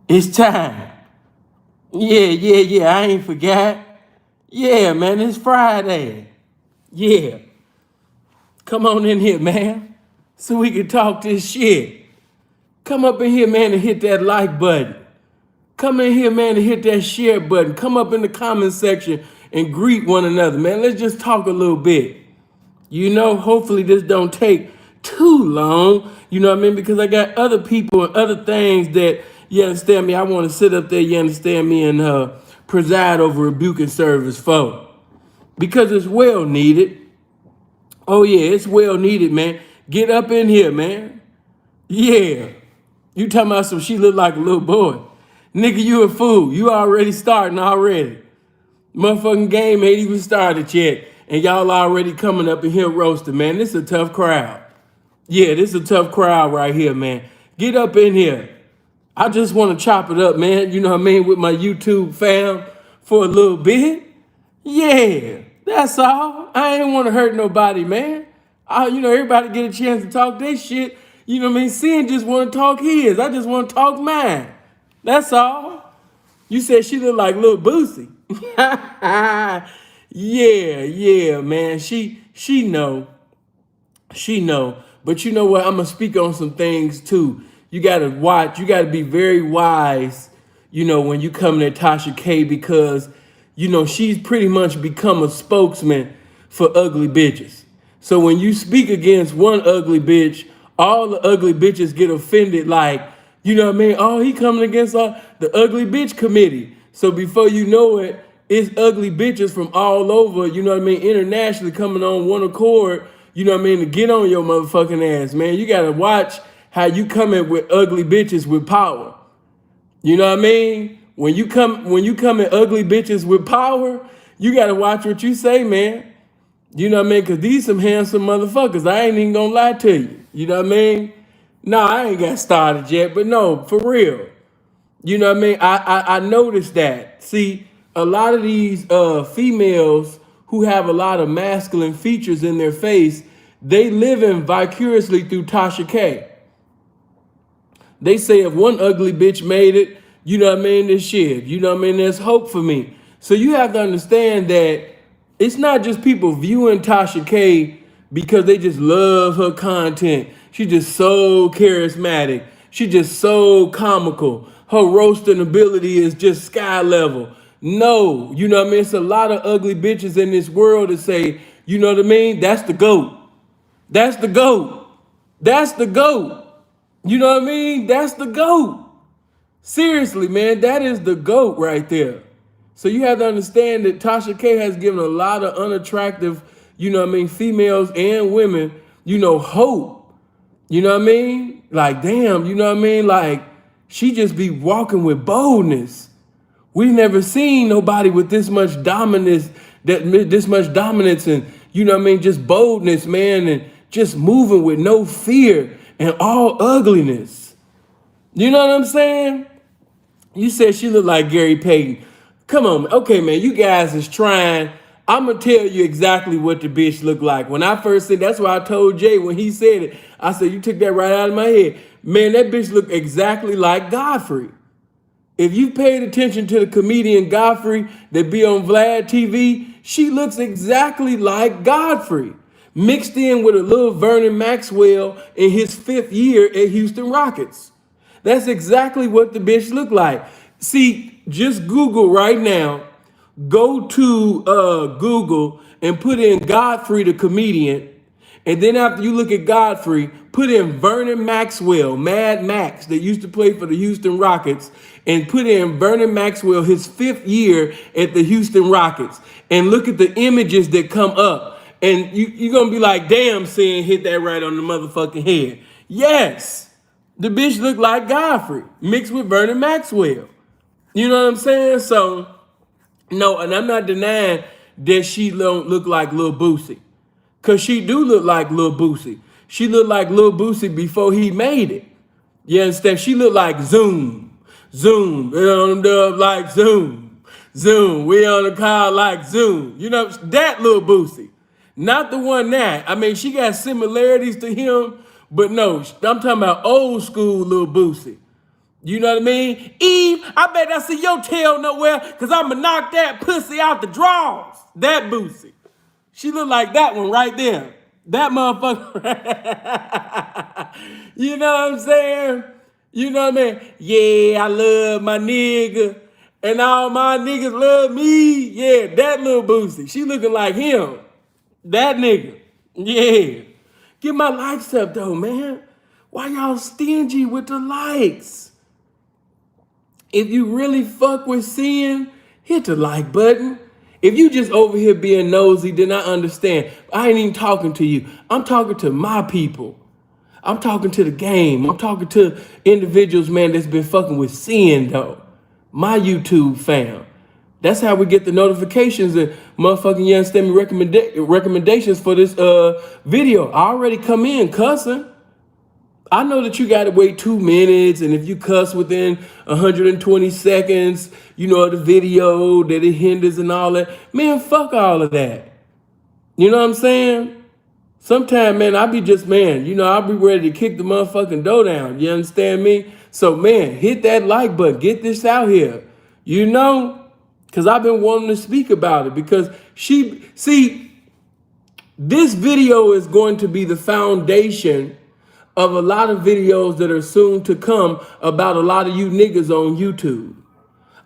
It's time. Yeah. I ain't forgot. Yeah, man, it's Friday. Yeah. Come on in here, man. So we can talk this shit. Come up in here, man, and hit that like button. Come in here, man, and hit that share button. Come up in the comment section and greet one another, man. Let's just talk a little bit. You know, hopefully this don't take too long. You know what I mean? Because I got other people and other things that, you understand me, I want to sit up there, you understand me, and preside over rebuke and service for. Because it's well needed. Oh yeah, it's well needed, man. Get up in here, man. Yeah. You talking about some she look like a little boy. Nigga, you a fool. You already starting already. Motherfucking game ain't even started yet. And y'all already coming up in here roasting, man. This is a tough crowd. Yeah, this is a tough crowd right here, man. Get up in here. I just want to chop it up, man. You know what I mean? With my YouTube fam for a little bit. Yeah, that's all. I ain't want to hurt nobody, man. Everybody get a chance to talk their shit. You know what I mean? Sin just want to talk his. I just want to talk mine. That's all. You said she look like Lil Boosie. Yeah, man. She know. She know. But you know what? I'm gonna speak on some things too. You gotta watch. You gotta be very wise. When you come to Tasha K, because she's pretty much become a spokesman for ugly bitches. So when you speak against one ugly bitch, all the ugly bitches get offended. Like, you know what I mean? Oh, he coming against the ugly bitch committee. So before you know it, it's ugly bitches from all over, you know what I mean, internationally coming on one accord, you know what I mean, to get on your motherfucking ass, man. You gotta watch how you come in with ugly bitches with power. You know what I mean? When you come at ugly bitches with power, you gotta watch what you say, man. You know what I mean? Cause these some handsome motherfuckers. I ain't even gonna lie to you. You know what I mean? No, I ain't got started yet, but no, for real. You know what I mean? I noticed that. See, a lot of these females who have a lot of masculine features in their face, they living vicariously through Tasha K. They say if one ugly bitch made it, you know what I mean, this shit. You know what I mean? There's hope for me. So you have to understand that it's not just people viewing Tasha K because they just love her content. She's just so charismatic. She's just so comical. Her roasting ability is just sky level. No, you know what I mean? It's a lot of ugly bitches in this world that say, you know what I mean? That's the GOAT. That's the GOAT. That's the GOAT. You know what I mean? That's the GOAT. Seriously, man, that is the GOAT right there. So you have to understand that Tasha K has given a lot of unattractive, you know what I mean, females and women, hope. You know what I mean? Like, damn, you know what I mean? Like, she just be walking with boldness. We've never seen nobody with this much dominance, and, you know what I mean, just boldness, man, and just moving with no fear and all ugliness. You know what I'm saying? You said she looked like Gary Payton. Come on, okay, man, you guys is trying. I'm going to tell you exactly what the bitch looked like. When I first said, that's why I told Jay when he said it, I said, you took that right out of my head. Man, that bitch looked exactly like Godfrey. If you paid attention to the comedian Godfrey that be on Vlad TV, she looks exactly like Godfrey, mixed in with a little Vernon Maxwell in his 5th year at Houston Rockets. That's exactly what the bitch looked like. See, just Google right now. Go to Google and put in Godfrey the comedian. And then after you look at Godfrey, put in Vernon Maxwell, Mad Max, that used to play for the Houston Rockets, and put in Vernon Maxwell, his 5th year at the Houston Rockets. And look at the images that come up. And you're going to be like, damn, Sin hit that right on the motherfucking head. Yes, the bitch looked like Godfrey mixed with Vernon Maxwell. You know what I'm saying? So, no, and I'm not denying that she don't look like Lil Boosie. Because she do look like Lil Boosie. She looked like Lil Boosie before he made it. You understand? She looked like Zoom. Zoom. We on them dubs like Zoom. Zoom. We on the car like Zoom. You know, that Lil Boosie. Not the one that. I mean, she got similarities to him, but no, I'm talking about old school Lil Boosie. You know what I mean? Eve, I bet I see your tail nowhere because I'm going to knock that pussy out the drawers. That Boosie. She look like that one right there. That motherfucker. You know what I'm saying? You know what I mean? Yeah, I love my nigga. And all my niggas love me. Yeah, that little Boosie. She looking like him. That nigga. Yeah. Get my likes up though, man. Why y'all stingy with the likes? If you really fuck with sin, hit the like button. If you just over here being nosy, then I understand. I ain't even talking to you. I'm talking to my people. I'm talking to the game. I'm talking to individuals, man, that's been fucking with sin, though. My YouTube fam. That's how we get the notifications and motherfucking, you understand me, recommendations for this video. I already come in cussing. I know that you got to wait 2 minutes, and if you cuss within 120 seconds, you know, the video, that it hinders and all that. Man, fuck all of that. You know what I'm saying? Sometimes, man, I be just, man, you know, I'll be ready to kick the motherfucking door down. You understand me? So, man, hit that like button. Get this out here. You know? Because I've been wanting to speak about it. Because this video is going to be the foundation of a lot of videos that are soon to come about a lot of you niggas on YouTube.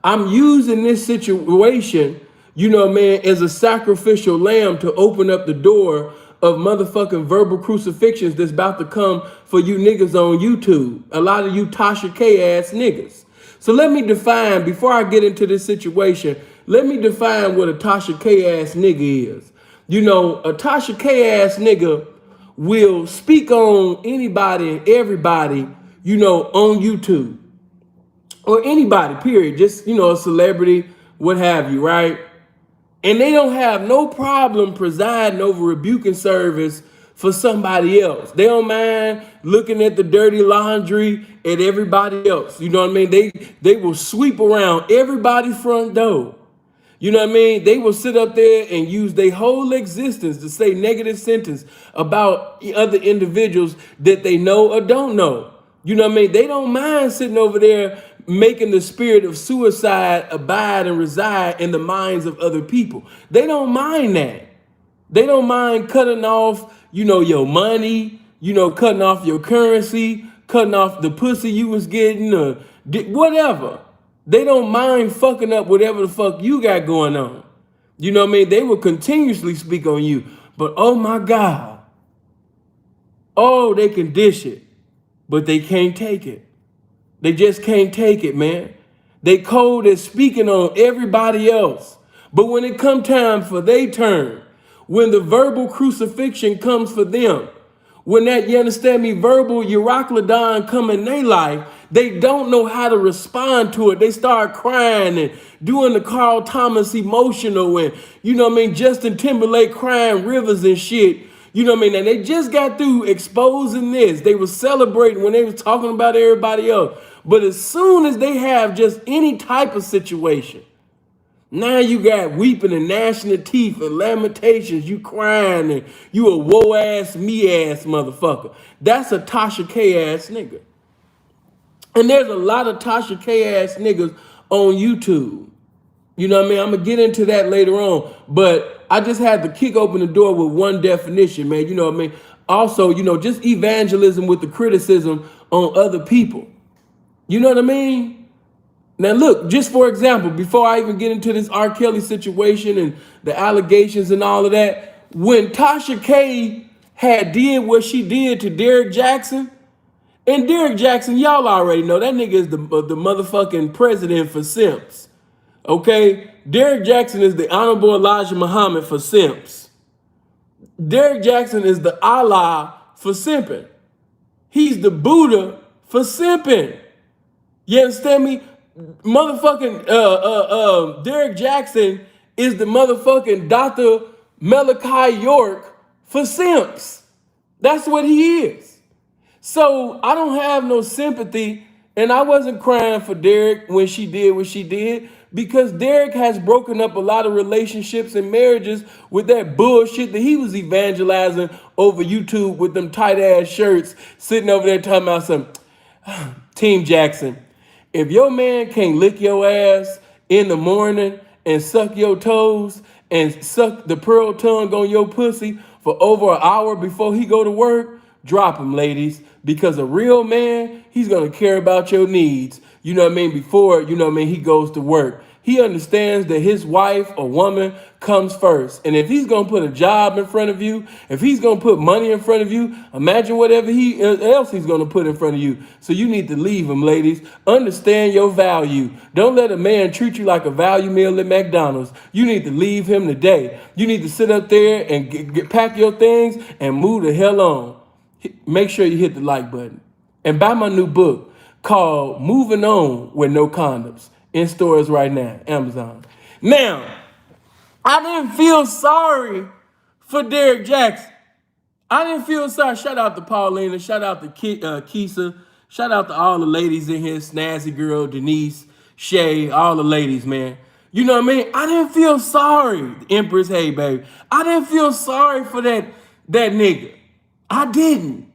I'm using this situation, you know, man, as a sacrificial lamb to open up the door of motherfucking verbal crucifixions that's about to come for you niggas on YouTube. A lot of you Tasha K ass niggas. So let me define, before I get into this situation, let me define what a Tasha K ass nigga is. You know, a Tasha K ass nigga will speak on anybody and everybody, you know, on YouTube. Or anybody, period. Just, you know, a celebrity, what have you, right? And they don't have no problem presiding over rebuking service for somebody else. They don't mind looking at the dirty laundry at everybody else. You know what I mean? They will sweep around everybody's front door. You know what I mean? They will sit up there and use their whole existence to say negative sentence about other individuals that they know or don't know. You know what I mean? They don't mind sitting over there making the spirit of suicide abide and reside in the minds of other people. They don't mind that. They don't mind cutting off, you know, your money, you know, cutting off your currency, cutting off the pussy you was getting, or whatever. They don't mind fucking up whatever the fuck you got going on. You know what I mean? They will continuously speak on you. But oh my God. Oh, they can dish it. But they can't take it. They just can't take it, man. They cold at speaking on everybody else. But when it come time for their turn, when the verbal crucifixion comes for them, when that, you understand me, verbal Euroclidon come in their life, they don't know how to respond to it. They start crying and doing the Carl Thomas emotional and, you know what I mean, Justin Timberlake crying rivers and shit. You know what I mean? And they just got through exposing this. They were celebrating when they was talking about everybody else. But as soon as they have just any type of situation, now you got weeping and gnashing of teeth and lamentations, you crying and you a woe ass, me ass motherfucker. That's a Tasha K ass nigga. And there's a lot of Tasha K ass niggas on YouTube. You know what I mean? I'm going to get into that later on. But I just had to kick open the door with one definition, man. You know what I mean? Also, you know, just evangelism with the criticism on other people. You know what I mean? Now, look, just for example, before I even get into this R. Kelly situation and the allegations and all of that, when Tasha K had did what she did to Derrick Jackson, and Derrick Jackson, y'all already know, that nigga is the motherfucking president for simps. Okay? Derrick Jackson is the Honorable Elijah Muhammad for simps. Derrick Jackson is the Allah for simping. He's the Buddha for simping. You understand me? Motherfucking Derrick Jackson is the motherfucking Dr. Malachi York for simps. That's what he is. So I don't have no sympathy, and I wasn't crying for Derrick when she did what she did, because Derrick has broken up a lot of relationships and marriages with that bullshit that he was evangelizing over YouTube with them tight ass shirts, sitting over there talking about some Team Jackson. If your man can't lick your ass in the morning and suck your toes and suck the pearl tongue on your pussy for over an hour before he go to work, drop him, ladies. Because a real man, he's gonna care about your needs. You know what I mean? Before, you know what I mean, he goes to work. He understands that his wife or woman comes first. And if he's gonna put a job in front of you, if he's gonna put money in front of you, imagine whatever else he's gonna put in front of you. So you need to leave him, ladies. Understand your value. Don't let a man treat you like a value meal at McDonald's. You need to leave him today. You need to sit up there and pack your things and move the hell on. Make sure you hit the like button. And buy my new book called Moving On with No Condoms. In stores right now, Amazon. Now, I didn't feel sorry for Derrick Jaxn. I didn't feel sorry. Shout out to Paulina. Shout out to Keisha. Shout out to all the ladies in here. Snazzy Girl, Denise, Shay, all the ladies, man. You know what I mean? I didn't feel sorry. Empress, hey, baby. I didn't feel sorry for that nigga. I didn't.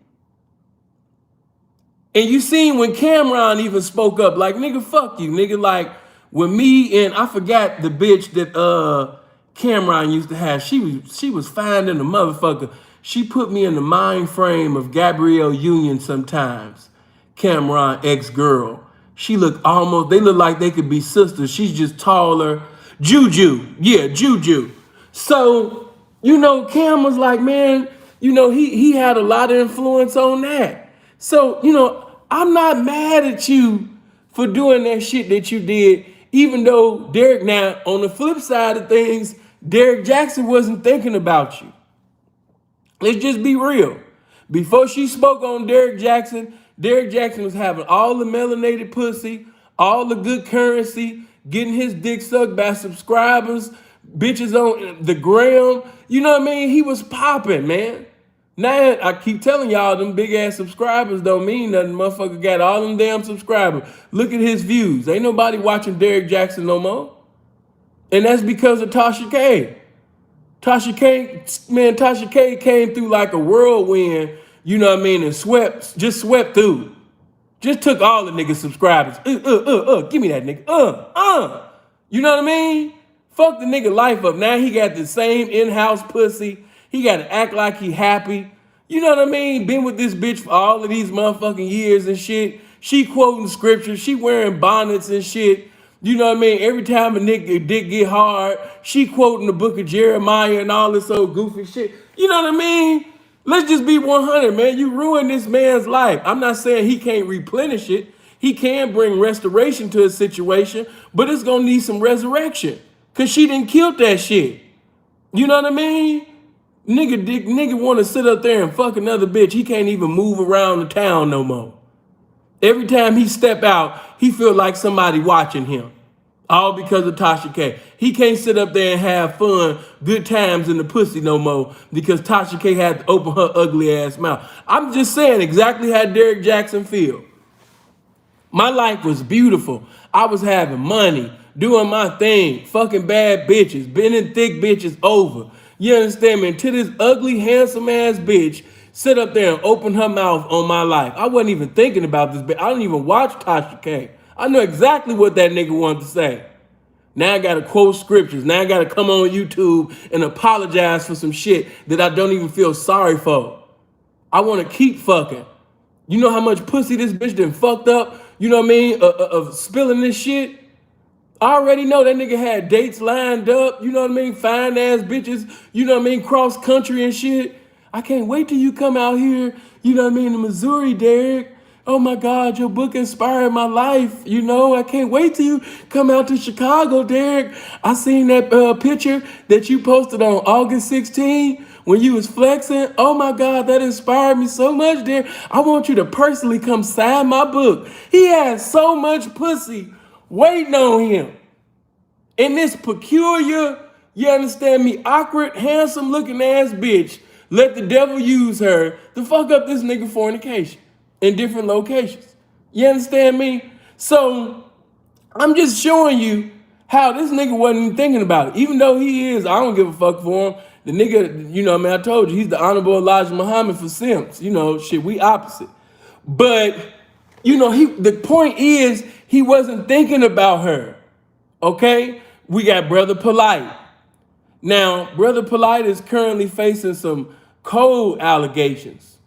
And you seen when Cameron even spoke up, like, nigga, fuck you, nigga. Like, when me and I forgot the bitch that Cameron used to have, she was fine than the motherfucker. She put me in the mind frame of Gabrielle Union sometimes. Cameron, ex-girl. She looked they look like they could be sisters. She's just taller. Juju. Yeah, Juju. So, you know, Cam was like, man, you know, he had a lot of influence on that. So, you know, I'm not mad at you for doing that shit that you did, even though Derrick, now, on the flip side of things, Derrick Jaxn wasn't thinking about you. Let's just be real. Before she spoke on Derrick Jaxn was having all the melanated pussy, all the good currency, getting his dick sucked by subscribers, bitches on the gram. You know what I mean? He was popping, man. Now, I keep telling y'all, them big ass subscribers don't mean nothing. Motherfucker got all them damn subscribers. Look at his views. Ain't nobody watching Derrick Jaxn no more. And that's because of Tasha K. Tasha K came through like a whirlwind, you know what I mean, and just swept through. Just took all the niggas' subscribers. Give me that nigga. You know what I mean? Fuck the nigga life up. Now he got the same in-house pussy. He got to act like he happy. You know what I mean? Been with this bitch for all of these motherfucking years and shit. She quoting scriptures. She wearing bonnets and shit. You know what I mean? Every time a nigga dick get hard, she quoting the book of Jeremiah and all this old goofy shit. You know what I mean? Let's just be 100, man. You ruined this man's life. I'm not saying he can't replenish it. He can bring restoration to his situation, but it's going to need some resurrection because she didn't kill that shit. You know what I mean? Nigga want to sit up there and fuck another bitch. He can't even move around the town no more. Every time he step out, he feel like somebody watching him. All because of Tasha K. He can't sit up there and have fun, good times in the pussy no more because Tasha K had to open her ugly ass mouth. I'm just saying exactly how Derrick Jaxn feel. My life was beautiful. I was having money, doing my thing, fucking bad bitches, bending thick bitches over. You understand me? Until this ugly, handsome ass bitch sit up there and open her mouth on my life. I wasn't even thinking about this bitch. I don't even watch Tasha K. I know exactly what that nigga wanted to say. Now I gotta quote scriptures. Now I gotta come on YouTube and apologize for some shit that I don't even feel sorry for. I wanna keep fucking. You know how much pussy this bitch done fucked up? You know what I mean? Of spilling this shit? I already know that nigga had dates lined up, you know what I mean? Fine ass bitches, you know what I mean? Cross country and shit. I can't wait till you come out here, you know what I mean, to Missouri, Derrick. Oh my God, your book inspired my life, you know? I can't wait till you come out to Chicago, Derrick. I seen that picture that you posted on August 16 when you was flexing. Oh my God, that inspired me so much, Derrick. I want you to personally come sign my book. He has so much pussy waiting on him. And this peculiar, you understand me, awkward, handsome looking ass bitch, let the devil use her to fuck up this nigga fornication in different locations. You understand me? So I'm just showing you how this nigga wasn't even thinking about it. Even though he is, I don't give a fuck for him. The nigga, you know what I mean, I told you, he's the Honorable Elijah Muhammad for simps. You know, shit, we opposite. But The point is he wasn't thinking about her. Okay? We got Brother Polite. Now, Brother Polite is currently facing some cold allegations.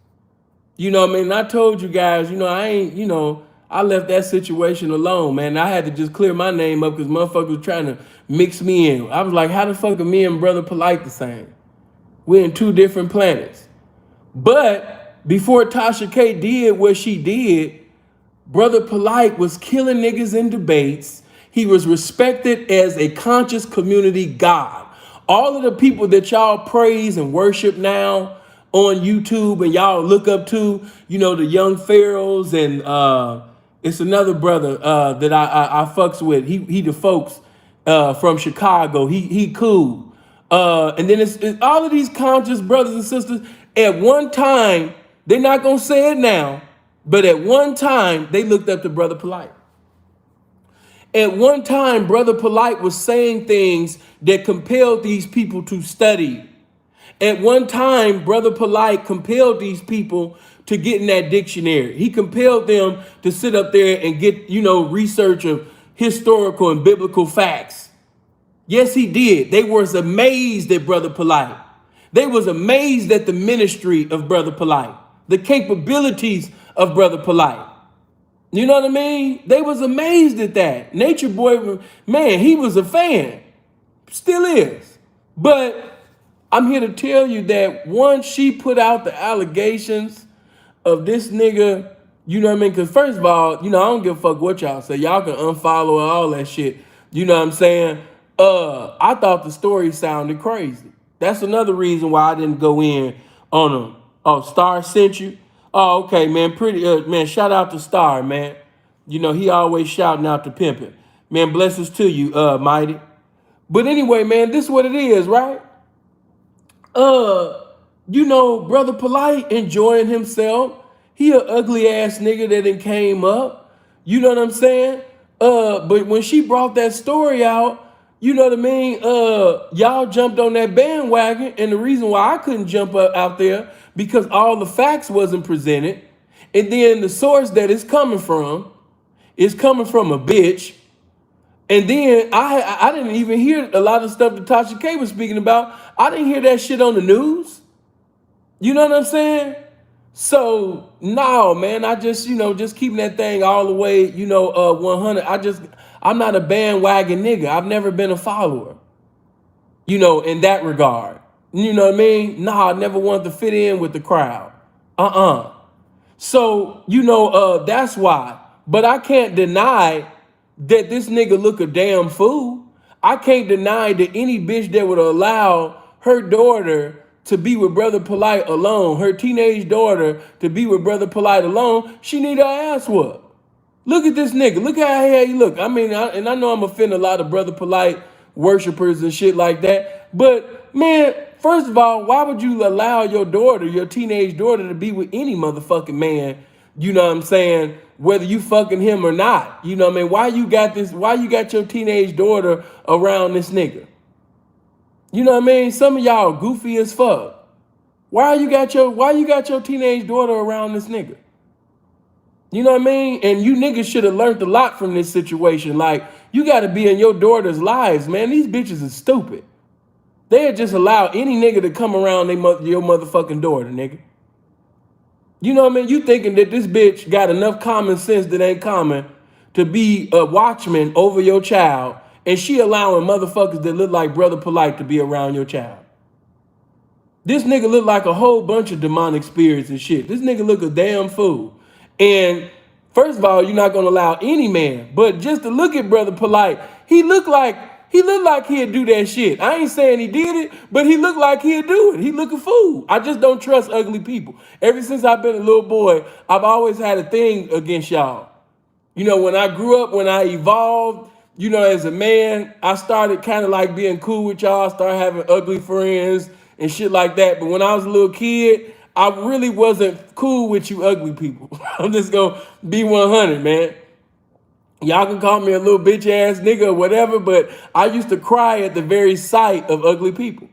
You know what I mean? I told you guys, I left that situation alone, man. I had to just clear my name up because motherfuckers were trying to mix me in. I was like, how the fuck are me and Brother Polite the same? We're in two different planets. But before Tasha K did what she did, Brother Polite was killing niggas in debates. He was respected as a conscious community god. All of the people that y'all praise and worship now on YouTube and y'all look up to, the Young Pharaohs and it's another brother that I fucks with. He the folks from Chicago. He cool. And then it's all of these conscious brothers and sisters. At one time, they're not gonna say it now, but at one time they looked up to Brother Polite. At one time, Brother Polite was saying things that compelled these people to study. At one time, Brother Polite compelled these people to get in that dictionary. He compelled them to sit up there and get, research of historical and biblical facts. Yes, he did. They was amazed at Brother Polite. They was amazed at the ministry of Brother Polite, the capabilities of Brother Polite. You know what I mean? They was amazed at that. Nature Boy, man, he was a fan. Still is. But I'm here to tell you that once she put out the allegations of this nigga, you know what I mean? Because first of all, I don't give a fuck what y'all say. Y'all can unfollow and all that shit. You know what I'm saying? I thought the story sounded crazy. That's another reason why I didn't go in on them. Oh, Star sent you? Oh, okay, man. Man, shout out to Star, man. He always shouting out to pimping. Man, blessings to you, Mighty. But anyway, man, this is what it is, right? Brother Polite enjoying himself. He an ugly ass nigga that done came up. You know what I'm saying? But when she brought that story out, you know what I mean? Y'all jumped on that bandwagon, and the reason why I couldn't jump up out there because all the facts wasn't presented, and then the source that it's coming from is coming from a bitch, and then I didn't even hear a lot of stuff that Tasha K was speaking about. I didn't hear that shit on the news. You know what I'm saying? So no, man, I just just keeping that thing all the way 100. I'm not a bandwagon nigga. I've never been a follower, in that regard. You know what I mean? Nah, I never wanted to fit in with the crowd. So, that's why. But I can't deny that this nigga look a damn fool. I can't deny that any bitch that would allow her daughter to be with Brother Polite alone, her teenage daughter to be with Brother Polite alone, she need her ass whooped. Look at this nigga. Look how he look. I mean, I know I'm offending a lot of Brother Polite worshipers and shit like that. But, man, first of all, why would you allow your daughter, your teenage daughter, to be with any motherfucking man, you know what I'm saying, whether you fucking him or not? You know what I mean? Why you got your teenage daughter around this nigga? You know what I mean? Some of y'all goofy as fuck. Why you got your teenage daughter around this nigga? You know what I mean? And you niggas should have learned a lot from this situation. Like, you got to be in your daughter's lives, man. These bitches are stupid. They'd just allow any nigga to come around your motherfucking daughter, nigga. You know what I mean? You thinking that this bitch got enough common sense that ain't common to be a watchman over your child, and she allowing motherfuckers that look like Brother Polite to be around your child. This nigga look like a whole bunch of demonic spirits and shit. This nigga look a damn fool. And first of all, you're not gonna allow any man, but just to look at Brother Polite, he looked like he'd do that shit. I ain't saying he did it, but he looked like he'd do it. He look a fool. I just don't trust ugly people. Ever since I've been a little boy, I've always had a thing against y'all. When I grew up, when I evolved, as a man, I started kind of like being cool with y'all, started having ugly friends and shit like that. But when I was a little kid, I really wasn't cool with you ugly people. I'm just going to be 100, man. Y'all can call me a little bitch ass nigga or whatever, but I used to cry at the very sight of ugly people.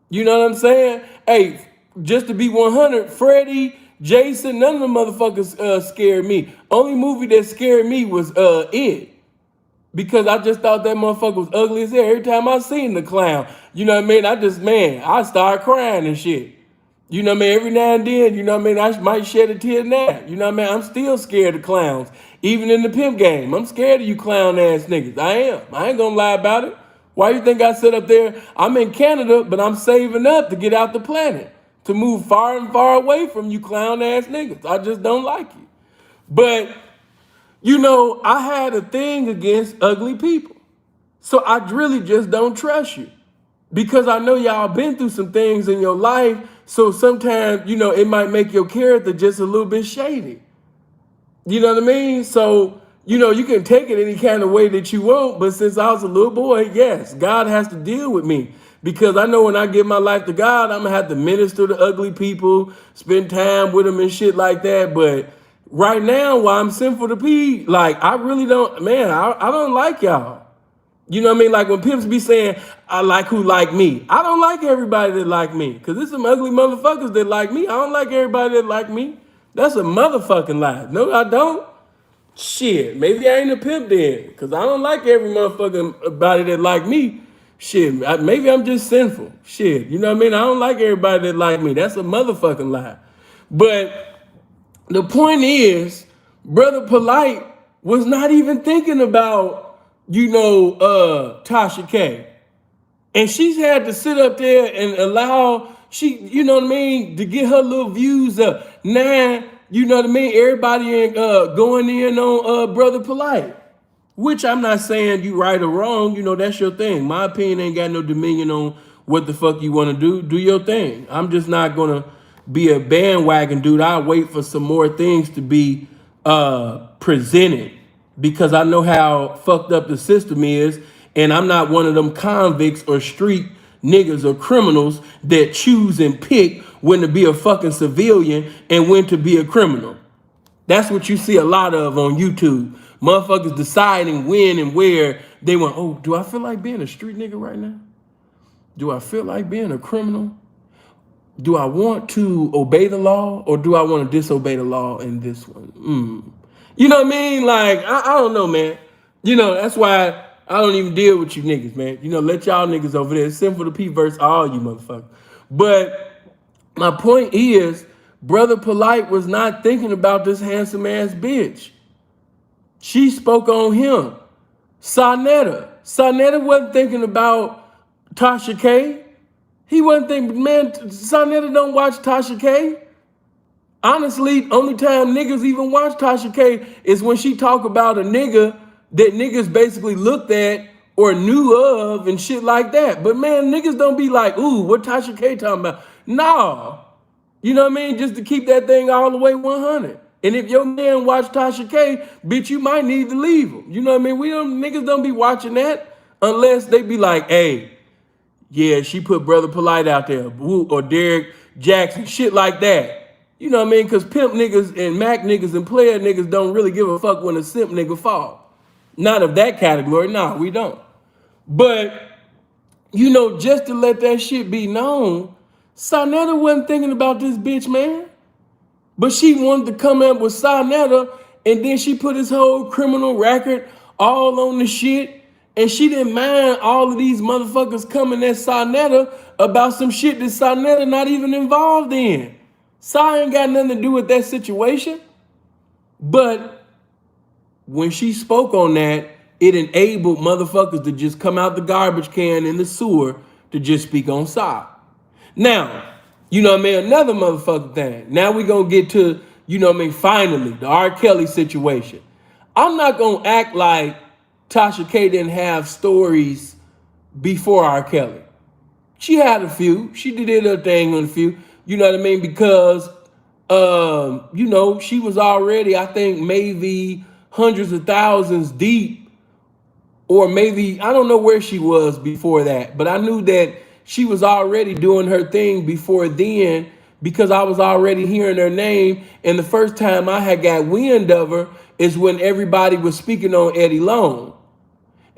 You know what I'm saying? Hey, just to be 100, Freddie, Jason, none of the motherfuckers scared me. Only movie that scared me was It. Because I just thought that motherfucker was ugly as hell. Every time I seen the clown, you know what I mean? I start crying and shit. You know what I mean? Every now and then, you know what I mean? I might shed a tear now. You know what I mean? I'm still scared of clowns. Even in the pimp game, I'm scared of you clown ass niggas. I am. I ain't gonna lie about it. Why you think I sit up there? I'm in Canada, but I'm saving up to get out the planet. To move far and far away from you clown ass niggas. I just don't like you. But, you know, I had a thing against ugly people. So I really just don't trust you. Because I know y'all been through some things in your life, so sometimes, you know, it might make your character just a little bit shady. You know what I mean? So, you know, you can take it any kind of way that you want, but since I was a little boy, yes, God has to deal with me. Because I know when I give my life to God, I'm gonna have to minister to ugly people, spend time with them and shit like that. But right now, while I'm sinful to pee, like I really don't, man, I don't like y'all. You know what I mean? Like when pimps be saying, I like who like me. I don't like everybody that like me. Because there's some ugly motherfuckers that like me. I don't like everybody that like me. That's a motherfucking lie. No, I don't. Shit, maybe I ain't a pimp then. Because I don't like every motherfucking body that like me. Shit, maybe I'm just sinful. Shit, you know what I mean? I don't like everybody that like me. That's a motherfucking lie. But the point is, Brother Polite was not even thinking about, you know, Tasha K. And she's had to sit up there and allow, you know what I mean, to get her little views up. Now, you know what I mean, everybody ain't going in on Brother Polite. Which I'm not saying you right or wrong, you know, that's your thing. My opinion ain't got no dominion on what the fuck you want to do. Do your thing. I'm just not gonna be a bandwagon dude. I'll wait for some more things to be presented because I know how fucked up the system is, and I'm not one of them convicts or street niggas or criminals that choose and pick when to be a fucking civilian and when to be a criminal. That's what you see a lot of on YouTube. Motherfuckers deciding when and where they want. Oh, do I feel like being a street nigga right now? Do I feel like being a criminal? Do I want to obey the law or do I want to disobey the law in this one? You know what I mean? Like, I don't know, man. You know, that's why I don't even deal with you niggas, man. You know, let y'all niggas over there. It's simple to P verse all you motherfuckers. But my point is, Brother Polite was not thinking about this handsome ass bitch. She spoke on him. Sonetta wasn't thinking about Tasha K. He wasn't thinking, man, Sonetta don't watch Tasha K. Honestly, only time niggas even watch Tasha K is when she talk about a nigga that niggas basically looked at or knew of and shit like that. But man, niggas don't be like, ooh, what Tasha K talking about? Nah. You know what I mean? Just to keep that thing all the way 100. And if your man watch Tasha K, bitch, you might need to leave him. You know what I mean? Niggas don't be watching that unless they be like, hey, yeah, she put Brother Polite out there, or Derek Jackson, shit like that. You know what I mean? Because pimp niggas and Mac niggas and player niggas don't really give a fuck when a simp nigga fall. Not of that category. Nah, we don't. But, you know, just to let that shit be known, Sonetta wasn't thinking about this bitch, man. But she wanted to come up with Sonetta, and then she put his whole criminal record all on the shit. And she didn't mind all of these motherfuckers coming at Sonetta about some shit that Sonetta not even involved in. Sa ain't got nothing to do with that situation. But when she spoke on that, it enabled motherfuckers to just come out the garbage can in the sewer to just speak on Sa. Now, you know what I mean? Another motherfucking thing. Now we gonna get to, you know what I mean, finally, the R. Kelly situation. I'm not gonna act like Tasha K didn't have stories before R. Kelly. She had a few. She did her thing on a few. You know what I mean? Because, you know, she was already, I think, maybe hundreds of thousands deep. Or maybe, I don't know where she was before that. But I knew that she was already doing her thing before then because I was already hearing her name. And the first time I had got wind of her is when everybody was speaking on Eddie Long.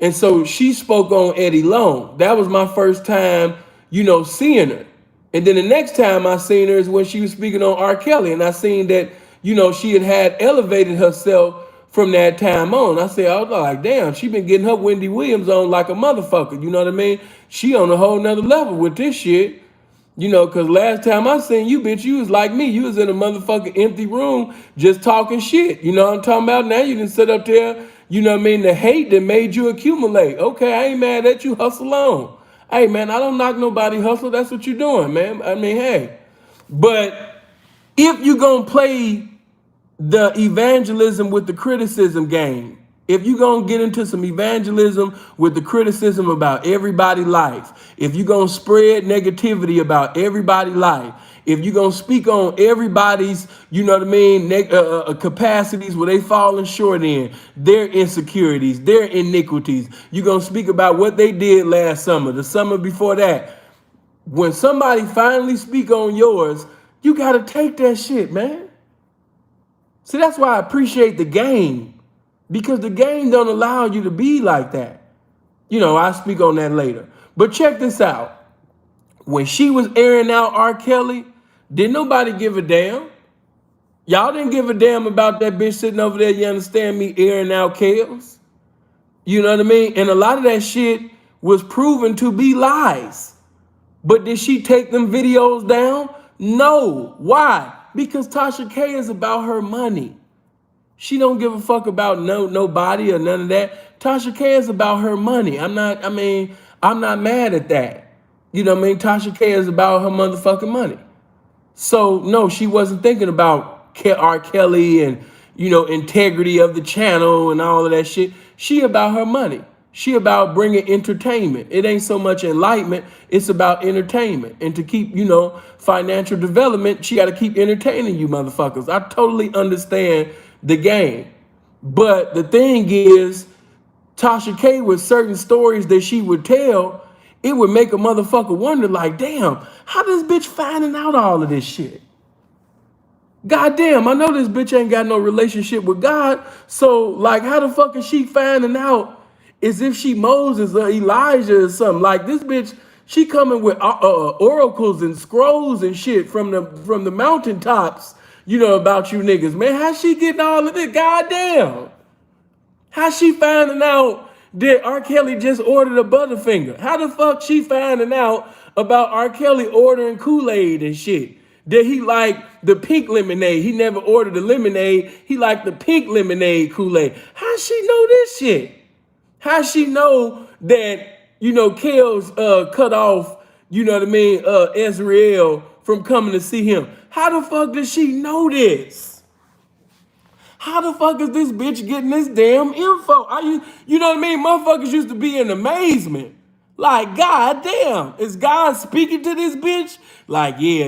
And so she spoke on Eddie Long. That was my first time, you know, seeing her. And then the next time I seen her is when she was speaking on R. Kelly, and I seen that, she had elevated herself from that time on. I was like, damn, she been getting her Wendy Williams on like a motherfucker. You know what I mean? She on a whole nother level with this shit. Cause last time I seen you, bitch, you was like me. You was in a motherfucking empty room just talking shit. You know what I'm talking about? Now you done sit up there, the hate that made you accumulate. Okay, I ain't mad at you, hustle on. Hey man, I don't knock nobody hustle. That's what you're doing, man. I mean, hey. But if you gonna play the evangelism with the criticism game, if you're going to get into some evangelism with the criticism about everybody's life, if you're going to spread negativity about everybody's life, if you're going to speak on everybody's, capacities where they falling short in, their insecurities, their iniquities, you're going to speak about what they did last summer, the summer before that. When somebody finally speak on yours, you got to take that shit, man. See, that's why I appreciate the game, because the game don't allow you to be like that. I'll speak on that later. But check this out. When she was airing out R. Kelly, didn't nobody give a damn. Y'all didn't give a damn about that bitch sitting over there, you understand me, airing out Kels. You know what I mean? And a lot of that shit was proven to be lies. But did she take them videos down? No. Why? Because Tasha K is about her money. She don't give a fuck about nobody or none of that. Tasha K is about her money. I'm not mad at that. You know what I mean? Tasha K is about her motherfucking money. So no, she wasn't thinking about R. Kelly and, integrity of the channel and all of that shit. She about her money. She about bringing entertainment. It ain't so much enlightenment. It's about entertainment. And to keep, financial development, she got to keep entertaining you motherfuckers. I totally understand the game. But the thing is, Tasha K, with certain stories that she would tell, it would make a motherfucker wonder like, damn, how this bitch finding out all of this shit? Goddamn, I know this bitch ain't got no relationship with God. So like, how the fuck is she finding out as if she Moses or Elijah or something? Like this bitch, she coming with oracles and scrolls and shit from the mountaintops, about you niggas, man. How she getting all of this? Goddamn. How she finding out that R. Kelly just ordered a Butterfinger? How the fuck she finding out about R. Kelly ordering Kool-Aid and shit? That he like the pink lemonade. He never ordered the lemonade. He liked the pink lemonade Kool-Aid. How she know this shit? How she know that, Kels cut off, Ezreal from coming to see him? How the fuck does she know this? How the fuck is this bitch getting this damn info? You know what I mean? Motherfuckers used to be in amazement. Like, goddamn, is God speaking to this bitch? Like, yeah,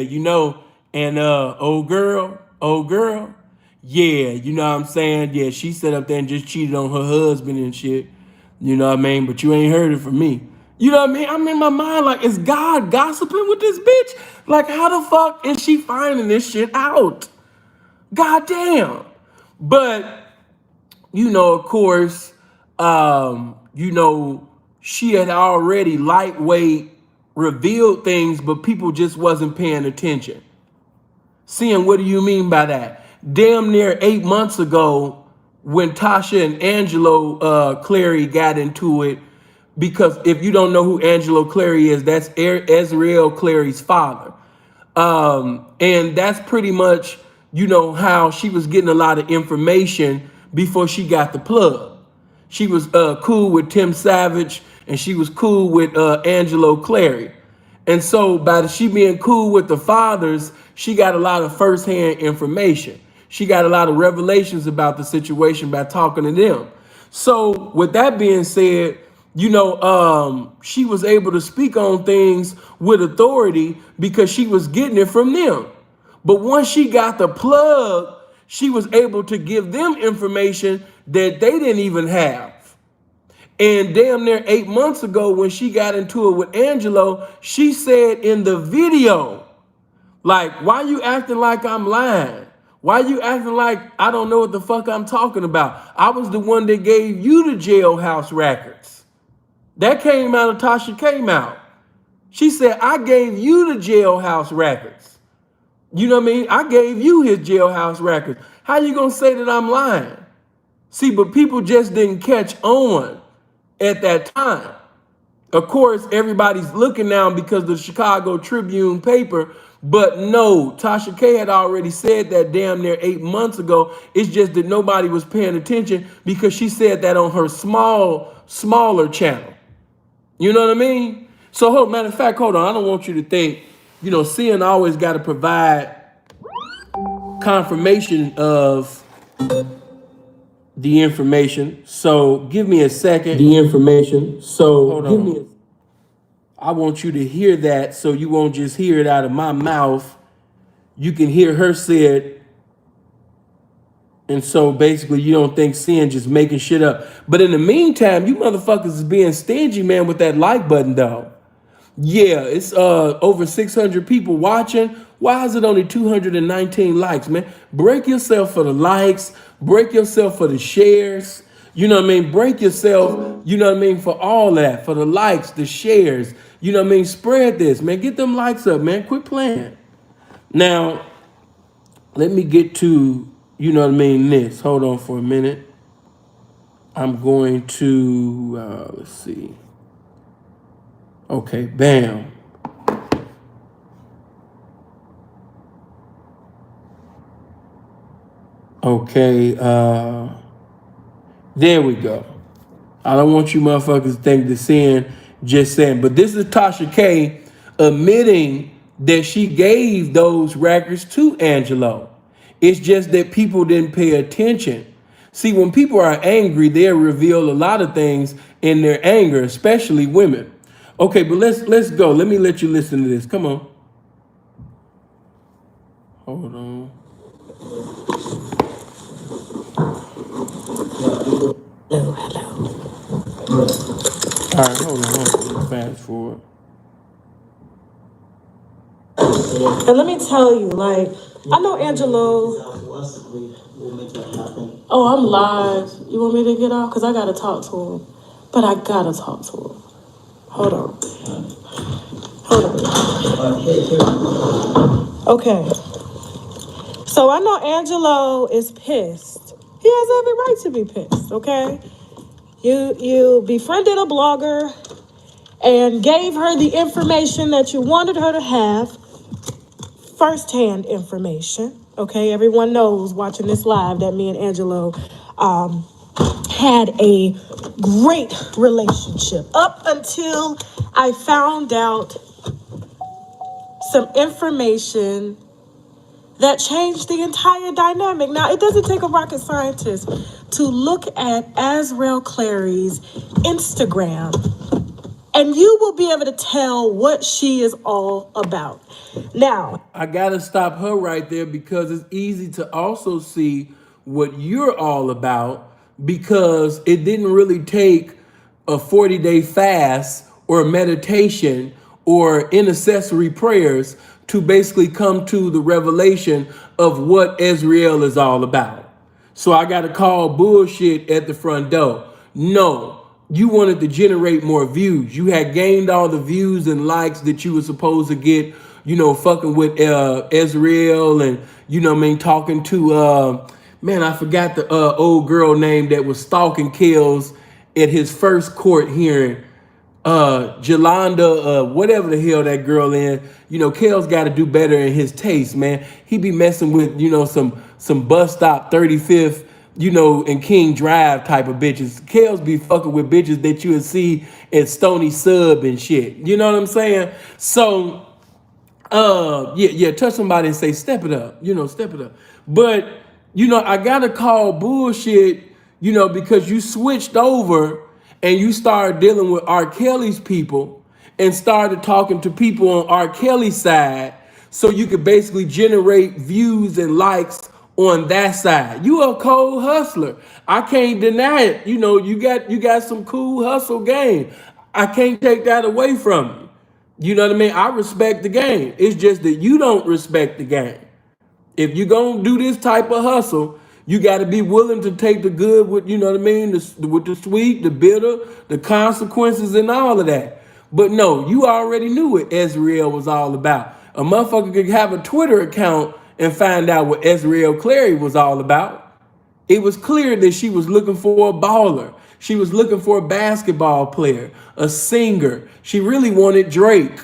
and old girl, yeah, you know what I'm saying? Yeah, she sat up there and just cheated on her husband and shit. You know what I mean? But you ain't heard it from me. You know what I mean? I'm in my mind like, is God gossiping with this bitch? Like, how the fuck is she finding this shit out? Goddamn. But, of course, she had already lightweight revealed things, but people just wasn't paying attention. Seeing, what do you mean by that? Damn near 8 months ago, when Tasha and Angelo Clary got into it, because if you don't know who Angelo Clary is, that's Ezreal Clary's father. And that's pretty much, how she was getting a lot of information before she got the plug. She was cool with Tim Savage, and she was cool with Angelo Clary. And so by she being cool with the fathers, she got a lot of firsthand information. She got a lot of revelations about the situation by talking to them. So with that being said, she was able to speak on things with authority because she was getting it from them. But once she got the plug, she was able to give them information that they didn't even have. And damn near 8 months ago, when she got into it with Angelo, she said in the video, like, why you acting like I'm lying? Why you acting like I don't know what the fuck I'm talking about? I was the one that gave you the jailhouse records. That came out of Tasha K mouth. She said, I gave you the jailhouse records. You know what I mean? I gave you his jailhouse records. How you gonna say that I'm lying? See, but people just didn't catch on at that time. Of course, everybody's looking now because of the Chicago Tribune paper, but no, Tasha K had already said that damn near 8 months ago. It's just that nobody was paying attention because she said that on her smaller channel. You know what I mean? So, matter of fact, hold on. I don't want you to think, CN always got to provide confirmation of the information. So give me a second. The information. So hold on. I want you to hear that so you won't just hear it out of my mouth. You can hear her say it. And so basically you don't think Sin just making shit up. But in the meantime, you motherfuckers is being stingy, man, with that like button, though. Yeah, it's over 600 people watching. Why is it only 219 likes, man? Break yourself for the likes. Break yourself for the shares. You know what I mean? Break yourself, you know what I mean, for all that. For the likes, the shares. You know what I mean? Spread this, man. Get them likes up, man. Quit playing. Now, let me get to, you know what I mean, this. Hold on for a minute. I'm going to, let's see. Okay, bam. Okay, there we go. I don't want you motherfuckers to think the Sin just saying, but this is Tasha K admitting that she gave those records to Angelo. It's just that people didn't pay attention. See, when people are angry, they reveal a lot of things in their anger, especially women. Okay, but let's go. Let me let you listen to this. Come on. Hold on. Hello. All right, hold on. Fast forward. And let me tell you, like, I know Angelo. Oh, I'm live. You want me to get off? Because I got to talk to him. But I got to talk to him. Hold on. Okay. So I know Angelo is pissed. He has every right to be pissed, okay? You befriended a blogger and gave her the information that you wanted her to have. First-hand information, okay? Everyone knows watching this live that me and Angelo had a great relationship up until I found out some information that changed the entire dynamic. Now, it doesn't take a rocket scientist to look at Azriel Clary's Instagram, and you will be able to tell what she is all about. Now, I gotta stop her right there because it's easy to also see what you're all about, because it didn't really take a 40-day fast or meditation or intercessory prayers to basically come to the revelation of what Azriel is all about. So I got to call bullshit at the front door. No, you wanted to generate more views. You had gained all the views and likes that you were supposed to get, fucking with Azriel and, talking to, man, I forgot the old girl name that was stalking Kells at his first court hearing. Jolanda, whatever the hell that girl in, Kells got to do better in his taste, man. He be messing with, some bus stop 35th, and King Drive type of bitches. Kells be fucking with bitches that you would see at Stony Sub and shit. You know what I'm saying? So, touch somebody and say, step it up, step it up. But, I got to call bullshit, because you switched over and you started dealing with R. Kelly's people and started talking to people on R. Kelly's side so you could basically generate views and likes on that side. You a cold hustler. I can't deny it. You got some cool hustle game. I can't take that away from you. You know what I mean? I respect the game. It's just that you don't respect the game. If you're going to do this type of hustle, you got to be willing to take the good with, with the sweet, the bitter, the consequences and all of that. But no, you already knew what Ezreal was all about. A motherfucker could have a Twitter account and find out what Ezreal Clary was all about. It was clear that she was looking for a baller. She was looking for a basketball player, a singer. She really wanted Drake.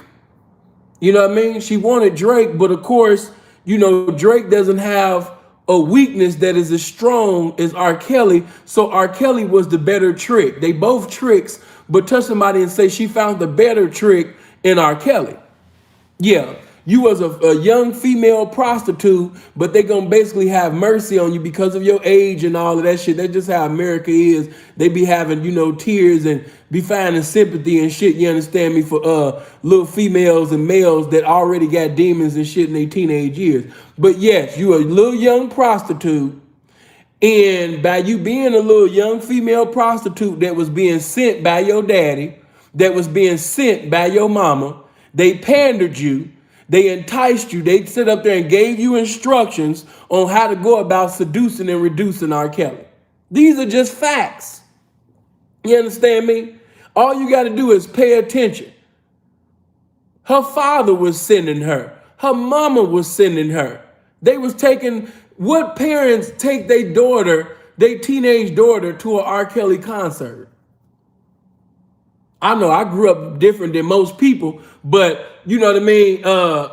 You know what I mean? She wanted Drake, but of course, you know, Drake doesn't have a weakness that is as strong as R. Kelly. So R. Kelly was the better trick. They both tricks, but touch somebody and say she found the better trick in R. Kelly. Yeah, you was a young female prostitute, but they gonna basically have mercy on you because of your age and all of that shit. That's just how America is. They be having, you know, tears and be finding sympathy and shit, you understand me, for little females and males that already got demons and shit in their teenage years. But yes, you a little young prostitute, and by you being a little young female prostitute that was being sent by your daddy, that was being sent by your mama, they pandered you, they enticed you, they sit up there and gave you instructions on how to go about seducing and reducing R. Kelly. These are just facts. You understand me? All you got to do is pay attention. Her father was sending her. Her mama was sending her. They was taking, what parents take their daughter, their teenage daughter, to an R. Kelly concert? I know I grew up different than most people, but you know what I mean?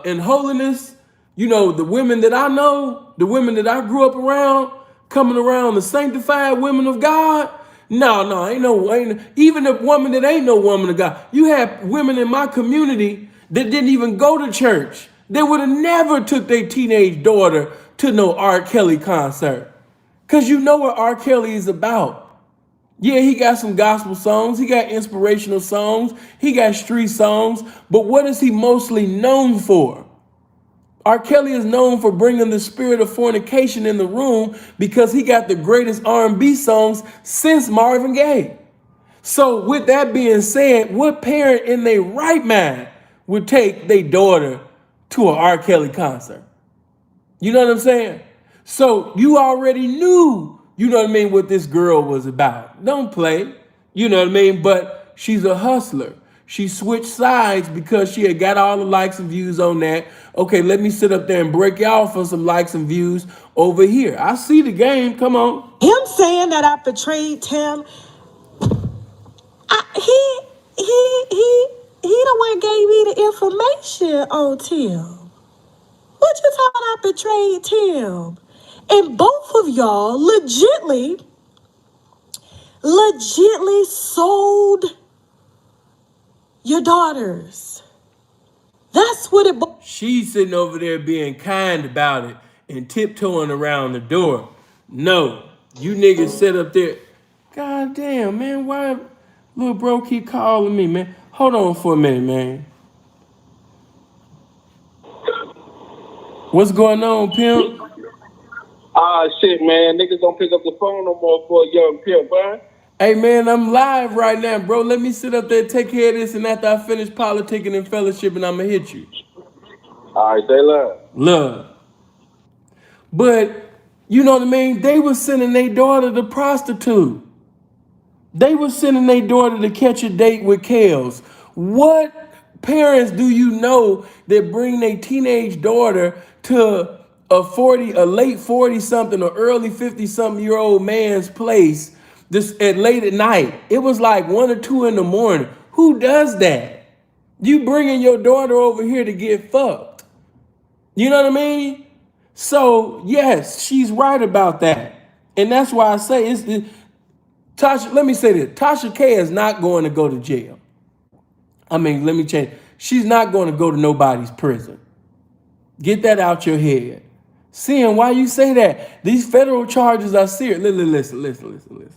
In holiness, you know, the women that I know, the women that I grew up around, coming around, the sanctified women of God, no, ain't even a woman that ain't no woman of God. You have women in my community that didn't even go to church. They would have never took their teenage daughter to no R. Kelly concert. Cause you know what R. Kelly is about. Yeah, he got some gospel songs, he got inspirational songs, he got street songs, but what is he mostly known for? R. Kelly is known for bringing the spirit of fornication in the room because he got the greatest R&B songs since Marvin Gaye. So with that being said, what parent in their right mind would take their daughter to an R. Kelly concert? You know what I'm saying? So you already knew, you know what I mean, what this girl was about. Don't play, you know what I mean? But she's a hustler. She switched sides because she had got all the likes and views on that. Okay, let me sit up there and break y'all for some likes and views over here. I see the game. Come on. Him saying that I betrayed him, he the one gave me the information on Tim. What you thought I betrayed Tim? And both of y'all legitly sold your daughters. That's what it. She's sitting over there being kind about it and tiptoeing around the door. No, you niggas sit up there. God damn, man, why little bro keep calling me, man? Hold on for a minute, man. What's going on, pimp? Shit, man. Niggas don't pick up the phone no more for a young pimp, man. Hey, man, I'm live right now, bro. Let me sit up there and take care of this, and after I finish politicking and fellowshipping, I'm going to hit you. All right, say love. Love. But, you know what I mean? They was sending their daughter to prostitute. They was sending their daughter to catch a date with Kales. What parents do you know that bring their teenage daughter to a late 40 something or early 50 something year old man's place this at late at night? It was like 1 or 2 in the morning. Who does that? You bringing your daughter over here to get fucked. You know what I mean? So yes, she's right about that. And that's why I say Tasha, let me say this. Tasha K is not going to go to jail. I mean, let me change. She's not going to go to nobody's prison. Get that out your head. Seeing why you say that? These federal charges are serious. Listen.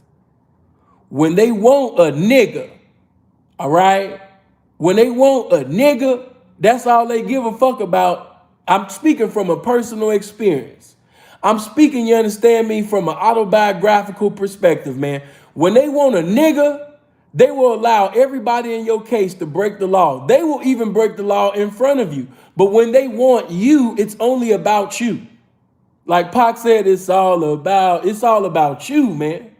When they want a nigga, all right? When they want a nigga, that's all they give a fuck about. I'm speaking from a personal experience. I'm speaking, you understand me, from an autobiographical perspective, man. When they want a nigga, they will allow everybody in your case to break the law. They will even break the law in front of you. But when they want you, it's only about you. Like Pac said, it's all about you, man.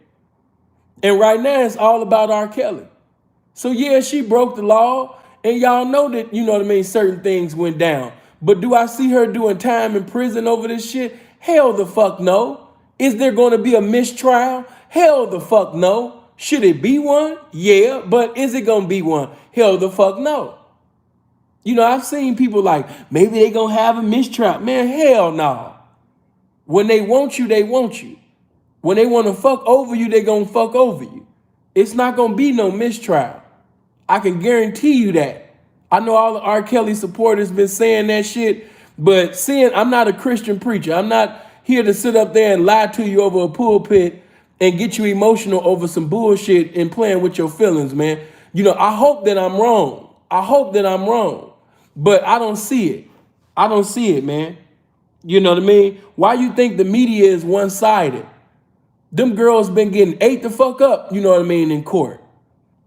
And right now, it's all about R. Kelly. So yeah, she broke the law. And y'all know that, you know what I mean, certain things went down. But do I see her doing time in prison over this shit? Hell the fuck no. Is there going to be a mistrial? Hell the fuck no. Should it be one? Yeah, but is it going to be one? Hell the fuck no. You know, I've seen people like, maybe they going to have a mistrial. Man, hell no. When they want you, they want you. When they want to fuck over you, they going to fuck over you. It's not going to be no mistrial. I can guarantee you that. I know all the R. Kelly supporters been saying that shit, but I'm not a Christian preacher. I'm not here to sit up there and lie to you over a pulpit and get you emotional over some bullshit and playing with your feelings, man. You know, I hope that I'm wrong. I hope that I'm wrong, but I don't see it. I don't see it, man. You know what I mean? Why you think the media is one-sided? Them girls been getting ate the fuck up, you know what I mean, in court.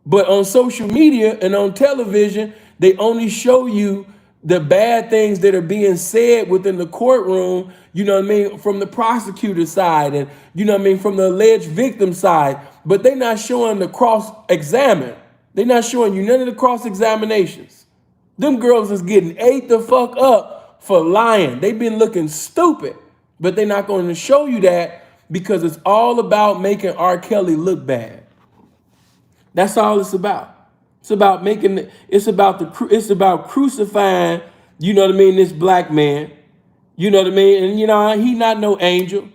But on social media and on television, they only show you the bad things that are being said within the courtroom, you know what I mean, from the prosecutor side and, you know what I mean, from the alleged victim side. But they're not showing the cross-examine. They're not showing you none of the cross-examinations. Them girls is getting ate the fuck up for lying. They've been looking stupid, but they're not going to show you that because it's all about making R. Kelly look bad. That's all it's about. It's about it's about crucifying, you know what I mean, this black man. You know what I mean? And you know, he not no angel.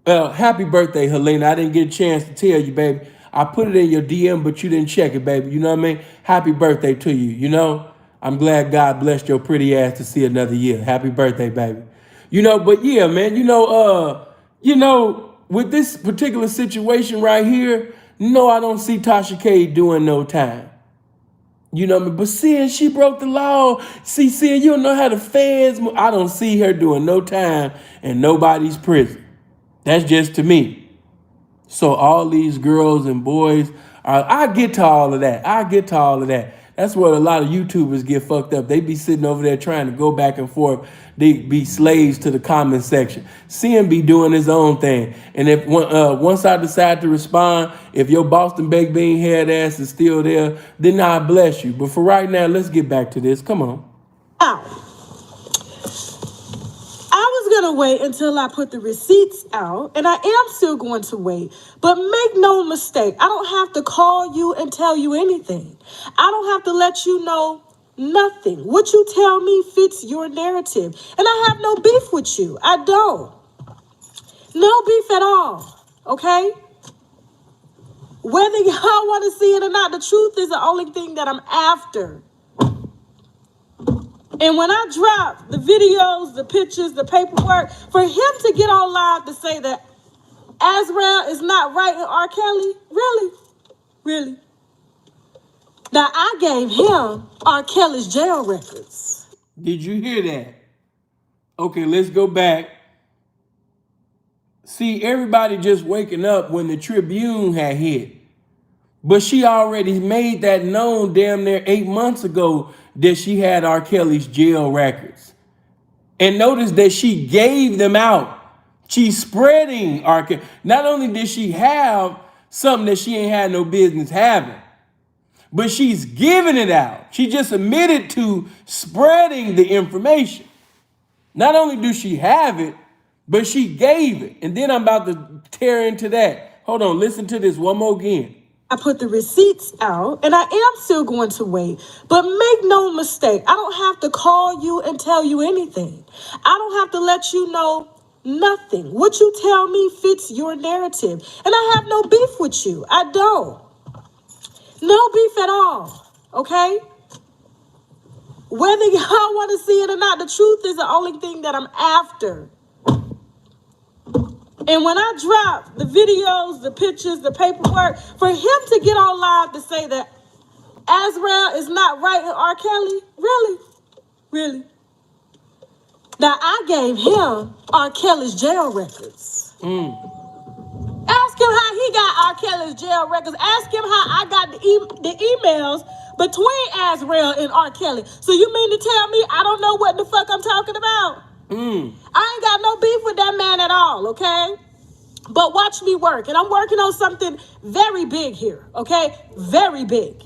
Happy birthday, Helena. I didn't get a chance to tell you, baby. I put it in your DM, but you didn't check it, baby. You know what I mean? Happy birthday to you, you know? I'm glad God blessed your pretty ass to see another year. Happy birthday, baby. You know, but yeah, man, you know, with this particular situation right here, no, I don't see Tasha K doing no time. You know what I mean? But seeing she broke the law, seeing you don't know how the feds move, I don't see her doing no time in nobody's prison. That's just to me. So all these girls and boys, I get to all of that. That's what a lot of YouTubers get fucked up. They be sitting over there trying to go back and forth. They be slaves to the comment section. See him be doing his own thing. And if once I decide to respond, if your Boston baked bean head ass is still there, then I bless you. But for right now, let's get back to this. Come on. Now, I was going to wait until I put the receipts out, and I am still going to wait. But make no mistake, I don't have to call you and tell you anything. I don't have to let you know nothing. What you tell me fits your narrative. And I have no beef with you. I don't. No beef at all. Okay? Whether y'all want to see it or not, the truth is the only thing that I'm after. And when I drop the videos, the pictures, the paperwork, for him to get on live to say that Azrael is not right in R. Kelly, really? Really? Now, I gave him R. Kelly's jail records. Did you hear that? Okay, let's go back. See, everybody just waking up when the Tribune had hit. But she already made that known damn near 8 months ago that she had R. Kelly's jail records. And notice that she gave them out. She's spreading R. Kelly. Not only did she have something that she ain't had no business having, but she's giving it out. She just admitted to spreading the information. Not only do she have it, but she gave it. And then I'm about to tear into that. Hold on, listen to this one more again. I put the receipts out, and I am still going to wait. But make no mistake, I don't have to call you and tell you anything. I don't have to let you know nothing. What you tell me fits your narrative. And I have no beef with you. I don't. No beef at all. Okay? Whether y'all want to see it or not, the truth is the only thing that I'm after. And when I drop the videos, the pictures, the paperwork, for him to get on live to say that Azrael is not right in R. Kelly, really? Really? Now, I gave him R. Kelly's jail records. Ask him how he got R. Kelly's jail records. Ask him how I got the emails between Azrael and R. Kelly. So you mean to tell me I don't know what the fuck I'm talking about? I ain't got no beef with that man at all, okay? But watch me work. And I'm working on something very big here, okay? Very big.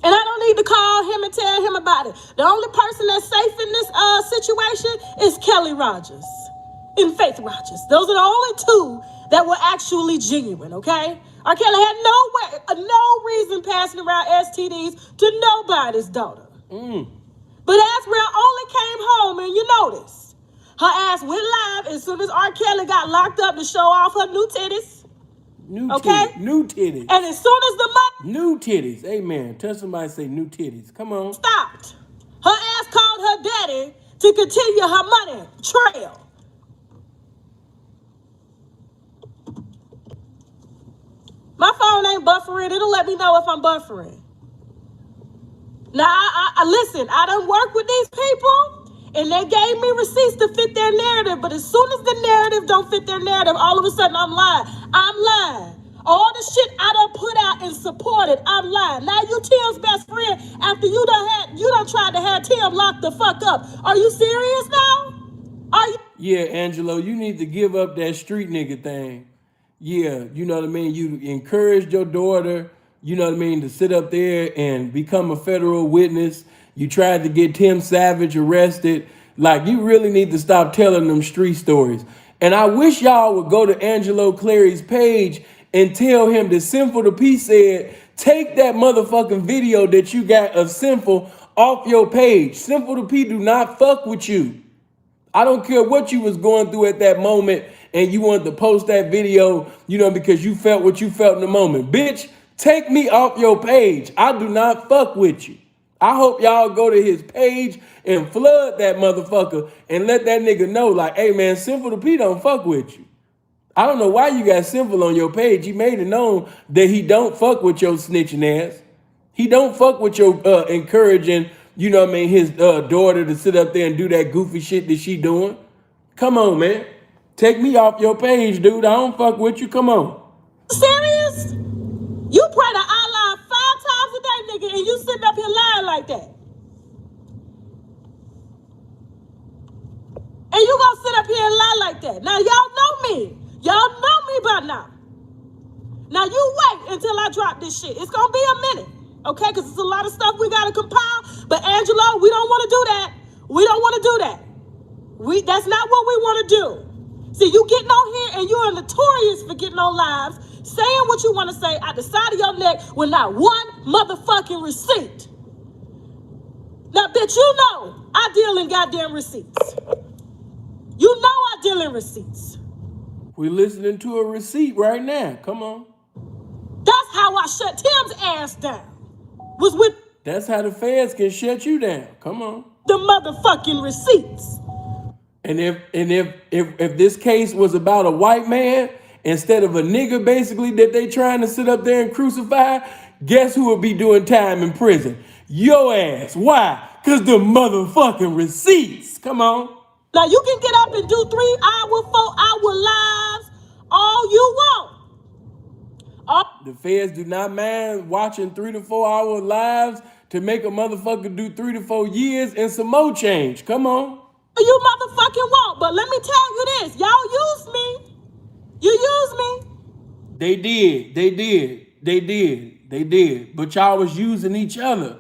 And I don't need to call him and tell him about it. The only person that's safe in this situation is Kelly Rogers and Faith Rogers. Those are the only two that were actually genuine, okay? R. Kelly had no reason passing around STDs to nobody's daughter. But Asriel only came home, and you notice, her ass went live as soon as R. Kelly got locked up to show off her new titties. New titties. And as soon as the mother... New titties. Amen. Tell somebody say new titties. Come on. Stopped. Her ass called her daddy to continue her money trail. My phone ain't buffering. It'll let me know if I'm buffering. Now, I listen, I done work with these people, and they gave me receipts to fit their narrative, but as soon as the narrative don't fit their narrative, all of a sudden I'm lying. I'm lying. All the shit I done put out and supported, I'm lying. Now you Tim's best friend after you done tried to have Tim locked the fuck up. Are you serious now? Are you? Yeah, Angelo, you need to give up that street nigga thing. Yeah, you know what I mean? You encouraged your daughter, you know what I mean, to sit up there and become a federal witness. You tried to get Tim Savage arrested. Like, you really need to stop telling them street stories. And I wish y'all would go to Angelo Clary's page and tell him that Sinful the P said, take that motherfucking video that you got of Sinful off your page. Sinful the P do not fuck with you. I don't care what you was going through at that moment and you wanted to post that video, you know, because you felt what you felt in the moment. Bitch, take me off your page. I do not fuck with you. I hope y'all go to his page and flood that motherfucker and let that nigga know, like, hey man, Sinful the P don't fuck with you. I don't know why you got Sinful on your page. He made it known that he don't fuck with your snitching ass. He don't fuck with your encouraging, you know what I mean, his daughter to sit up there and do that goofy shit that she doing. Come on, man. Take me off your page, dude. I don't fuck with you. Come on. Serious? You pray to Allah 5 times a day, nigga, and you sitting up here lying like that. And you gonna sit up here and lie like that. Now, y'all know me. Y'all know me by now. Now, you wait until I drop this shit. It's gonna be a minute, okay? Because it's a lot of stuff we gotta compile. But, Angelo, we don't want to do that. We don't want to do that. That's not what we want to do. See, you getting on here and you are notorious for getting on lives, saying what you want to say out the side of your neck with not one motherfucking receipt. Now, bitch, you know I deal in goddamn receipts. You know I deal in receipts. We're listening to a receipt right now. Come on. That's how I shut Tim's ass down. Was with That's how the feds can shut you down. Come on. the motherfucking receipts. And if this case was about a white man instead of a nigga basically that they trying to sit up there and crucify, guess who would be doing time in prison? Your ass. Why? Because the motherfucking receipts. Come on. Now you can get up and do 3-hour, 4-hour lives all you want. The feds do not mind watching 3 to 4 hour lives to make a motherfucker do 3 to 4 years and some more change. Come on. You motherfucking won't. But let me tell you this. Y'all use me. You use me. They did. But y'all was using each other.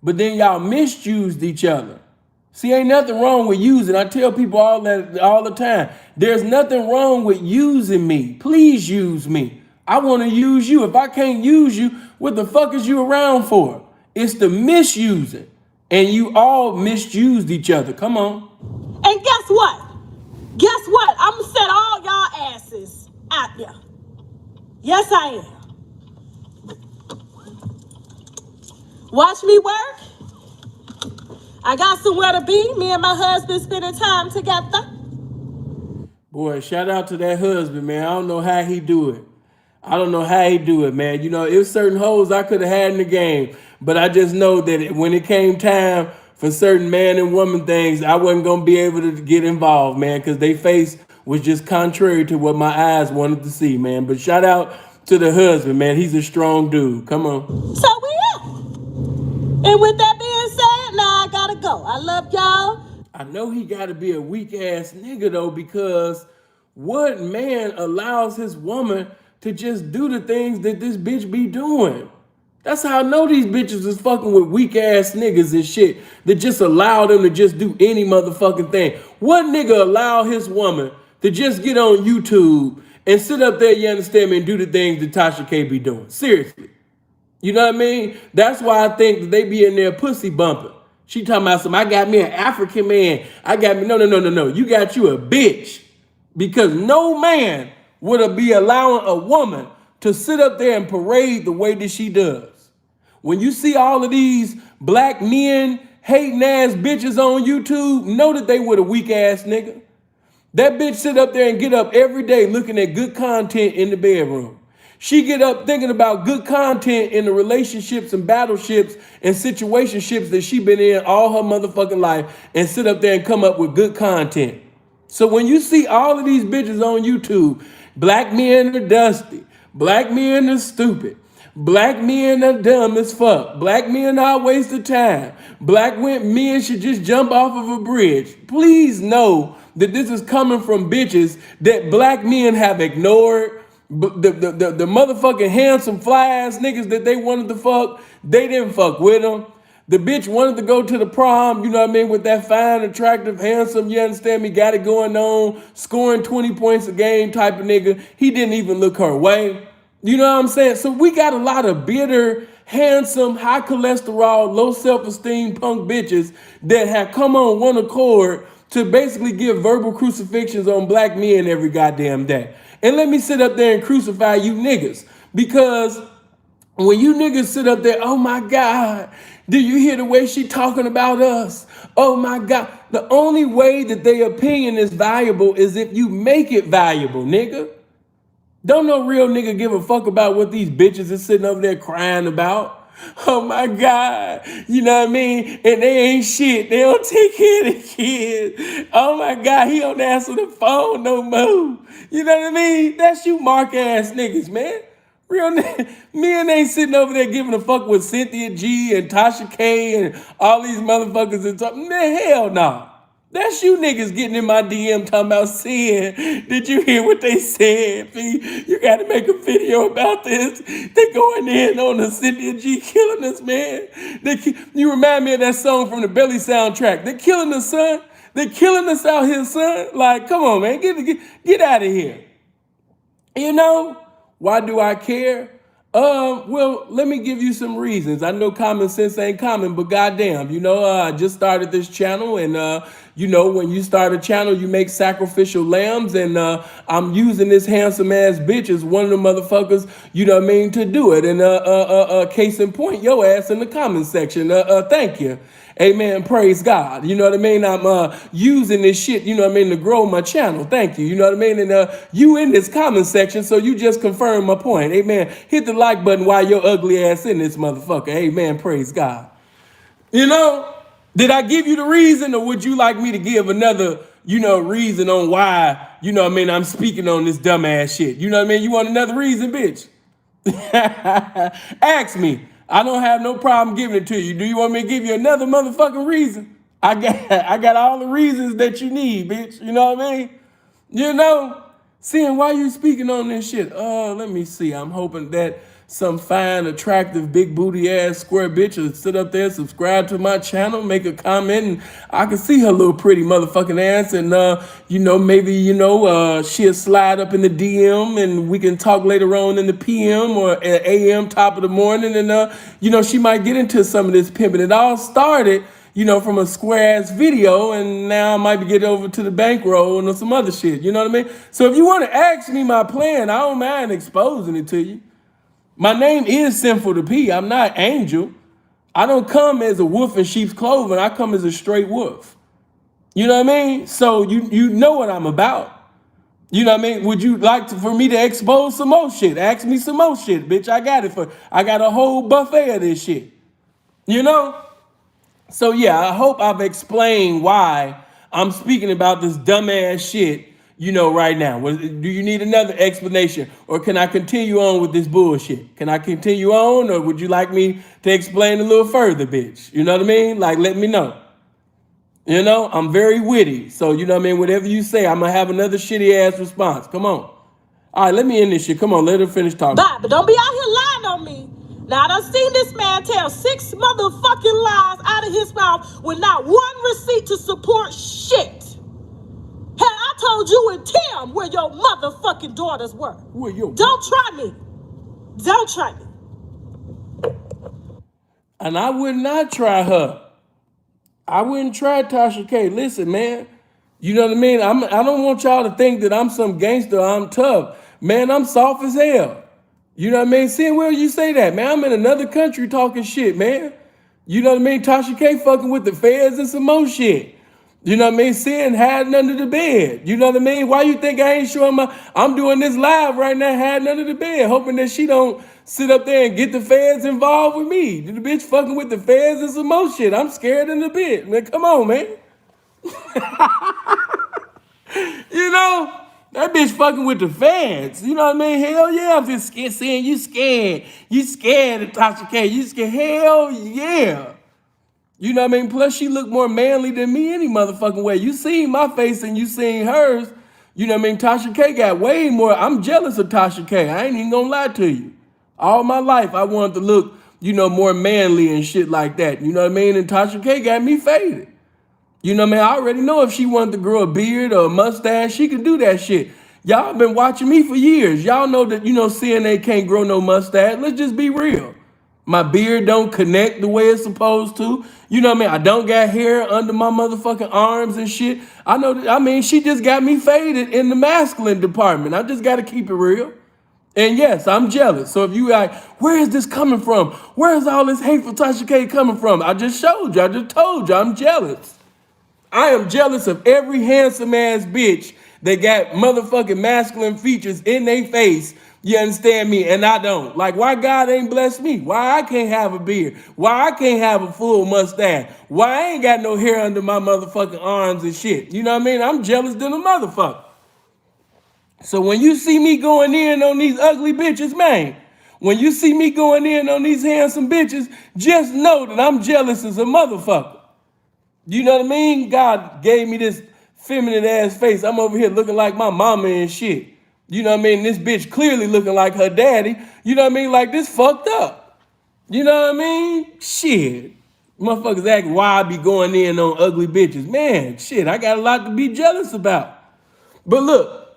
But then y'all misused each other. See, ain't nothing wrong with using. I tell people all the time. There's nothing wrong with using me. Please use me. I want to use you. If I can't use you, what the fuck is you around for? It's the misusing. And you all misused each other. Come on. And guess what? Guess what? I'm going to set all y'all asses out there. Yes, I am. Watch me work. I got somewhere to be. Me and my husband spending time together. Boy, shout out to that husband, man. I don't know how he do it. I don't know how he do it, man. You know, it was certain hoes I could have had in the game, but I just know that when it came time for certain man and woman things, I wasn't going to be able to get involved, man, because they face was just contrary to what my eyes wanted to see, man. But shout out to the husband, man. He's a strong dude. Come on. So we up. And with that being said, now I gotta go. I love y'all. I know he got to be a weak ass nigga, though, because what man allows his woman to just do the things that this bitch be doing? That's how I know these bitches is fucking with weak ass niggas and shit that just allow them to just do any motherfucking thing. What nigga allow his woman to just get on YouTube and sit up there, you understand me, and do the things that Tasha K be doing? Seriously. You know what I mean? That's why I think that they be in there pussy bumping. She talking about I got me an African man. I got me, no. You got you a bitch. Because no man would be allowing a woman to sit up there and parade the way that she does. When you see all of these black men hating ass bitches on YouTube, know that they with a weak ass nigga. That bitch sit up there and get up every day looking at good content in the bedroom. She get up thinking about good content in the relationships and battleships and situationships that she been in all her motherfucking life and sit up there and come up with good content. So when you see all of these bitches on YouTube, black men are dusty, black men are stupid, black men are dumb as fuck, black men are a waste of time, black men should just jump off of a bridge. Please know that this is coming from bitches that black men have ignored. The motherfucking handsome fly ass niggas that they wanted to fuck, they didn't fuck with them. The bitch wanted to go to the prom, you know what I mean, with that fine, attractive, handsome, you understand me, got it going on, scoring 20 points a game type of nigga. He didn't even look her way. You know what I'm saying? So we got a lot of bitter, handsome, high cholesterol, low self-esteem punk bitches that have come on one accord to basically give verbal crucifixions on black men every goddamn day. And let me sit up there and crucify you niggas. Because when you niggas sit up there, oh my God, do you hear the way she talking about us? Oh my God. The only way that their opinion is valuable is if you make it valuable, nigga. Don't no real nigga give a fuck about what these bitches is sitting over there crying about. Oh my God, you know what I mean? And they ain't shit. They don't take care of the kids. Oh my God, he don't answer the phone no more. You know what I mean? That's you mark ass niggas, man. Real men ain't sitting over there giving a fuck with Cynthia G and Tasha K and all these motherfuckers and talking. Man, hell no. That's you niggas getting in my DM talking about saying, did you hear what they said, P? You got to make a video about this. They going in on the Cynthia G killing us, man. You remind me of that song from the Belly soundtrack. They're killing us, son. They're killing us out here, son. Like, come on, man. Get out of here. You know, why do I care? Well, let me give you some reasons. I know common sense ain't common, but goddamn, you know, I just started this channel, and you know, when you start a channel, you make sacrificial lambs, and I'm using this handsome ass bitch as one of the motherfuckers, you know what I mean, to do it. And case in point, your ass in the comment section. Thank you. Amen. Praise God. You know what I mean? I'm using this shit, you know what I mean, to grow my channel. Thank you. You know what I mean? And you in this comment section, so you just confirm my point. Amen. Hit the like button while your ugly ass in this motherfucker. Amen. Praise God. You know, did I give you the reason, or would you like me to give another, you know, reason on why, you know what I mean, I'm speaking on this dumbass shit? You know what I mean? You want another reason, bitch? Ask me. I don't have no problem giving it to you. Do you want me to give you another motherfucking reason? I got all the reasons that you need, bitch. You know what I mean? You know? Seeing why you speaking on this shit. Let me see. I'm hoping that some fine, attractive, big booty ass square bitch will sit up there, subscribe to my channel, make a comment, and I can see her little pretty motherfucking ass, and you know, maybe, you know, she'll slide up in the DM and we can talk later on in the PM or at AM, top of the morning, and you know, she might get into some of this pimping. It all started, you know, from a square ass video, and now I might be getting over to the bankroll and some other shit. You know what I mean? So if you want to ask me my plan, I don't mind exposing it to you. My name is Sinful to P. I'm not Angel. I don't come as a wolf in sheep's clothing. I come as a straight wolf. You know what I mean? So you know what I'm about. You know what I mean? Would you like for me to expose some more shit? Ask me some more shit, bitch. I got a whole buffet of this shit. You know? So yeah, I hope I've explained why I'm speaking about this dumbass shit, you know, right now. Do you need another explanation, or can I continue on with this bullshit? Can I continue on, or would you like me to explain a little further, bitch? You know what I mean? Like, let me know. You know, I'm very witty. So, you know what I mean? Whatever you say, I'm going to have another shitty ass response. Come on. All right, let me end this shit. Come on, let her finish talking. But don't be out here lying on me. Now, I done seen this man tell 6 motherfucking lies out of his mouth with not one receipt to support shit. Hell, I told you and Tim where your motherfucking daughters were. Where your Don't try me. Don't try me. And I would not try her. I wouldn't try Tasha K. Listen, man. You know what I mean? I don't want y'all to think that I'm some gangster. I'm tough. Man, I'm soft as hell. You know what I mean? Seeing where you say that, man. I'm in another country talking shit, man. You know what I mean? Tasha K fucking with the feds and some more shit. You know what I mean? Seeing hiding under the bed. You know what I mean? Why you think I ain't showing I'm doing this live right now, hiding under the bed, hoping that she don't sit up there and get the feds involved with me. The bitch fucking with the feds and some more shit. I'm scared in the bit. Man, come on, man. You know? That bitch fucking with the feds. You know what I mean? Hell yeah, I'm just scared, saying you scared. You scared of Tasha K. You scared. Hell yeah. You know what I mean? Plus, she looked more manly than me any motherfucking way. You seen my face and you seen hers. You know what I mean? Tasha K got way more. I'm jealous of Tasha K. I ain't even gonna lie to you. All my life, I wanted to look, you know, more manly and shit like that. You know what I mean? And Tasha K got me faded. You know what I mean? I already know if she wanted to grow a beard or a mustache, she could do that shit. Y'all been watching me for years. Y'all know that, you know, CNA can't grow no mustache. Let's just be real. My beard don't connect the way it's supposed to. You know what I mean? I don't got hair under my motherfucking arms and shit. I know that, I mean, she just got me faded in the masculine department. I just got to keep it real. And yes, I'm jealous. So if you like, where is this coming from? Where is all this hate for Tasha K coming from? I just showed you. I just told you I'm jealous. I am jealous of every handsome ass bitch that got motherfucking masculine features in their face. You understand me? And I don't. Like, why God ain't blessed me? Why I can't have a beard? Why I can't have a full mustache? Why I ain't got no hair under my motherfucking arms and shit? You know what I mean? I'm jealous than a motherfucker. So when you see me going in on these ugly bitches, man, when you see me going in on these handsome bitches, just know that I'm jealous as a motherfucker. You know what I mean? God gave me this feminine ass face. I'm over here looking like my mama and shit. You know what I mean? This bitch clearly looking like her daddy. You know what I mean? Like, this fucked up. You know what I mean? Shit. Motherfuckers act why I be going in on ugly bitches. Man, shit, I got a lot to be jealous about. But look,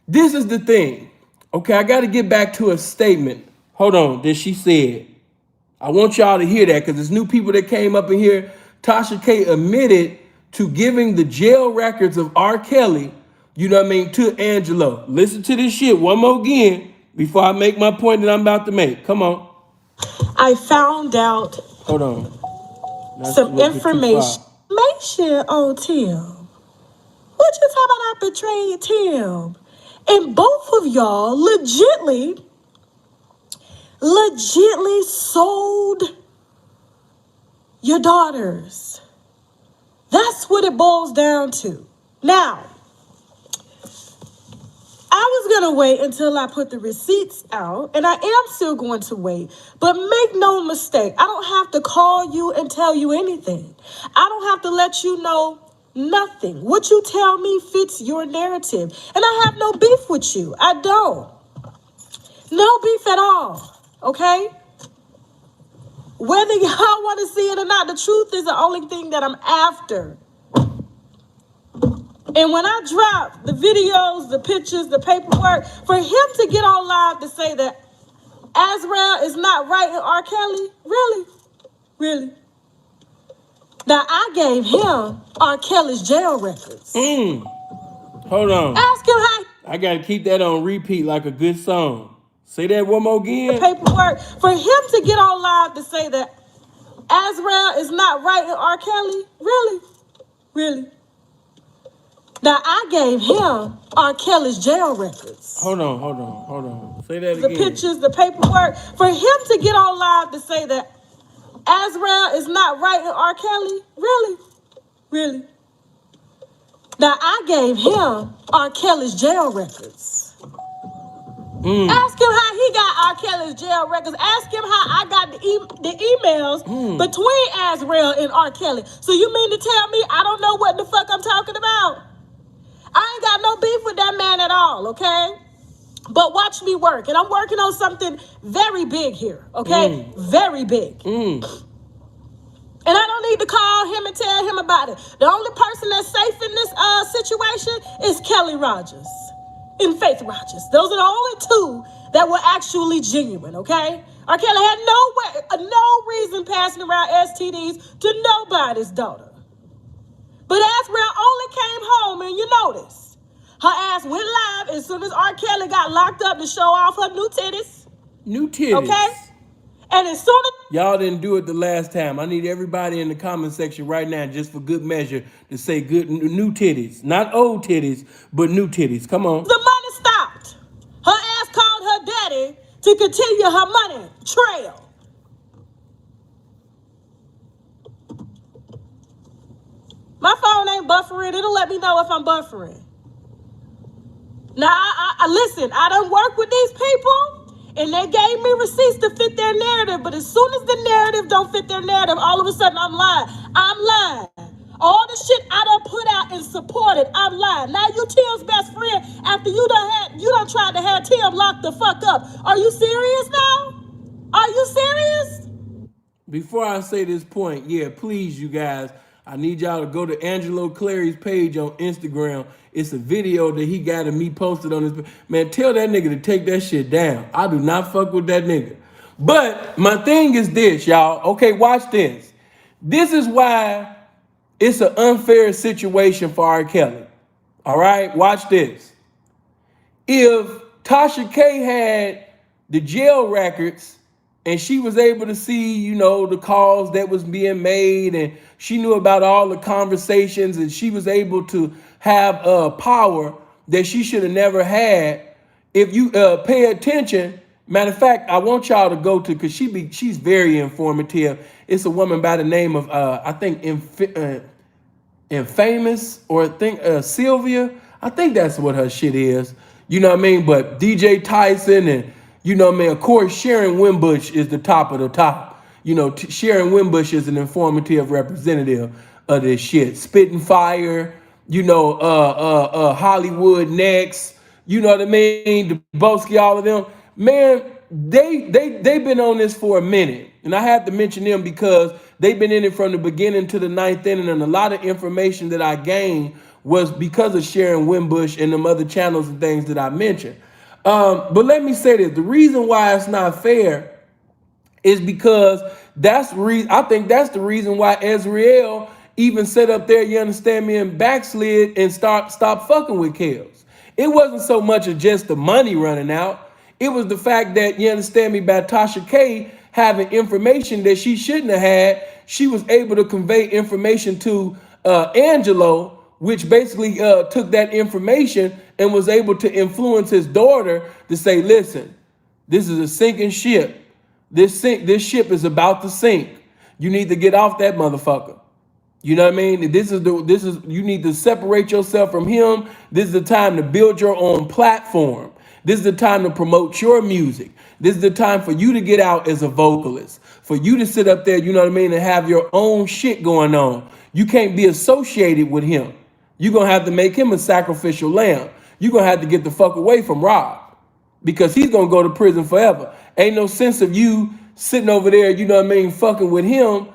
this is the thing. Okay, I got to get back to a statement. Hold on, that she said. I want y'all to hear that because there's new people that came up in here. Tasha K admitted to giving the jail records of R. Kelly, you know what I mean, to Angelo. Listen to this shit one more again before I make my point that I'm about to make. Come on. I found out Hold on. some information on Tim. What you talking about? I betrayed Tim. And both of y'all legitly sold your daughters. That's what it boils down to. Now, I was going to wait until I put the receipts out, and I am still going to wait. But make no mistake, I don't have to call you and tell you anything. I don't have to let you know nothing. What you tell me fits your narrative. And I have no beef with you. I don't. No beef at all. Okay? Whether y'all want to see it or not, the truth is the only thing that I'm after. And when I drop the videos, the pictures, the paperwork, for him to get on live to say that Azrael is not right in R. Kelly, really? Really? Now, I gave him R. Kelly's jail records. Hold on. Ask him how I got to keep that on repeat like a good song. Say that one more again. paperwork, for him to get on live to say that Azrael is not right in R. Kelly, really? Really? Now, I gave him R. Kelly's jail records. Hold on. Say that again. The pictures, the paperwork, for him to get on live to say that Azrael is not right in R. Kelly, really? Really? Now, I gave him R. Kelly's jail records. Ask him how he got R. Kelly's jail records. Ask him how I got the emails between Azrael and R. Kelly. So you mean to tell me I don't know what the fuck I'm talking about? I ain't got no beef with that man at all, okay? But watch me work. And I'm working on something very big here, okay? Very big. And I don't need to call him and tell him about it. The only person that's safe in this situation is Kelly Rogers and Faith Rogers. Those are the only two that were actually genuine, okay? R. Kelly had no reason passing around STDs to nobody's daughter. But Azriel only came home, and you notice, her ass went live as soon as R. Kelly got locked up to show off her new titties. New titties. Okay? And as soon as y'all didn't do it the last time, I need everybody in the comment section right now, just for good measure, to say good new titties. Not old titties, but new titties. Come on. the money stopped, her ass called her daddy to continue her money trail. My phone ain't buffering. It'll let me know if I'm buffering. Now, I listen, I done work with these people, and they gave me receipts to fit their narrative, but as soon as the narrative don't fit their narrative, all of a sudden I'm lying. I'm lying. All the shit I done put out and supported, I'm lying. Now you Tim's best friend after you done tried to have Tim locked the fuck up. Are you serious now? Are you serious? Before I say this point, yeah, please, you guys, I need y'all to go to Angelo Clary's page on Instagram. It's a video that he got of me posted on his. Man, tell that nigga to take that shit down. I do not fuck with that nigga. But my thing is this, y'all. Okay, watch this. This is why it's an unfair situation for R. Kelly. All right, watch this. If Tasha K had the jail records and she was able to see, you know, the calls that was being made, and she knew about all the conversations, and she was able to have power that she should have never had. If you pay attention, matter of fact, I want y'all to go to, because she's very informative. It's a woman by the name of, I think, Infamous, or I think Sylvia. I think that's what her shit is. You know what I mean? But DJ Tyson and, you know what I mean, of course, Sharon Wimbush is the top of the top. You know, Sharon Wimbush is an informative representative of this shit. Spitting Fire, you know, Hollywood Next, you know what I mean, Dubosky, all of them. Man, they've been on this for a minute. And I have to mention them because they've been in it from the beginning to the ninth inning, and a lot of information that I gained was because of Sharon Wimbush and them other channels and things that I mentioned. But let me say this, the reason why it's not fair is because I think that's the reason why Azriel even set up there, you understand me, and backslid and stop fucking with Kels. It wasn't so much of just the money running out. It was the fact that, you understand me, by Tasha K having information that she shouldn't have had. She was able to convey information to Angelo, which basically took that information and was able to influence his daughter to say, listen, this is a sinking ship. This ship is about to sink. You need to get off that motherfucker. You know what I mean? You need to separate yourself from him. This is the time to build your own platform. This is the time to promote your music. This is the time for you to get out as a vocalist, for you to sit up there, you know what I mean, and have your own shit going on. You can't be associated with him. You're going to have to make him a sacrificial lamb. You're going to have to get the fuck away from Rob, because he's going to go to prison forever. Ain't no sense of you sitting over there, you know what I mean, fucking with him,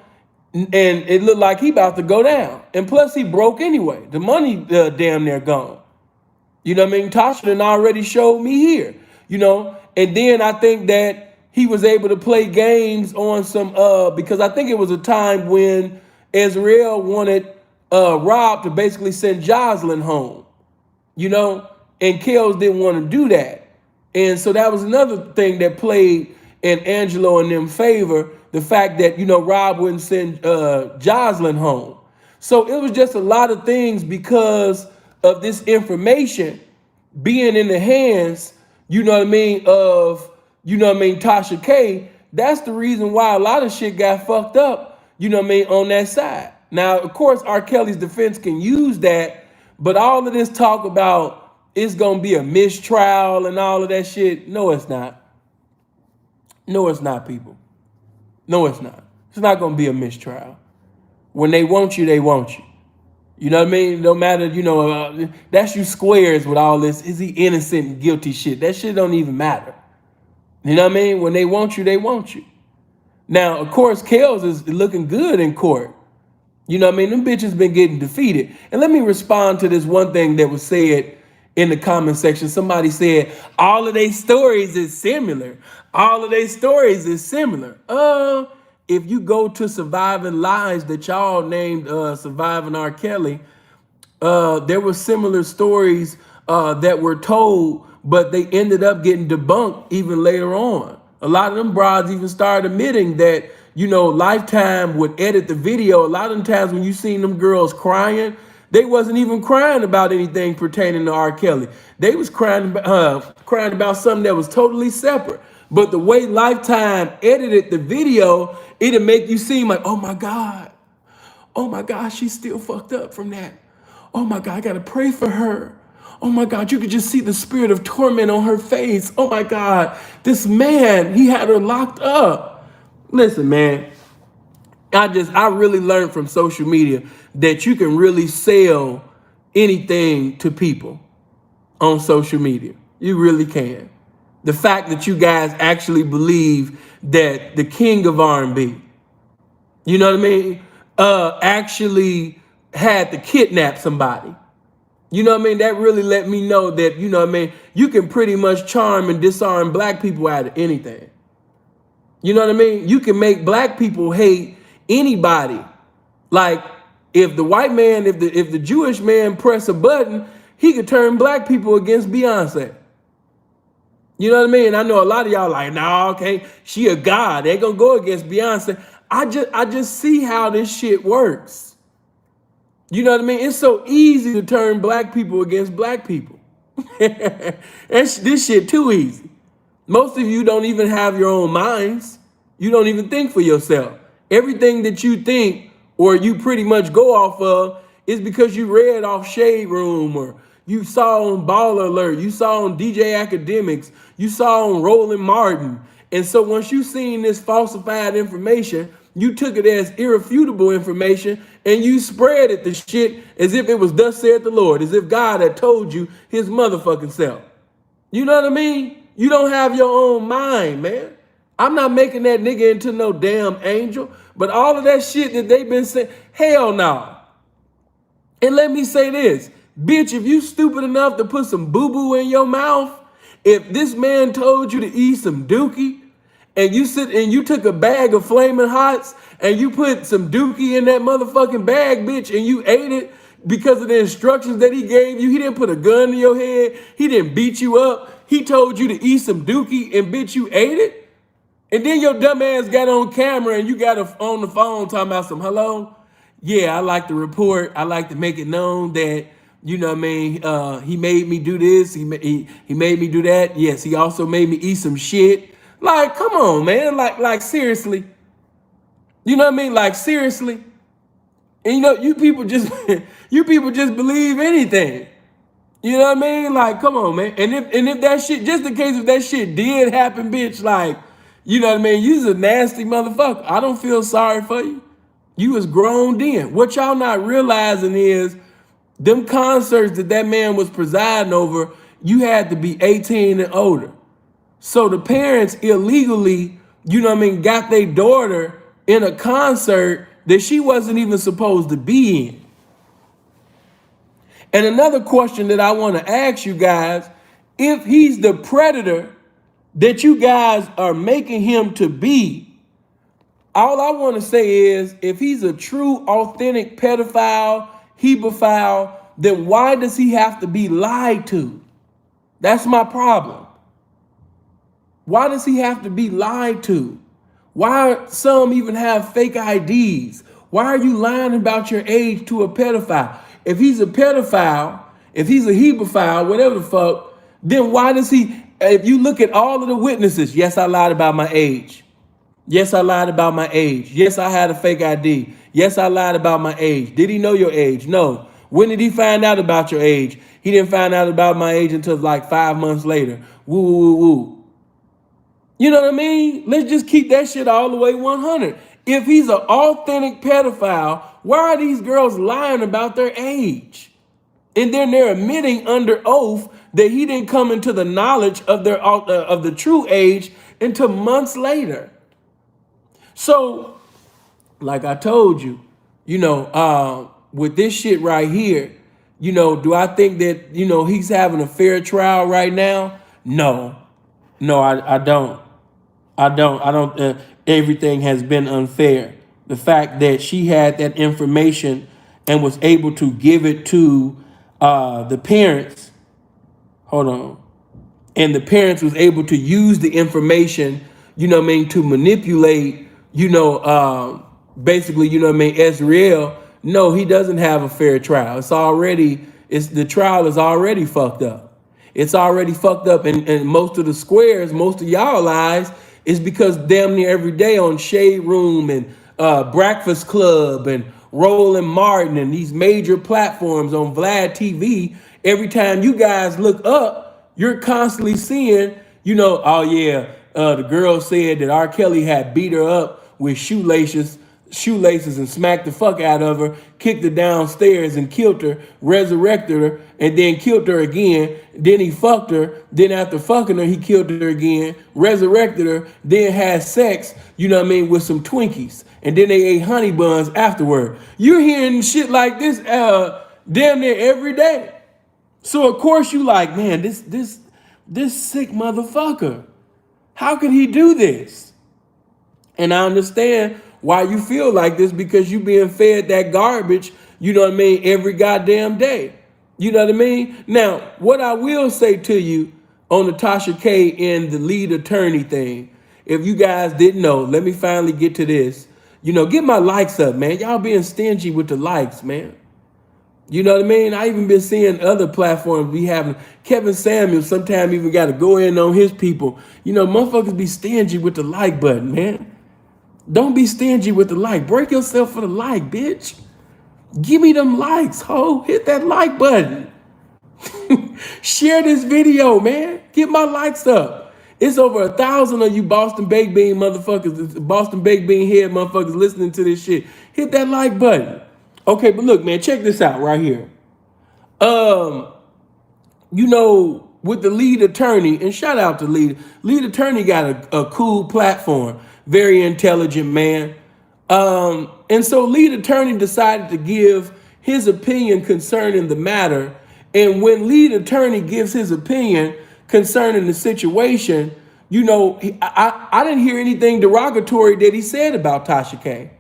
and it looked like he about to go down. And plus he broke anyway. The money damn near gone. You know what I mean? Tasha done already showed me here, you know. And then I think that he was able to play games on some, because I think it was a time when Azriel wanted Rob to basically send Jocelyn home, you know, and Kels didn't want to do that. And so that was another thing that played in Angelo and them favor, the fact that, you know, Rob wouldn't send Jocelyn home. So it was just a lot of things because of this information being in the hands, you know what I mean, of, you know what I mean, Tasha K. That's the reason why a lot of shit got fucked up, you know what I mean, on that side. Now, of course, R. Kelly's defense can use that, but all of this talk about it's going to be a mistrial and all of that shit, no, it's not. No, it's not, people. No, it's not. It's not going to be a mistrial. When they want you, they want you. You know what I mean? No matter, that's you squares with all this. Is he innocent and guilty shit? That shit don't even matter. You know what I mean? When they want you, they want you. Now, of course, Kels is looking good in court. You know what I mean? Them bitches been getting defeated. And let me respond to this one thing that was said in the comment section. Somebody said, all of their stories is similar. All of their stories is similar. If you go to Surviving Lies that y'all named Surviving R. Kelly, there were similar stories that were told, but they ended up getting debunked even later on. A lot of them broads even started admitting that, Lifetime would edit the video. A lot of the times when you seen them girls crying, they wasn't even crying about anything pertaining to R. Kelly. They was crying about something that was totally separate. But the way Lifetime edited the video, it'd make you seem like, oh my God, she's still fucked up from that. Oh my God, I gotta pray for her. Oh my God, you could just see the spirit of torment on her face. Oh my God, this man, he had her locked up. Listen, man, I really learned from social media that you can really sell anything to people on social media. You really can. The fact that you guys actually believe that the king of R&B, you know what I mean, actually had to kidnap somebody. You know what I mean? That really let me know that, you know what I mean, you can pretty much charm and disarm black people out of anything. You know what I mean? You can make black people hate anybody. Like if the white man, if the Jewish man press a button, he could turn black people against Beyonce. You know what I mean? I know a lot of y'all like, nah, okay, she a god. They gonna go against Beyonce. I just see how this shit works. You know what I mean? It's so easy to turn black people against black people. This shit too easy. Most of you don't even have your own minds. You don't even think for yourself. Everything that you think or you pretty much go off of is because you read off Shade Room or you saw on Baller Alert, you saw on DJ Academics, you saw on Roland Martin. And so once you seen this falsified information, you took it as irrefutable information and you spread it the shit as if it was thus said the Lord, as if God had told you his motherfucking self. You know what I mean? You don't have your own mind, man. I'm not making that nigga into no damn angel, but all of that shit that they've been saying, hell no. And let me say this, bitch, if you stupid enough to put some boo-boo in your mouth, if this man told you to eat some dookie, and you took a bag of Flaming Hots, and you put some dookie in that motherfucking bag, bitch, and you ate it because of the instructions that he gave you, he didn't put a gun to your head, he didn't beat you up, he told you to eat some dookie, and bitch, you ate it? And then your dumb ass got on camera and you got on the phone talking about some, hello? Yeah, I like to report. I like to make it known that, you know what I mean, he made me do this. He made me do that. Yes, he also made me eat some shit. Like, come on, man. Like seriously. You know what I mean? Like, seriously. And you people just believe anything. You know what I mean? Like, come on, man. And if that shit, just in case if that shit did happen, bitch, like, you know what I mean? You's a nasty motherfucker. I don't feel sorry for you. You was grown then. What y'all not realizing is them concerts that man was presiding over, you had to be 18 and older. So the parents illegally, you know what I mean, got their daughter in a concert that she wasn't even supposed to be in. And another question that I want to ask you guys, if he's the predator that you guys are making him to be, all I want to say is, if he's a true, authentic pedophile, hebephile, then why does he have to be lied to? That's my problem. Why does he have to be lied to? Why some even have fake IDs? Why are you lying about your age to a pedophile? If he's a pedophile, if he's a hebephile, whatever the fuck, then why does he, if you look at all of the witnesses, yes, I lied about my age. Yes, I lied about my age. Yes, I had a fake ID. Yes, I lied about my age. Did he know your age? No. When did he find out about your age? He didn't find out about my age until like 5 months later. Woo, woo, woo. You know what I mean? Let's just keep that shit all the way 100. If he's an authentic pedophile, why are these girls lying about their age? And then they're admitting under oath that he didn't come into the knowledge of their of the true age until months later. So, like I told you, with this shit right here, do I think that he's having a fair trial right now? No, I don't. I don't. Everything has been unfair. The fact that she had that information and was able to give it to the parents. Hold on. And the parents was able to use the information, to manipulate, basically, Ezreal. No, he doesn't have a fair trial. The trial is already fucked up. It's already fucked up. And most of the squares, most of y'all eyes, is because damn near every day on Shade Room and Breakfast Club and Roland Martin and these major platforms on Vlad TV, every time you guys look up, you're constantly seeing, the girl said that R. Kelly had beat her up with shoelaces and smacked the fuck out of her, kicked her downstairs and killed her, resurrected her, and then killed her again. Then he fucked her. Then after fucking her, he killed her again, resurrected her, then had sex, with some Twinkies. And then they ate honey buns afterward. You're hearing shit like this damn near every day. So of course you like, man, this sick motherfucker. How could he do this? And I understand why you feel like this, because you being fed that garbage, every goddamn day. You know what I mean? Now, what I will say to you on the Tasha K and the lead attorney thing, if you guys didn't know, let me finally get to this. Get my likes up, man. Y'all being stingy with the likes, man. You know what I mean? I even been seeing other platforms be having Kevin Samuels sometimes even got to go in on his people. Motherfuckers be stingy with the like button, man. Don't be stingy with the like. Break yourself for the like, bitch. Give me them likes, ho. Hit that like button. Share this video, man. Get my likes up. It's over 1,000 of you Boston Baked Bean motherfuckers, Boston Baked Bean head motherfuckers listening to this shit. Hit that like button. Okay, but look, man, check this out right here. With the lead attorney, and shout out to lead attorney got a cool platform, very intelligent man. And so lead attorney decided to give his opinion concerning the matter. And when lead attorney gives his opinion concerning the situation, I didn't hear anything derogatory that he said about Tasha K.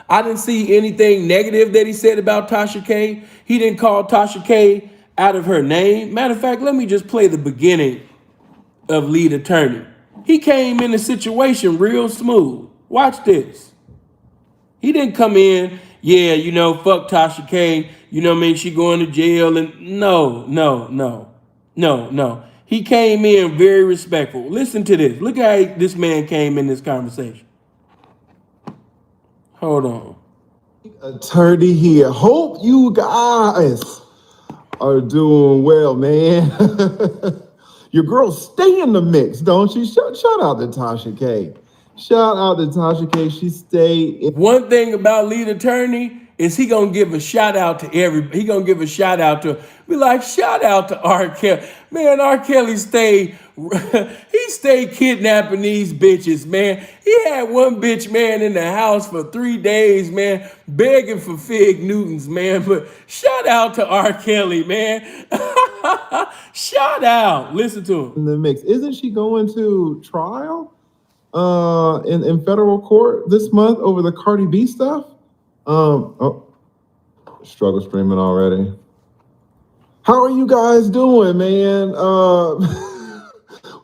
I didn't see anything negative that he said about Tasha K. He didn't call Tasha K out of her name. Matter of fact, let me just play the beginning of lead attorney. He came in the situation real smooth. Watch this. He didn't come in, fuck Tasha K. She going to jail. And no. He came in very respectful. Listen to this. Look how this man came in this conversation. Hold on. Attorney here. Hope you guys are doing well, man. Your girl stay in the mix, don't she? Shout out to Tasha K. Shout out to Tasha K. She stayed in. One thing about lead attorney is he gonna give a shout out to everybody. He gonna give a shout out to, be like, shout out to R. Kelly. Man, R. Kelly stayed kidnapping these bitches, man. He had one bitch, man, in the house for 3 days, man, begging for Fig Newtons, man. But shout out to R. Kelly, man. Shout out. Listen to him. In the mix. Isn't she going to trial in federal court this month over the Cardi B stuff? Struggle streaming already. How are you guys doing, man?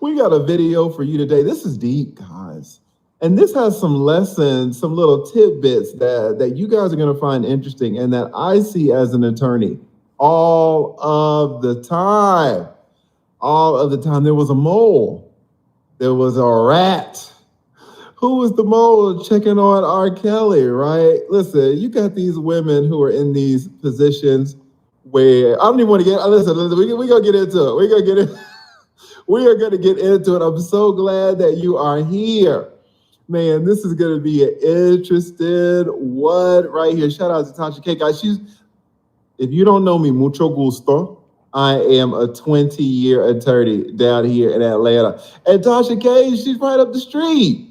We got a video for you today. This is deep, guys. And this has some lessons, some little tidbits that you guys are going to find interesting and that I see as an attorney all of the time. All of the time. There was a mole. There was a rat. Who was the mole checking on R. Kelly, right? Listen, you got these women who are in these positions where I don't even want to get. Listen, we're gonna get into it. We are gonna get into it. I'm so glad that you are here. Man, this is gonna be an interesting one right here. Shout out to Tasha K, guys. If you don't know me, mucho gusto. I am a 20-year attorney down here in Atlanta. And Tasha K, she's right up the street.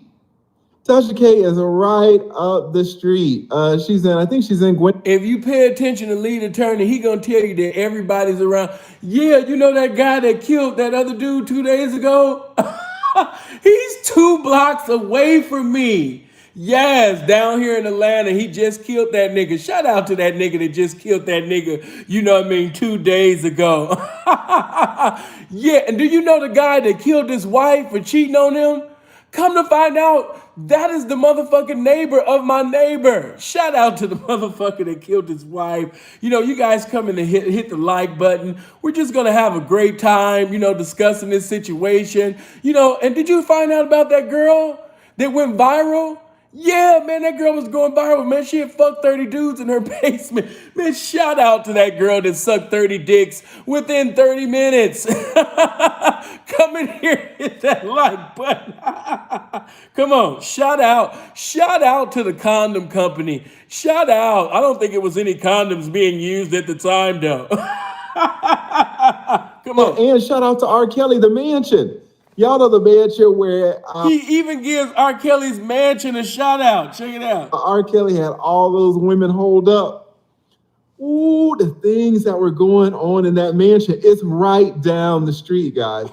Tasha K is right up the street. I think she's in Gwen. If you pay attention to lead attorney, he gonna tell you that everybody's around. Yeah, you know that guy that killed that other dude 2 days ago? He's 2 blocks away from me. Yes, down here in Atlanta, he just killed that nigga. Shout out to that nigga that just killed that nigga, 2 days ago. Yeah, and do you know the guy that killed his wife for cheating on him? Come to find out, that is the motherfucking neighbor of my neighbor. Shout out to the motherfucker that killed his wife. You guys come in and hit the like button. We're just gonna have a great time, discussing this situation. And did you find out about that girl that went viral? Yeah, man, that girl was going viral, man. She had fucked 30 dudes in her basement. Man, shout out to that girl that sucked 30 dicks within 30 minutes. Come in here, hit that like button. Come on, shout out to the condom company. Shout out. I don't think it was any condoms being used at the time, though. Come on. And shout out to R. Kelly, the mansion. Y'all know the mansion where he even gives R. Kelly's mansion a shout out. Check it out. R. Kelly had all those women holed up. Ooh, the things that were going on in that mansion. It's right down the street, guys.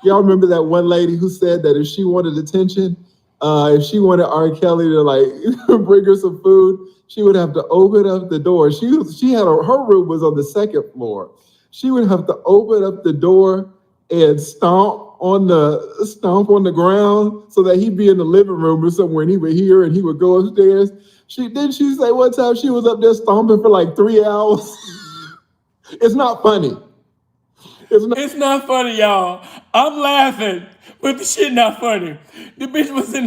Y'all remember that one lady who said that if she wanted attention, if she wanted R. Kelly to bring her some food, she would have to open up the door. Her room was on the 2nd floor. She would have to open up the door and stomp on the ground so that he'd be in the living room or somewhere and he would hear and he would go upstairs. She say one time she was up there stomping for like 3 hours. It's not funny. It's not funny, y'all. I'm laughing, but the shit not funny. The bitch was in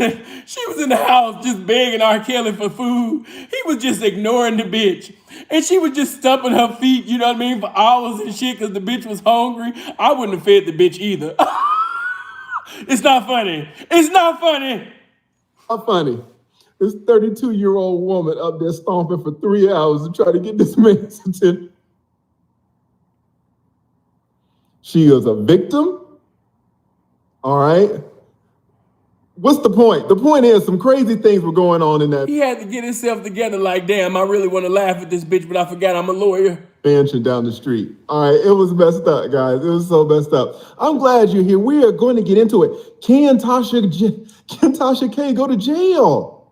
the house just begging R. Kelly for food. He was just ignoring the bitch. And she was just stumping her feet, for hours and shit because the bitch was hungry. I wouldn't have fed the bitch either. It's not funny. It's not funny. Not funny. This 32-year-old woman up there stomping for 3 hours to try to get this man's attention. She was a victim. All right. What's the point? The point is some crazy things were going on in that. He had to get himself together like, damn, I really want to laugh at this bitch, but I forgot I'm a lawyer. Mansion down the street. All right, it was messed up, guys. It was so messed up. I'm glad you're here. We are going to get into it. Can Tasha K go to jail?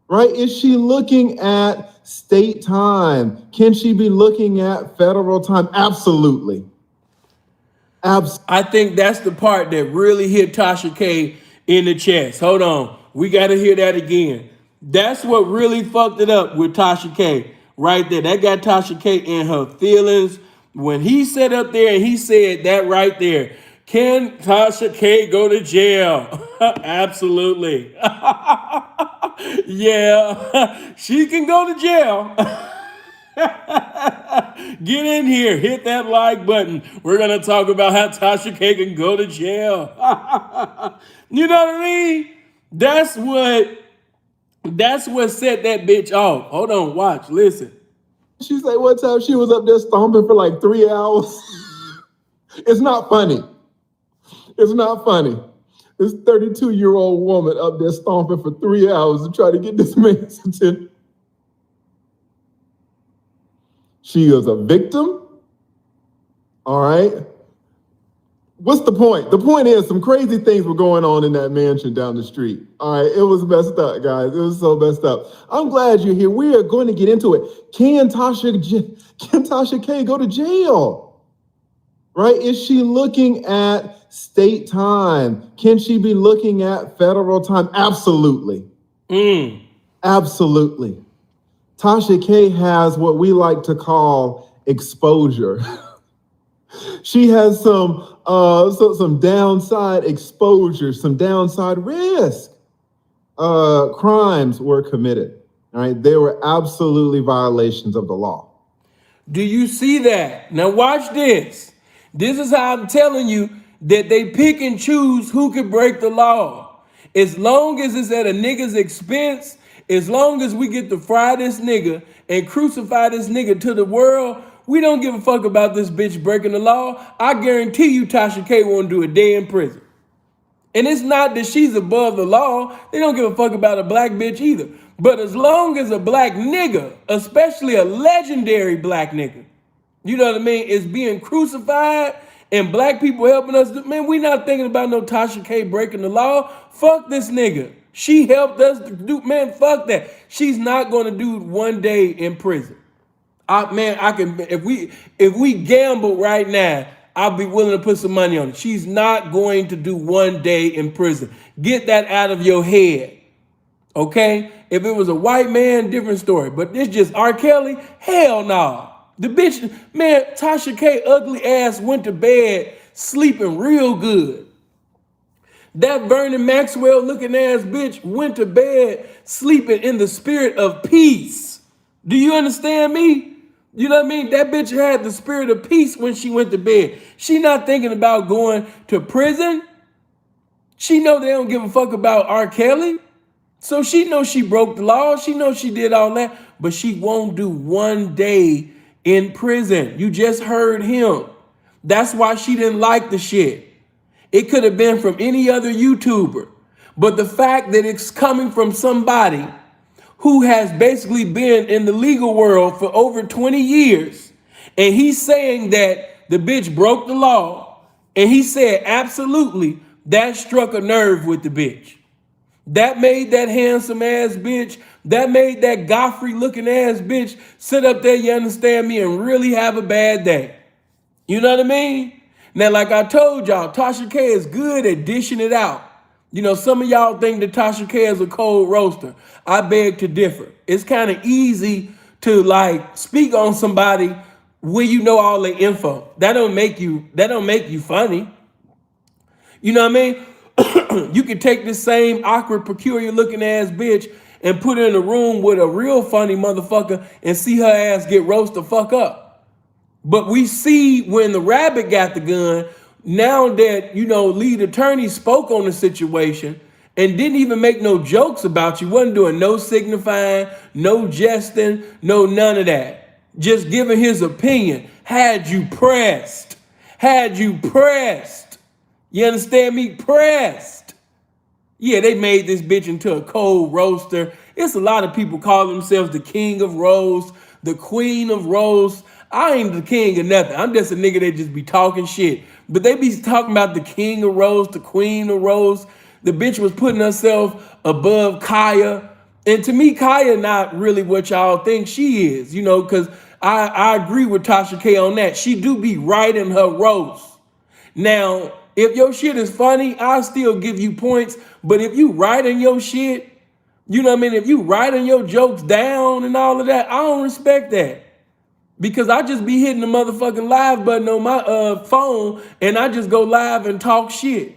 Right? Is she looking at state time? Can she be looking at federal time? Absolutely. I think that's the part that really hit Tasha K in the chest. Hold on. We got to hear that again. That's what really fucked it up with Tasha K right there. That got Tasha K in her feelings. When he sat up there and he said that right there, can Tasha K go to jail? Absolutely. Yeah, she can go to jail. Get in here, hit that like button. We're gonna talk about how Tasha K can go to jail. You know what I mean? That's what set that bitch off. Hold on, watch, listen. She said one time she was up there stomping for like 3 hours. It's not funny. It's not funny. This 32-year-old woman up there stomping for 3 hours to try to get this man's attention. She was a victim. All right. What's the point? The point is some crazy things were going on in that mansion down the street. All right. It was messed up, guys. It was so messed up. I'm glad you're here. We are going to get into it. Can Tasha K go to jail? Right? Is she looking at state time? Can she be looking at federal time? Absolutely. Absolutely. Tasha K has what we like to call exposure. She has some downside exposure, some downside risk. Crimes were committed. All right, they were absolutely violations of the law. Do you see that? Now watch this. This is how I'm telling you that they pick and choose who can break the law. As long as it's at a nigga's expense, as long as we get to fry this nigga and crucify this nigga to the world, we don't give a fuck about this bitch breaking the law. I guarantee you Tasha K won't do a day in prison. And it's not that she's above the law. They don't give a fuck about a black bitch either. But as long as a black nigga, especially a legendary black nigga, you know what I mean, is being crucified and black people helping us, man, we not thinking about no Tasha K breaking the law. Fuck this nigga. She helped us to do, man, fuck that. She's not going to do 1 day in prison. I can, if we gamble right now, I'll be willing to put some money on it. She's not going to do 1 day in prison. Get that out of your head. Okay? If it was a white man, different story. But it's just R. Kelly, hell no. The bitch, man, Tasha K ugly ass went to bed sleeping real good. That Vernon Maxwell looking ass bitch went to bed sleeping in the spirit of peace. Do you understand me? You know what I mean? That bitch had the spirit of peace when she went to bed. She not thinking about going to prison. She know they don't give a fuck about R. Kelly. So she knows she broke the law. She knows she did all that. But she won't do 1 day in prison. You just heard him. That's why she didn't like the shit. It could have been from any other YouTuber. But the fact that it's coming from somebody who has basically been in the legal world for over 20 years, and he's saying that the bitch broke the law, and he said absolutely, that struck a nerve with the bitch. That made that handsome ass bitch, that made that Godfrey looking ass bitch sit up there, you understand me, and really have a bad day. You know what I mean? Now, like I told y'all, Tasha K is good at dishing it out. You know, some of y'all think that Tasha K is a cold roaster. I beg to differ. It's kind of easy to like speak on somebody when you know all the info. That don't make you funny. You know what I mean? You could take this same awkward, peculiar looking ass bitch and put her in a room with a real funny motherfucker and see her ass get roasted the fuck up. But we see when the rabbit got the gun, now that, you know, lead attorney spoke on the situation and didn't even make no jokes about you, wasn't doing no signifying, no jesting, no none of that. Just giving his opinion. Had you pressed. You understand me? Pressed. Yeah, they made this bitch into a cold roaster. It's a lot of people call themselves the king of roast, the queen of roast. I ain't the king of nothing. I'm just a nigga that just be talking shit. But they be talking about the king of roast, the queen of roast. The bitch was putting herself above Kaya. And to me, Kaya not really what y'all think she is, you know, because I agree with Tasha K on that. She do be right in her roast. Now, if your shit is funny, I'll still give you points. But if you writing your shit, you know what I mean? If you writing your jokes down and all of that, I don't respect that. Because I just be hitting the motherfucking live button on my phone and I just go live and talk shit.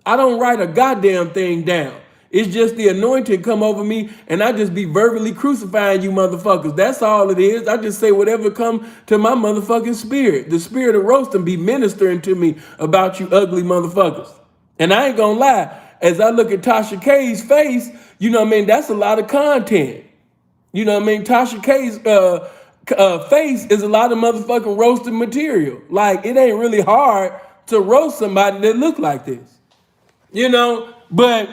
I don't write a goddamn thing down. It's just the anointing come over me and I just be verbally crucifying you motherfuckers. That's all it is. I just say whatever come to my motherfucking spirit. The spirit of roasting be ministering to me about you ugly motherfuckers. And I ain't gonna lie, as I look at Tasha K's face, you know what I mean, that's a lot of content. You know what I mean? Tasha K's face is a lot of motherfucking roasted material. Like, it ain't really hard to roast somebody that look like this. You know, but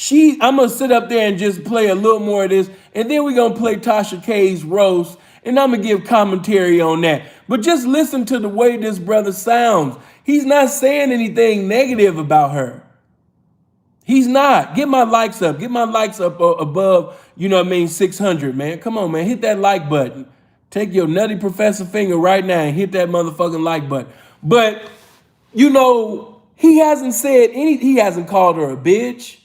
I'm gonna sit up there and just play a little more of this, and then we're gonna play Tasha K's roast, and I'm gonna give commentary on that. But just listen to the way this brother sounds. He's not saying anything negative about her. He's not. Get my likes up. Get my likes up above, you know what I mean, 600, man. Come on, man. Hit that like button. Take your nutty professor finger right now and hit that motherfucking like button. But, you know, he hasn't said he hasn't called her a bitch.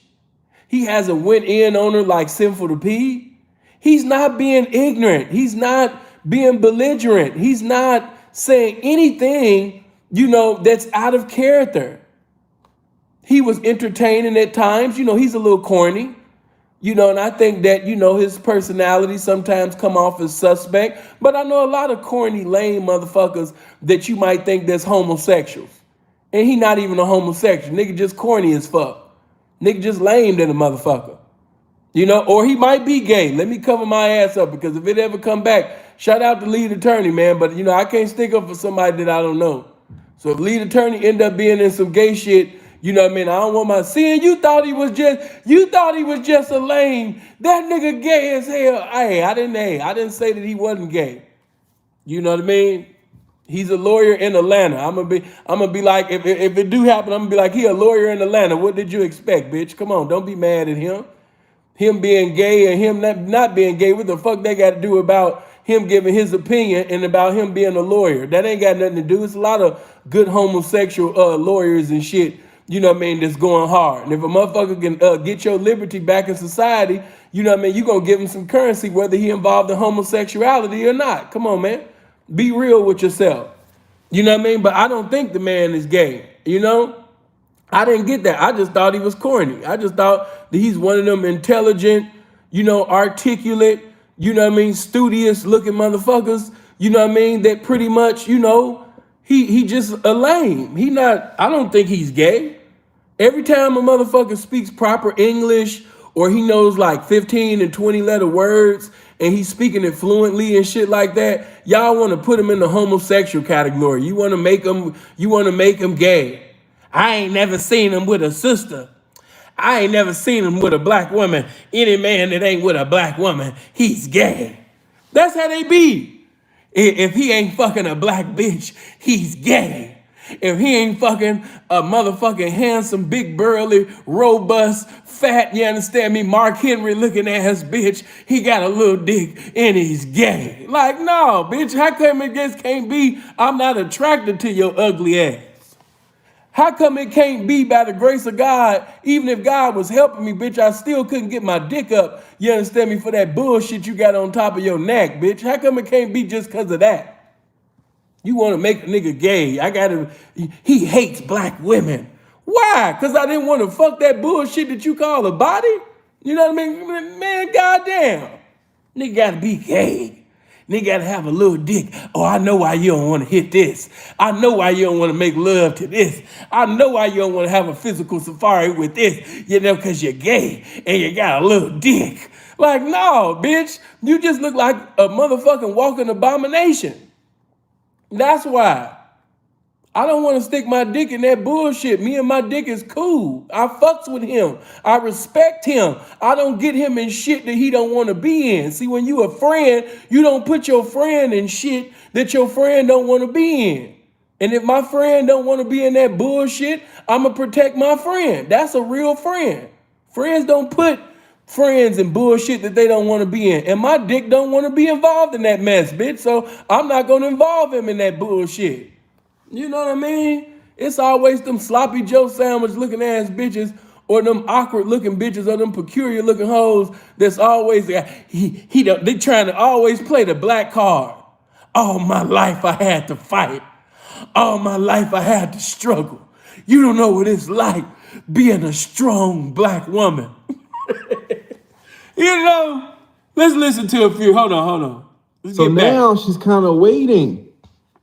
He hasn't went in on her like Sinful to P. He's not being ignorant. He's not being belligerent. He's not saying anything, you know, that's out of character. He was entertaining at times. You know, he's a little corny. You know, and I think that, you know, his personality sometimes come off as suspect. But I know a lot of corny, lame motherfuckers that you might think that's homosexuals. And he not even a homosexual. Nigga just corny as fuck. Nigga just lame than a motherfucker. You know, or he might be gay. Let me cover my ass up, because if it ever come back, shout out to lead attorney, man. But you know, I can't stick up for somebody that I don't know. So if lead attorney end up being in some gay shit, you know what I mean? I don't want my seeing you thought he was just a lame. That nigga gay as hell. I didn't say that he wasn't gay. You know what I mean? He's a lawyer in Atlanta. I'm gonna be like, if it do happen, I'm gonna be like, he a lawyer in Atlanta. What did you expect, bitch? Come on, don't be mad at him. Him being gay and him not being gay, what the fuck they got to do about him giving his opinion and about him being a lawyer? That ain't got nothing to do. It's a lot of good homosexual lawyers and shit, you know what I mean, that's going hard. And if a motherfucker can get your liberty back in society, you know what I mean, you going to give him some currency whether he involved in homosexuality or not. Come on, man. Be real with yourself. You know what I mean? But I don't think the man is gay, you know? I didn't get that. I just thought he was corny. I just thought that he's one of them intelligent, you know, articulate, you know what I mean, studious looking motherfuckers, you know what I mean, that pretty much, you know, he just a lame. I don't think he's gay. Every time a motherfucker speaks proper English, or he knows like 15 and 20 letter words and he's speaking it fluently and shit like that, y'all want to put him in the homosexual category. You want to make him gay. I ain't never seen him with a sister. I ain't never seen him with a black woman. Any man that ain't with a black woman, he's gay. That's how they be. If he ain't fucking a black bitch, he's gay. If he ain't fucking a motherfucking handsome, big, burly, robust, fat, you understand me, Mark Henry looking ass bitch, he got a little dick and he's gay. Like, no, bitch, how come it just can't be I'm not attracted to your ugly ass? How come it can't be by the grace of God, even if God was helping me, bitch, I still couldn't get my dick up, you understand me, for that bullshit you got on top of your neck, bitch? How come it can't be just because of that? You want to make a nigga gay. He hates black women. Why? Because I didn't want to fuck that bullshit that you call a body? You know what I mean? Man, goddamn. Nigga got to be gay. Nigga gotta have a little dick. Oh, I know why you don't want to hit this. I know why you don't want to make love to this. I know why you don't want to have a physical safari with this. You know, because you're gay and you got a little dick. Like, no, bitch. You just look like a motherfucking walking abomination. That's why. I don't want to stick my dick in that bullshit. Me and my dick is cool. I fucks with him. I respect him. I don't get him in shit that he don't want to be in. See, when you a friend, you don't put your friend in shit that your friend don't want to be in. And if my friend don't want to be in that bullshit, I'm going to protect my friend. That's a real friend. Friends don't put friends in bullshit that they don't want to be in. And my dick don't want to be involved in that mess, bitch. So I'm not going to involve him in that bullshit. You know what I mean? It's always them sloppy Joe sandwich looking ass bitches, or them awkward looking bitches, or them peculiar looking hoes that's always they trying to always play the black card. All my life I had to fight. All my life I had to struggle. You don't know what it's like being a strong black woman. You know? Let's listen to a few. Hold on. So now she's kind of waiting.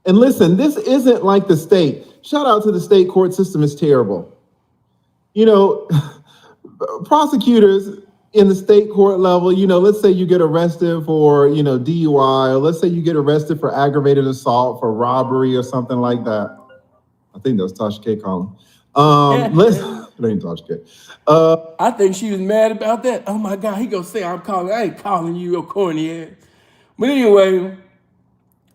And listen, this isn't like the state. Shout out to the state court system. It's terrible. You know, prosecutors in the state court level, you know, let's say you get arrested for, you know, DUI, or let's say you get arrested for aggravated assault, for robbery or something like that. I think that was Tasha K calling. It ain't Tasha K. I think she was mad about that. Oh my God, he gonna say I ain't calling you your corny ass. But anyway,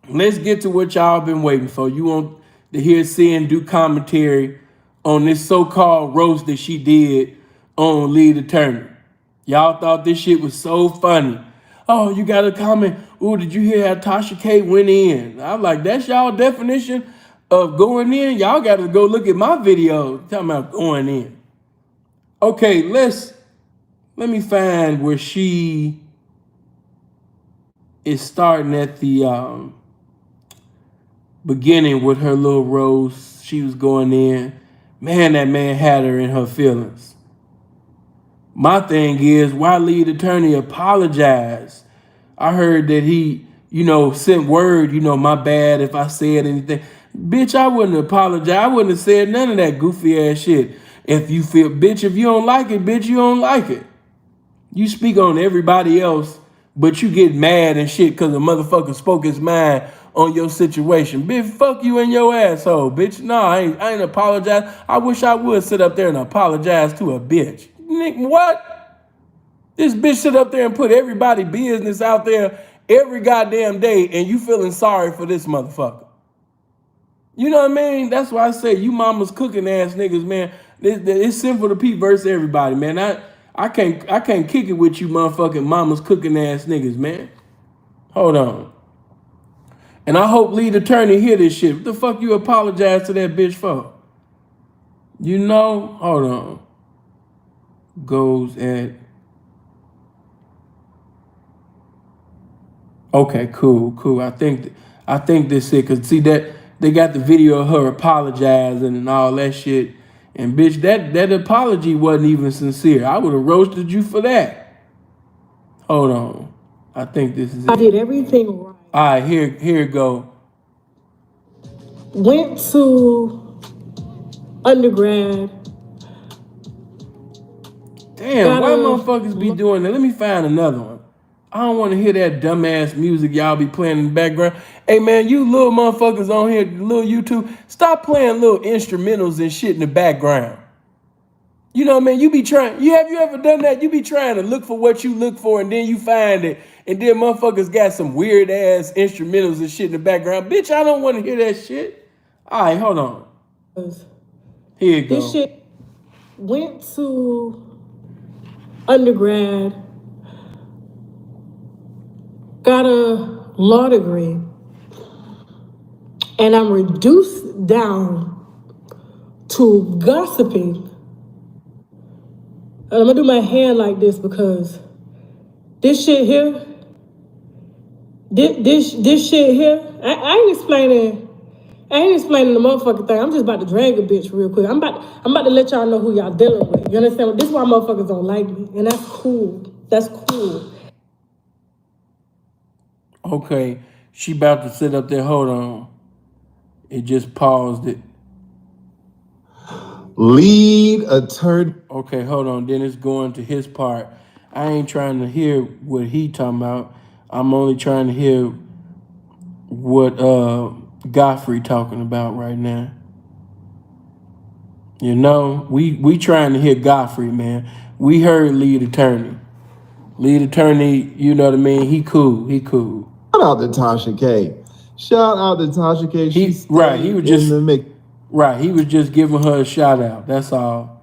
let's get to what y'all been waiting for. You want to hear Sin do commentary on this so-called roast that she did on Lead Attorney. Y'all thought this shit was so funny. Oh, you got a comment. Ooh, did you hear how Tasha K went in? I'm like, that's y'all definition of going in? Y'all got to go look at my video talking about going in. Okay, let me find where she is starting at the beginning with her little roast. She was going in. Man, that man had her in her feelings. My thing is, why Lead Attorney apologize? I heard that he, you know, sent word, you know, my bad if I said anything. Bitch, I wouldn't apologize. I wouldn't have said none of that goofy ass shit. If you feel, bitch, if you don't like it, bitch, you don't like it. You speak on everybody else, but you get mad and shit because a motherfucker spoke his mind on your situation. Bitch, fuck you and your asshole, bitch. No, I ain't apologize. I wish I would sit up there and apologize to a bitch. Nick, what? This bitch sit up there and put everybody business out there every goddamn day, and you feeling sorry for this motherfucker. You know what I mean? That's why I say you mama's cooking ass niggas, man. It's simple to Pete versus everybody, man. I can't kick it with you motherfucking mama's cooking ass niggas, man. Hold on. And I hope lead attorney hear this shit. What the fuck you apologize to that bitch for? You know? Hold on. Goes at. Okay, cool. I think this it, cause see that they got the video of her apologizing and all that shit. And bitch, that apology wasn't even sincere. I would have roasted you for that. Hold on. I think this is it. I did everything right. All right, here it go. Went to undergrad. Damn, why motherfuckers be doing that? Let me find another one. I don't want to hear that dumbass music y'all be playing in the background. Hey man, you little motherfuckers on here, little YouTube, stop playing little instrumentals and shit in the background. You know what I mean? You be trying, have you ever done that? You be trying to look for what you look for and then you find it. And then motherfuckers got some weird ass instrumentals and shit in the background. Bitch, I don't want to hear that shit. All right, hold on. Here you go. This shit went to undergrad, got a law degree, and I'm reduced down to gossiping. And I'm gonna do my hand like this because this shit here, this shit here, I ain't explaining the motherfucking thing. I'm just about to drag a bitch real quick. I'm about to let y'all know who y'all dealing with. You understand? This is why motherfuckers don't like me, and that's cool. That's cool. Okay, she about to sit up there. Hold on. It just paused it. Lead attorney. Okay, hold on. Then it's going to his part. I ain't trying to hear what he talking about. I'm only trying to hear what Godfrey talking about right now. You know, we trying to hear Godfrey, man. We heard lead attorney. Lead attorney, you know what I mean? He cool. Shout out to Tasha K. Shout out to Tasha K. He was just in the mix. Right, he was just giving her a shout out. That's all.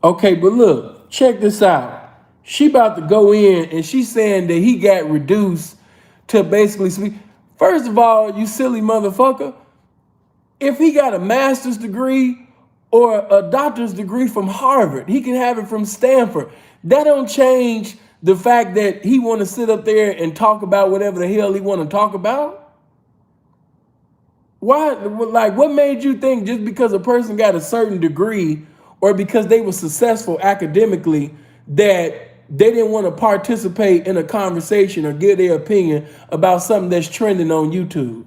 Okay, but look, check this out. She about to go in and she's saying that he got reduced to basically speak. First of all, you silly motherfucker, if he got a master's degree or a doctor's degree from Harvard, he can have it from Stanford. That don't change the fact that he want to sit up there and talk about whatever the hell he want to talk about. Why? Like, what made you think just because a person got a certain degree or because they were successful academically that they didn't want to participate in a conversation or give their opinion about something that's trending on YouTube?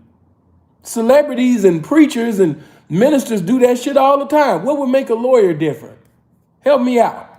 Celebrities and preachers and ministers do that shit all the time. What would make a lawyer different? Help me out.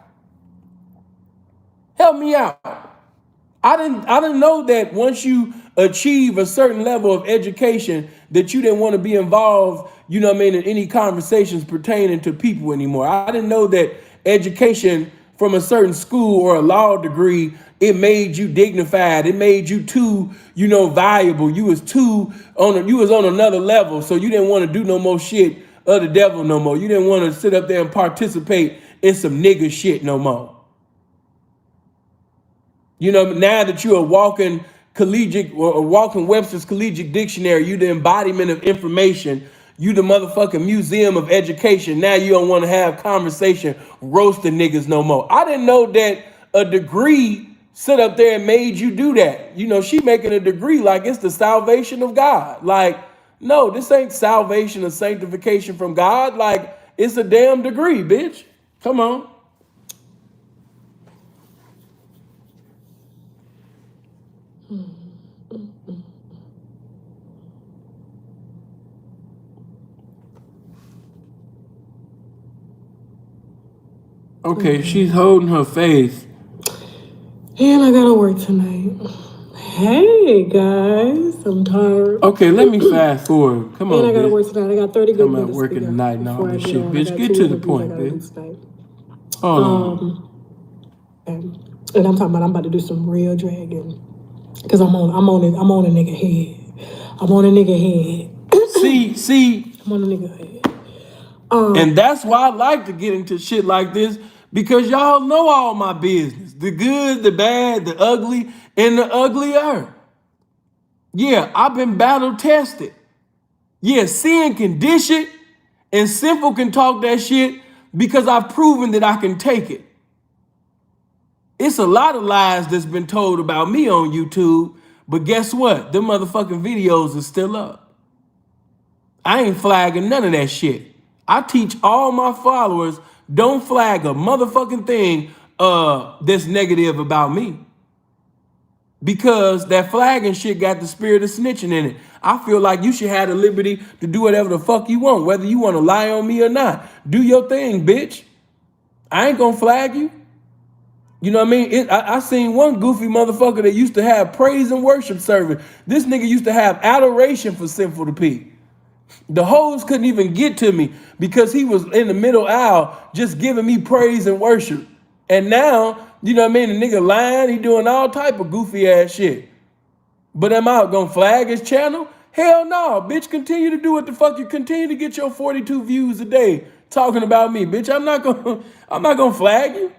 I didn't know that once you achieve a certain level of education that you didn't want to be involved, you know what I mean, in any conversations pertaining to people anymore. I didn't know that education from a certain school or a law degree, it made you dignified. It made you too, valuable. You was on another level. So you didn't want to do no more shit of the devil no more. You didn't want to sit up there and participate in some nigga shit no more. Now that you're a walking collegiate or a walking Webster's collegiate dictionary, you the embodiment of information, you the motherfucking museum of education. Now you don't want to have conversation roasting niggas no more. I didn't know that a degree sit up there and made you do that. She making a degree like it's the salvation of God. Like, no, this ain't salvation or sanctification from God. Like, it's a damn degree, bitch. Come on. Okay, she's holding her face. And I gotta work tonight. Hey guys, I'm tired. Okay, let me fast forward. Come on, And I gotta bitch. work tonight. I got 30 good Come out minutes working to go tonight and all before I this get shit, on. bitch. I got Get 2 to the interviews I point, gotta do bitch. tonight. Hold on. And I'm talking about I'm about to do some real dragging. Cause I'm on a nigga head. I'm on a nigga head. See, I'm on a nigga head. and that's why I like to get into shit like this because y'all know all my business. The good, the bad, the ugly, and the uglier. Yeah, I've been battle tested. Yeah, sin can dish it, and Sinful can talk that shit because I've proven that I can take it. It's a lot of lies that's been told about me on YouTube, but guess what? Them motherfucking videos are still up. I ain't flagging none of that shit. I teach all my followers, don't flag a motherfucking thing that's negative about me. Because that flagging shit got the spirit of snitching in it. I feel like you should have the liberty to do whatever the fuck you want, whether you want to lie on me or not. Do your thing, bitch. I ain't gonna flag you. You know what I mean? I seen one goofy motherfucker that used to have praise and worship service. This nigga used to have adoration for Sinful to P. The hoes couldn't even get to me because he was in the middle aisle just giving me praise and worship. And now, you know what I mean? The nigga lying, he doing all type of goofy ass shit. But am I gonna flag his channel? Hell no, bitch. Continue to do what the fuck you continue to get your 42 views a day talking about me, bitch. I'm not gonna flag you.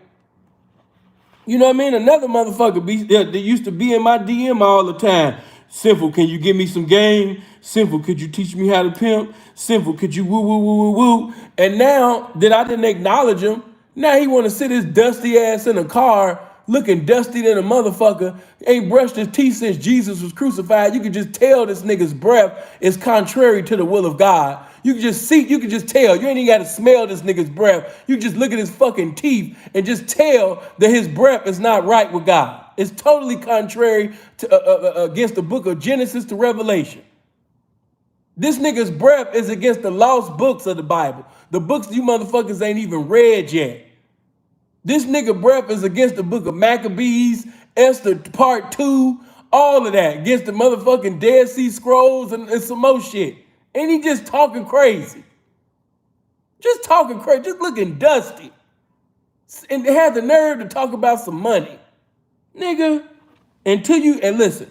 You know what I mean? Another motherfucker that used to be in my DM all the time. Sinful, can you give me some game? Sinful, could you teach me how to pimp? Sinful, could you woo woo woo woo woo? And now that I didn't acknowledge him, now he want to sit his dusty ass in a car, looking dusty than a motherfucker. Ain't brushed his teeth since Jesus was crucified. You can just tell this nigga's breath is contrary to the will of God. You can just see, you can just tell. You ain't even got to smell this nigga's breath. You can just look at his fucking teeth and just tell that his breath is not right with God. It's totally contrary to against the book of Genesis to Revelation. This nigga's breath is against the lost books of the Bible. The books you motherfuckers ain't even read yet. This nigga breath is against the book of Maccabees, Esther part 2, all of that. Against the motherfucking Dead Sea Scrolls and some more shit. And he just talking crazy. Just talking crazy, just looking dusty. And they had the nerve to talk about some money. Nigga, and listen,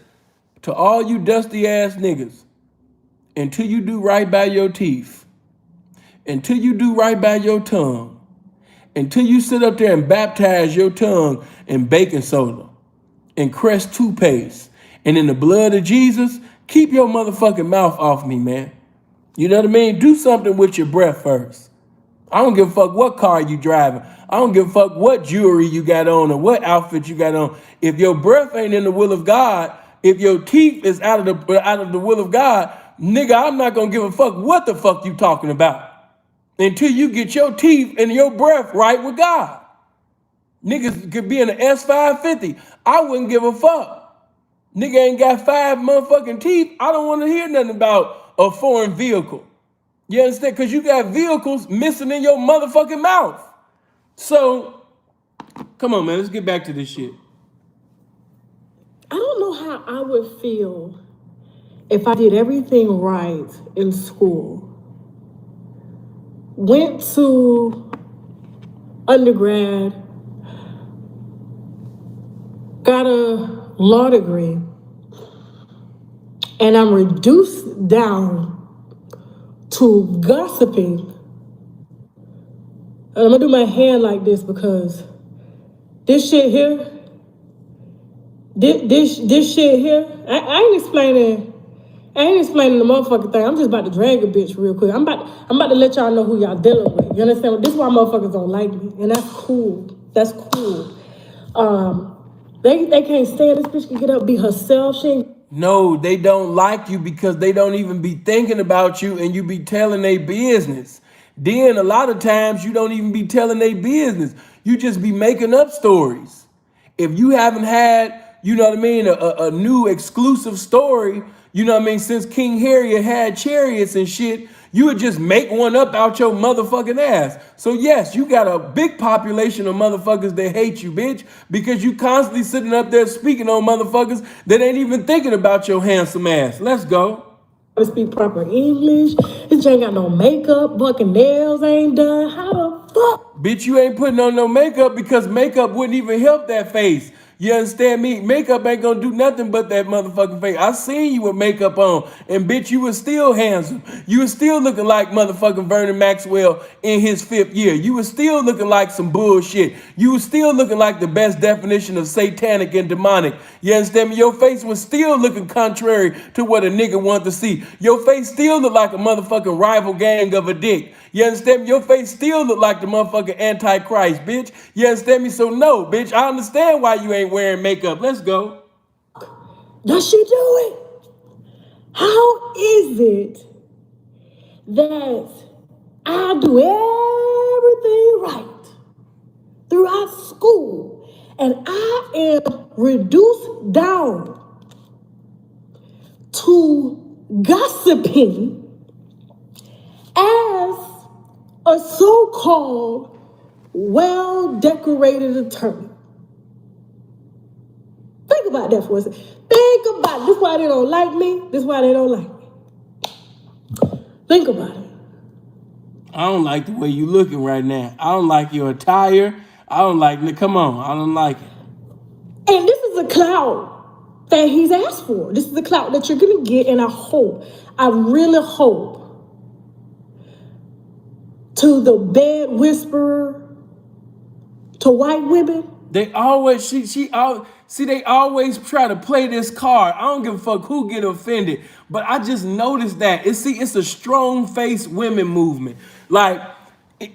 to all you dusty ass niggas, until you do right by your teeth, until you do right by your tongue, until you sit up there and baptize your tongue in baking soda and Crest toothpaste and in the blood of Jesus, keep your motherfucking mouth off me, man. You know what I mean? Do something with your breath first. I don't give a fuck what car you driving. I don't give a fuck what jewelry you got on or what outfit you got on. If your breath ain't in the will of God, if your teeth is out of the will of God, nigga, I'm not gonna give a fuck what the fuck you talking about until you get your teeth and your breath right with God. Niggas could be in an S550. I wouldn't give a fuck. Nigga ain't got 5 motherfucking teeth. I don't want to hear nothing about a foreign vehicle. You understand? Because you got vehicles missing in your motherfucking mouth. So, come on, man. Let's get back to this shit. I don't know how I would feel if I did everything right in school. Went to undergrad, got a law degree, and I'm reduced down to gossiping. And I'm gonna do my hand like this because this shit here, this shit here, I ain't explaining the motherfucking thing. I'm just about to drag a bitch real quick. I'm about to let y'all know who y'all dealing with. You understand? This is why motherfuckers don't like me, and that's cool. That's cool. They can't stand this bitch can get up, be herself. She ain't. No, they don't like you because they don't even be thinking about you and you be telling their business. Then a lot of times you don't even be telling their business. You just be making up stories. If you haven't had, you know what I mean, a new exclusive story, you know what I mean, since King Harriet had chariots and shit, You would just make one up out your motherfucking ass. So yes, you got a big population of motherfuckers that hate you, bitch, because you constantly sitting up there speaking on motherfuckers that ain't even thinking about your handsome ass. Let's go. To speak proper English. This ain't got no makeup. Fucking nails ain't done. How the fuck? Bitch, you ain't putting on no makeup because makeup wouldn't even help that face. You understand me? Makeup ain't gonna do nothing but that motherfucking face. I seen you with makeup on, and bitch, you was still handsome. You was still looking like motherfucking Vernon Maxwell in his 5th year. You was still looking like some bullshit. You was still looking like the best definition of satanic and demonic. You understand me? Your face was still looking contrary to what a nigga want to see. Your face still looked like a motherfucking rival gang of a dick. You understand me? Your face still look like the motherfucking Antichrist, bitch. You understand me? So no, bitch, I understand why you ain't wearing makeup. Let's go. Does she do it? How is it that I do everything right throughout school and I am reduced down to gossiping as a so-called well-decorated attorney? Think about that for a second. Think about it. This is why they don't like me. This is why they don't like me. Think about it. I don't like the way you looking right now. I don't like your attire. I don't like, come on, I don't like it. And this is a clout that he's asked for. This is the clout that you're going to get, and I really hope, to the bed whisperer, to white women. They always, they always try to play this card. I don't give a fuck who get offended, but I just noticed that. It's a strong-faced women movement. Like,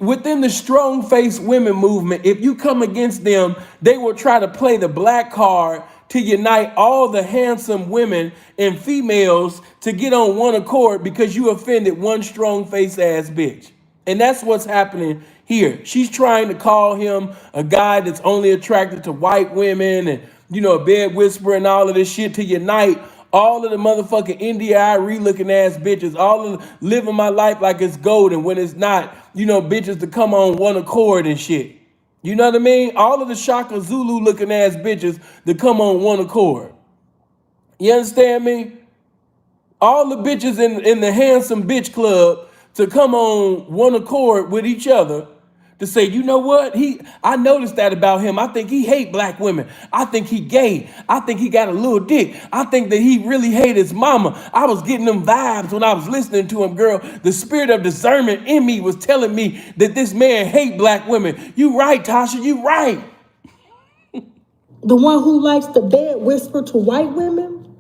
within the strong-faced women movement, if you come against them, they will try to play the black card to unite all the handsome women and females to get on one accord because you offended one strong-faced ass bitch. And that's what's happening here. She's trying to call him a guy that's only attracted to white women and, a bed whisperer and all of this shit to unite all of the motherfucking India.Arie looking ass bitches, all of living my life like it's golden when it's not, bitches to come on one accord and shit. You know what I mean? All of the Shaka Zulu looking ass bitches to come on one accord. You understand me? All the bitches in the handsome bitch club to come on one accord with each other to say, you know what? I noticed that about him. I think he hate black women. I think he gay. I think he got a little dick. I think that he really hate his mama. I was getting them vibes when I was listening to him, girl. The spirit of discernment in me was telling me that this man hate black women. You right, Tasha, you right. The one who likes to bed whisper to white women,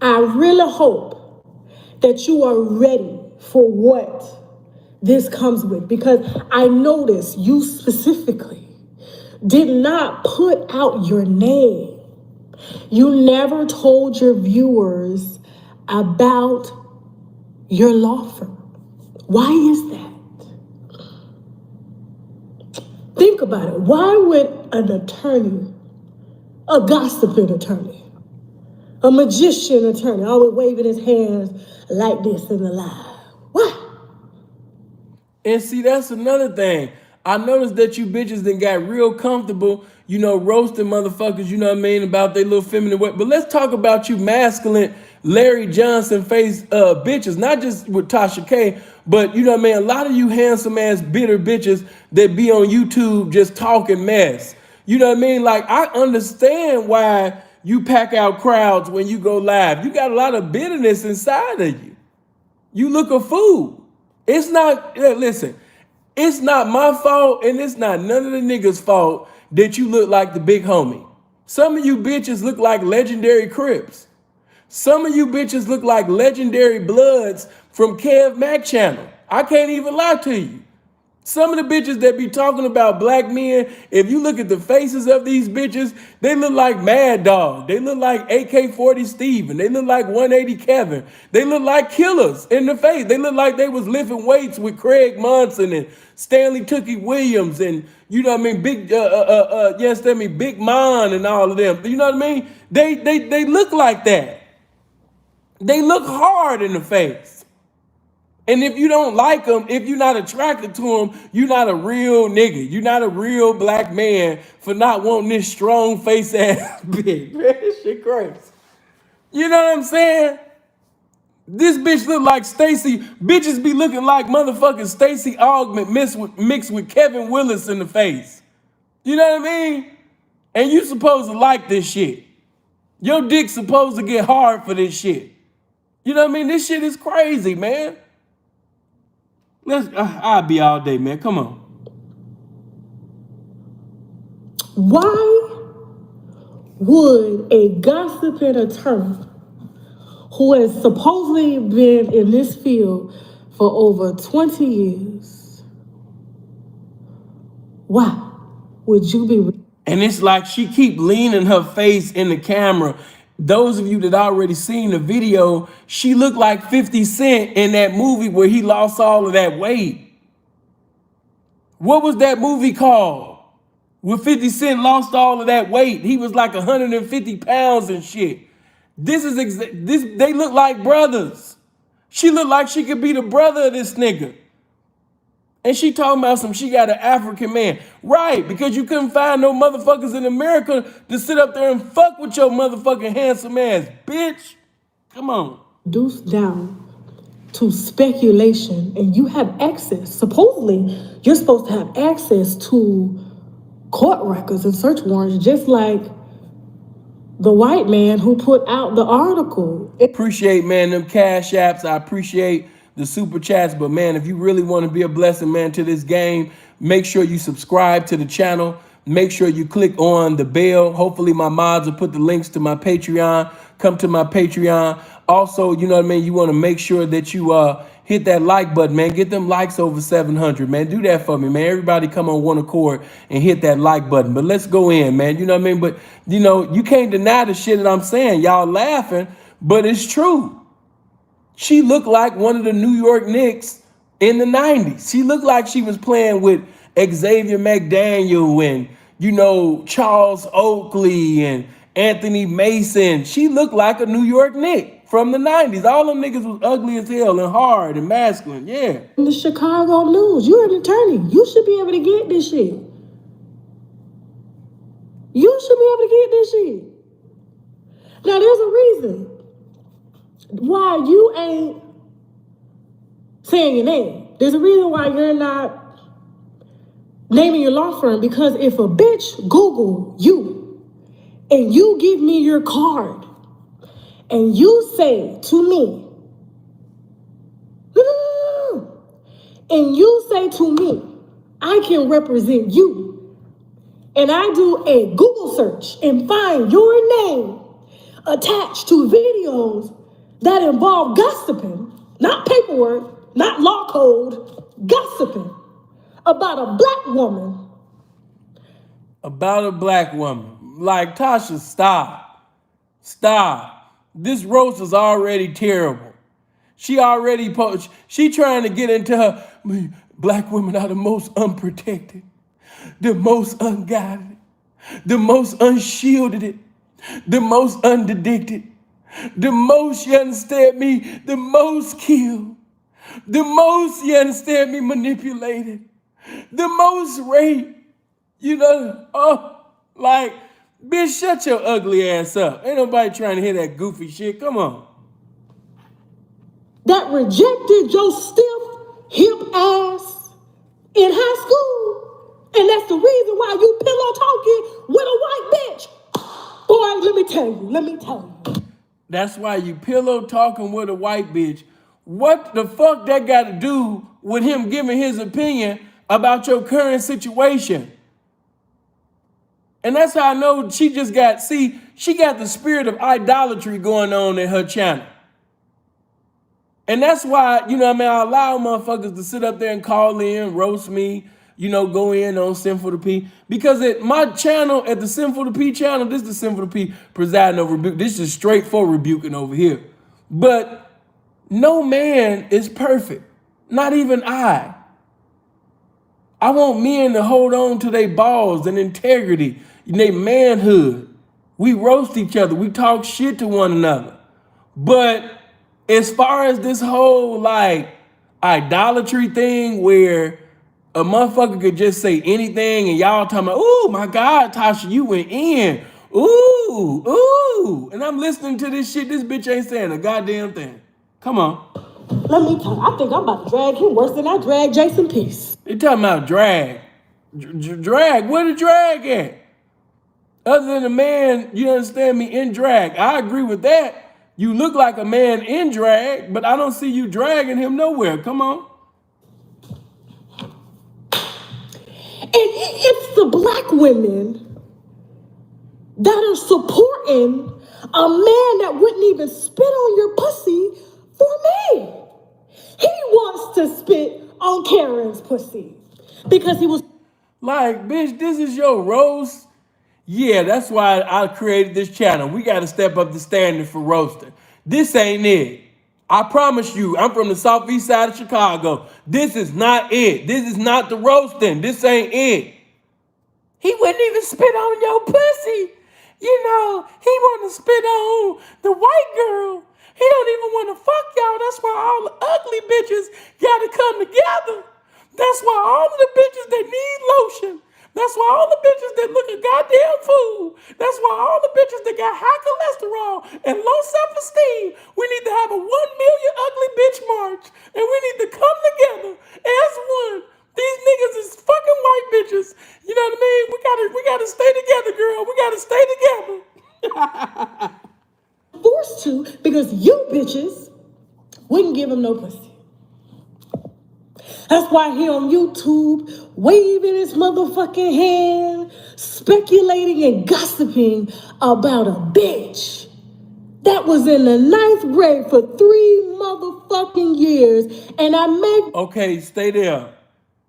I really hope that you are ready for what this comes with, because I noticed you specifically did not put out your name. You never told your viewers about your law firm. Why is that? Think about it. Why would an attorney, a gossiping attorney, a magician attorney, always waving his hands like this in the live? Why? And see, that's another thing. I noticed that you bitches then got real comfortable, roasting motherfuckers, you know what I mean, about their little feminine way. But let's talk about you masculine Larry Johnson face bitches, not just with Tasha K, but you know what I mean, a lot of you handsome ass bitter bitches that be on YouTube just talking mess. You know what I mean? Like, I understand why you pack out crowds when you go live. You got a lot of bitterness inside of you. You look a fool. It's not, listen, it's not my fault and it's not none of the niggas' fault that you look like the big homie. Some of you bitches look like legendary Crips. Some of you bitches look like legendary Bloods from Kev Mack channel. I can't even lie to you. Some of the bitches that be talking about black men, if you look at the faces of these bitches, they look like Mad Dog. They look like AK-40 Steven. They look like 180 Kevin. They look like killers in the face. They look like they was lifting weights with Craig Monson and Stanley Tookie Williams and, you know what I mean, Big Mon and all of them. You know what I mean? They look like that. They look hard in the face. And if you don't like them, if you're not attracted to them, you're not a real nigga. You're not a real black man for not wanting this strong face ass bitch. Man, this shit crazy. You know what I'm saying? This bitch look like Stacey. Bitches be looking like motherfucking Stacey Augment mixed with Kevin Willis in the face. You know what I mean? And you supposed to like this shit. Your dick's supposed to get hard for this shit. You know what I mean? This shit is crazy, man. I'll be all day, man. Come on. Why would a gossiping attorney who has supposedly been in this field for over 20 years, why would you be... And it's like she keep leaning her face in the camera. Those of you that already seen the video, she looked like 50 Cent in that movie where he lost all of that weight. What was that movie called? Where 50 Cent lost all of that weight. He was like 150 pounds and shit. They look like brothers. She looked like she could be the brother of this nigga. And she talking about she got an African man. Right, because you couldn't find no motherfuckers in America to sit up there and fuck with your motherfucking handsome ass, bitch. Come on. Reduced down to speculation, and you have access. Supposedly, you're supposed to have access to court records and search warrants, just like the white man who put out the article. Appreciate, man, them cash apps. I appreciate the super chats, but man, if you really want to be a blessing, man, to this game, make sure you subscribe to the channel. Make sure you click on the bell. Hopefully my mods will put the links to my Patreon. Come to my Patreon. Also, you know what I mean? You want to make sure that you hit that like button, man. Get them likes over 700, man. Do that for me, man. Everybody come on one accord and hit that like button. But let's go in, man. You know what I mean? But, you know, you can't deny the shit that I'm saying. Y'all laughing, but it's true. She looked like one of the New York Knicks in the 90s. She looked like she was playing with Xavier McDaniel and, you know, Charles Oakley and Anthony Mason. She looked like a New York Knick from the 90s. All them niggas was ugly as hell and hard and masculine, yeah. In the Chicago News, you're an attorney. You should be able to get this shit. You should be able to get this shit. Now, there's a reason why you ain't saying your name. There's a reason why you're not naming your law firm, because if a bitch Google you and you give me your card and you say to me, and you say to me, I can represent you, and I do a Google search and find your name attached to videos that involve gossiping, not paperwork, not law code, gossiping about a black woman. About a black woman. Like, Tasha, stop. Stop. This roast is already terrible. She trying to get into her, black women are the most unprotected, the most unguided, the most unshielded, the most undedicted, the most, you understand me, the most killed, the most, you understand me, manipulated, the most raped, you know, like, bitch, shut your ugly ass up. Ain't nobody trying to hear that goofy shit. Come on. That rejected your stiff, hip ass in high school. And that's the reason why you pillow talking with a white bitch. Boy, let me tell you. That's why you pillow talking with a white bitch. What the fuck that got to do with him giving his opinion about your current situation? And that's how I know she got the spirit of idolatry going on in her channel. And that's why, you know what I mean, I allow motherfuckers to sit up there and call in, roast me, you know, go in on Sinful to P. Because at my channel, at the Sinful to P channel, this is the Sinful to P presiding over rebuke. This is straight for rebuking over here. But no man is perfect. Not even I. I want men to hold on to their balls and integrity, their manhood. We roast each other. We talk shit to one another. But as far as this whole, like, idolatry thing where a motherfucker could just say anything and y'all talking about, oh my God, Tasha, you went in. Ooh, ooh. And I'm listening to this shit. This bitch ain't saying a goddamn thing. Come on. Let me tell you, I think I'm about to drag him worse than I dragged Jason Peace. They talking about drag. Drag. Where the drag at? Other than a man, you understand me, in drag. I agree with that. You look like a man in drag, but I don't see you dragging him nowhere. Come on. And it's the black women that are supporting a man that wouldn't even spit on your pussy for me. He wants to spit on Karen's pussy because he was Like, bitch, this is your roast. Yeah, that's why I created this channel. We got to step up the standard for roasting. This ain't it. I promise you, I'm from the southeast side of Chicago. This is not it. This is not the roasting. This ain't it. He wouldn't even spit on your pussy. You know, he want to spit on the white girl. He don't even want to fuck y'all. That's why all the ugly bitches got to come together. That's why all of the bitches that need lotion. That's why all the bitches that look at goddamn food. That's why all the bitches that got high cholesterol and low self-esteem. We need to have a 1 million ugly bitch march. And we need to come together as one. These niggas is fucking white bitches. You know what I mean? We gotta stay together, girl. We gotta stay together. forced to because you bitches wouldn't give him no pussy. That's why he on YouTube waving his motherfucking hand, speculating and gossiping about a bitch that was in the 9th grade for 3 motherfucking years. And I make Okay, stay there.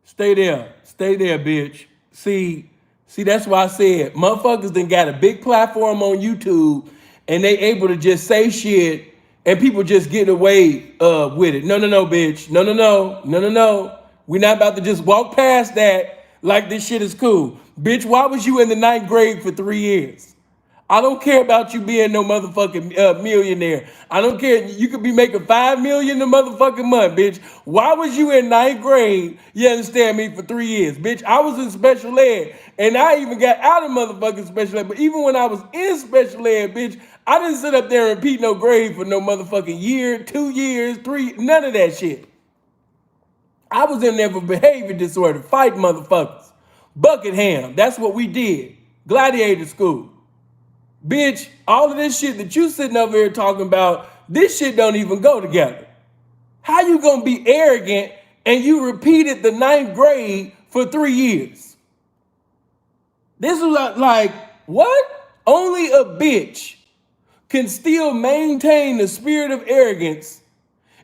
Stay there. Stay there, bitch. See, that's why I said motherfuckers done got a big platform on YouTube and they able to just say shit and people just get away with it. No, bitch. No. We're not about to just walk past that like this shit is cool. Bitch, why was you in the 9th grade for 3 years? I don't care about you being no motherfucking millionaire. I don't care. You could be making $5 million a motherfucking month, bitch. Why was you in 9th grade? You understand me, for 3 years, bitch? I was in special ed, and I even got out of motherfucking special ed. But even when I was in special ed, bitch, I didn't sit up there and repeat no grade for no motherfucking year, 2 years, 3, none of that shit. I was in there for behavior disorder, fight motherfuckers. Buckingham, that's what we did. Gladiator school. Bitch, all of this shit that you sitting over here talking about, this shit don't even go together. How you gonna be arrogant and you repeated the 9th grade for 3 years? This was like, what? Only a bitch can still maintain the spirit of arrogance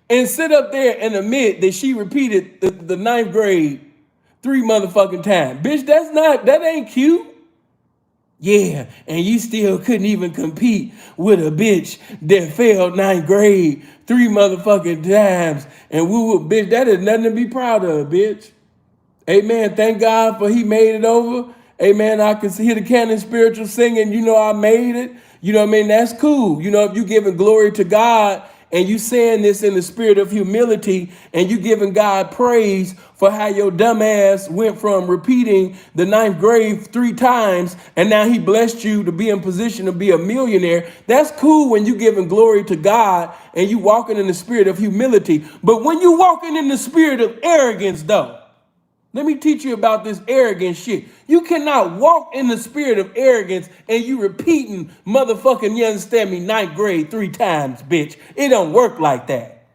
and sit up there and admit that she repeated the 9th grade 3 motherfucking times. Bitch, that ain't cute. Yeah, and you still couldn't even compete with a bitch that failed 9th grade 3 motherfucking times. And bitch, that is nothing to be proud of, bitch. Amen. Thank God for he made it over. Amen. I can hear the canon spiritual singing, you know, I made it. You know what I mean? That's cool. You know, if you giving glory to God and you saying this in the spirit of humility and you giving God praise for how your dumb ass went from repeating the 9th grade 3 times and now he blessed you to be in position to be a millionaire. That's cool when you giving glory to God and you walking in the spirit of humility. But when you walking in the spirit of arrogance though, let me teach you about this arrogant shit. You cannot walk in the spirit of arrogance and you repeating motherfucking, you understand me, 9th grade 3 times, bitch. It don't work like that.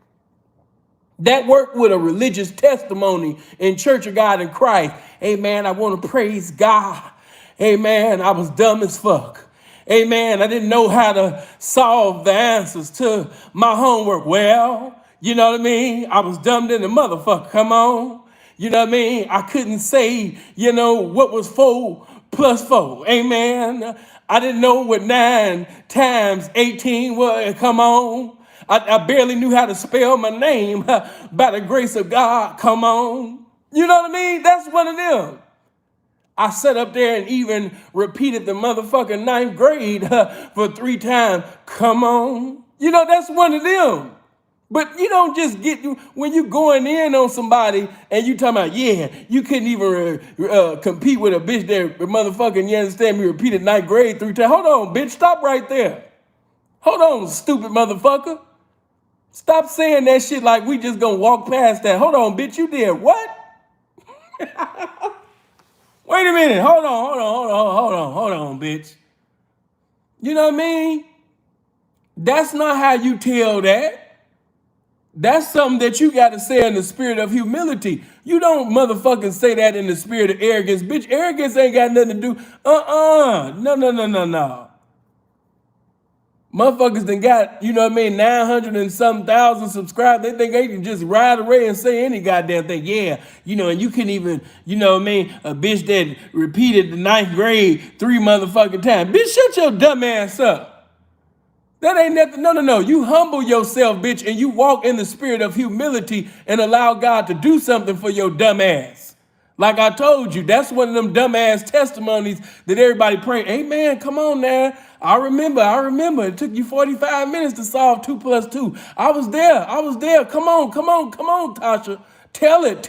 That worked with a religious testimony in Church of God in Christ. Amen, I want to praise God. Amen, I was dumb as fuck. Amen, I didn't know how to solve the answers to my homework. Well, you know what I mean? I was dumb than a motherfucker, come on. You know what I mean? I couldn't say, you know, what was 4 plus 4. Amen. I didn't know what 9 times 18 was. Come on. I barely knew how to spell my name by the grace of God. Come on. You know what I mean? That's one of them. I sat up there and even repeated the motherfucking 9th grade for 3 times. Come on. You know, that's one of them. But you don't just get you when you going in on somebody and you talking about, yeah, you couldn't even compete with a bitch that motherfucking, you understand me, repeated ninth grade 3 times. Hold on, bitch, stop right there. Hold on, stupid motherfucker. Stop saying that shit like we just gonna walk past that. Hold on, bitch, you did what? Wait a minute, hold on, bitch. You know what I mean? That's not how you tell that. That's something that you got to say in the spirit of humility. You don't motherfucking say that in the spirit of arrogance. Bitch, arrogance ain't got nothing to do. No. Motherfuckers done got, you know what I mean, 900 and some thousand subscribers. They think they can just ride away and say any goddamn thing. Yeah, you know, and you can even, you know what I mean, a bitch that repeated the ninth grade 3 motherfucking times. Bitch, shut your dumb ass up. That ain't nothing. No. You humble yourself, bitch, and you walk in the spirit of humility and allow God to do something for your dumb ass. Like I told you, that's one of them dumb ass testimonies that everybody pray. Hey man, come on now. I remember. It took you 45 minutes to solve 2 plus 2. I was there. Come on, Tasha. Tell it.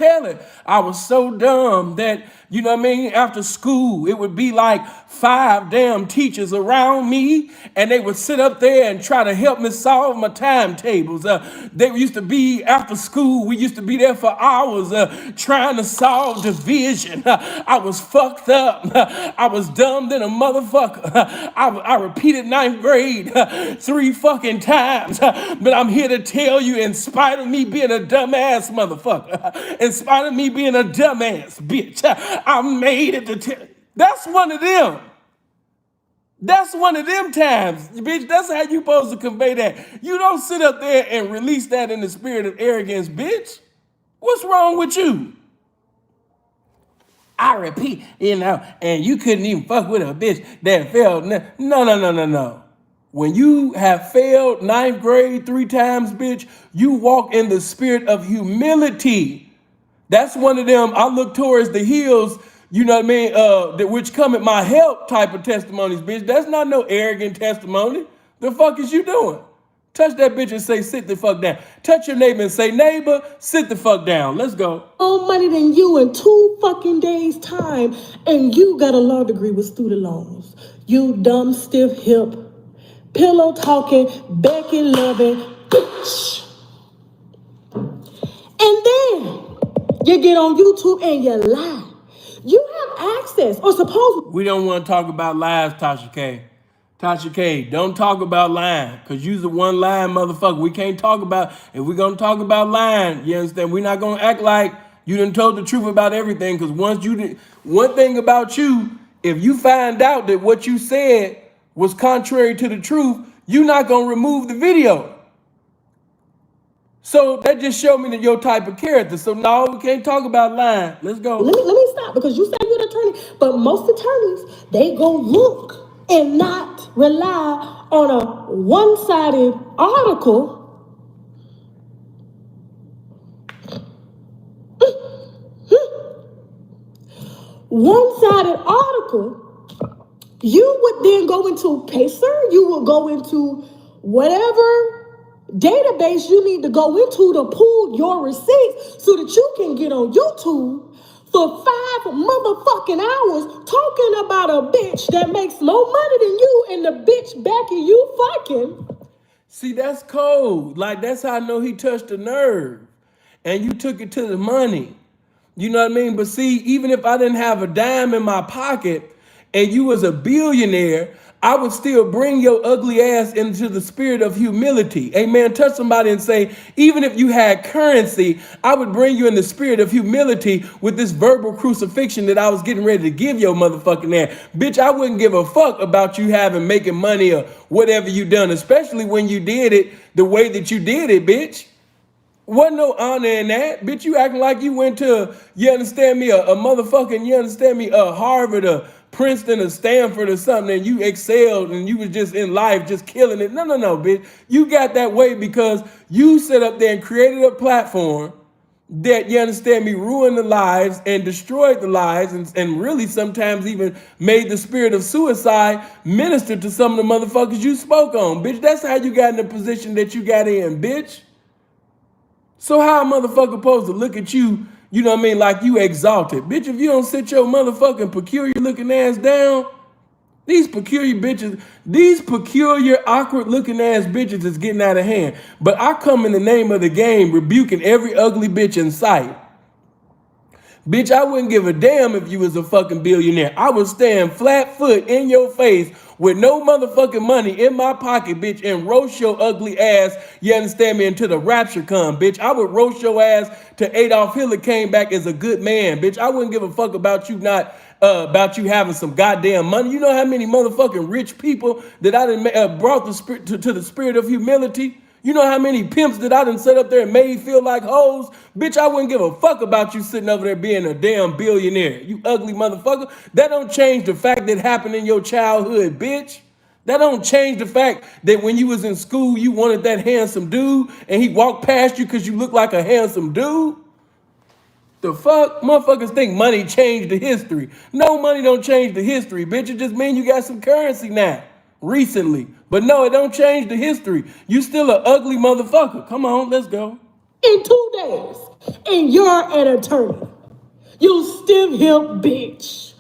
I was so dumb that, you know what I mean, after school, it would be like 5 damn teachers around me, and they would sit up there and try to help me solve my timetables. They used to be after school. We used to be there for hours trying to solve division. I was fucked up. I was dumb than a motherfucker. I repeated ninth grade 3 fucking times. But I'm here to tell you, in spite of me being a dumbass motherfucker, in spite of me being a dumbass bitch, I made it to That's one of them. That's one of them times, bitch. That's how you supposed to convey that. You don't sit up there and release that in the spirit of arrogance, bitch. What's wrong with you? I repeat, you know, and you couldn't even fuck with a bitch that failed. No. When you have failed ninth grade 3 times, bitch, you walk in the spirit of humility. That's one of them, I look towards the hills, you know what I mean, which come at my help type of testimonies, bitch. That's not no arrogant testimony. The fuck is you doing? Touch that bitch and say, sit the fuck down. Touch your neighbor and say, neighbor, sit the fuck down. Let's go. More money than you in 2 fucking days' time, and you got a law degree with student loans. You dumb, stiff hip, pillow talking, Becky loving bitch. And then you get on YouTube and you lie. You have access, or suppose we don't want to talk about lies, Tasha K. Tasha K, don't talk about lying, because you're the one lying motherfucker. We can't talk about, if we're going to talk about lying, you understand? We're not going to act like you done told the truth about everything, because one thing about you, if you find out that what you said was contrary to the truth, you're not going to remove the video. So that just showed me that your type of character. So no, we can't talk about lying. Let's go. let me stop, because you say you're an attorney, but most attorneys, they go look and not rely on a one-sided article. One-sided article, you would then go into Pacer, you will go into whatever database you need to go into to pull your receipts so that you can get on YouTube for 5 motherfucking hours talking about a bitch that makes more money than you and the bitch backing you fucking. See, that's cold. Like, that's how I know he touched a nerve. And you took it to the money. You know what I mean? But see, even if I didn't have a dime in my pocket and you was a billionaire, I would still bring your ugly ass into the spirit of humility. Amen. Touch somebody and say, even if you had currency, I would bring you in the spirit of humility with this verbal crucifixion that I was getting ready to give your motherfucking ass. Bitch, I wouldn't give a fuck about you making money or whatever you done, especially when you did it the way that you did it, bitch. Wasn't no honor in that. Bitch, you acting like you went to, you understand me, a motherfucking, you understand me, Harvard or Princeton or Stanford or something, and you excelled and you was just in life just killing it. No, bitch. You got that way because you set up there and created a platform that, you understand me, ruined the lives and destroyed the lives and really sometimes even made the spirit of suicide minister to some of the motherfuckers you spoke on. Bitch, that's how you got in the position that you got in, bitch. So how a motherfucker supposed to look at you, you know what I mean, like you exalted? Bitch, if you don't sit your motherfucking peculiar looking ass down, these peculiar bitches, these peculiar awkward looking ass bitches is getting out of hand. But I come in the name of the game rebuking every ugly bitch in sight. Bitch, I wouldn't give a damn if you was a fucking billionaire. I would stand flat foot in your face with no motherfucking money in my pocket, bitch, and roast your ugly ass, you understand me, until the rapture come, bitch. I would roast your ass till Adolf Hitler came back as a good man, bitch. I wouldn't give a fuck about you not, about you having some goddamn money. You know how many motherfucking rich people that I done brought the spirit to the spirit of humility? You know how many pimps that I done set up there and made feel like hoes? Bitch, I wouldn't give a fuck about you sitting over there being a damn billionaire. You ugly motherfucker. That don't change the fact that it happened in your childhood, bitch. That don't change the fact that when you was in school, you wanted that handsome dude and he walked past you because you look like a handsome dude. The fuck? Motherfuckers think money changed the history. No, money don't change the history, bitch. It just means you got some currency now. Recently. But no, it don't change the history. You still an ugly motherfucker. Come on, let's go. In 2 days, and you're an attorney. You stiff hip bitch.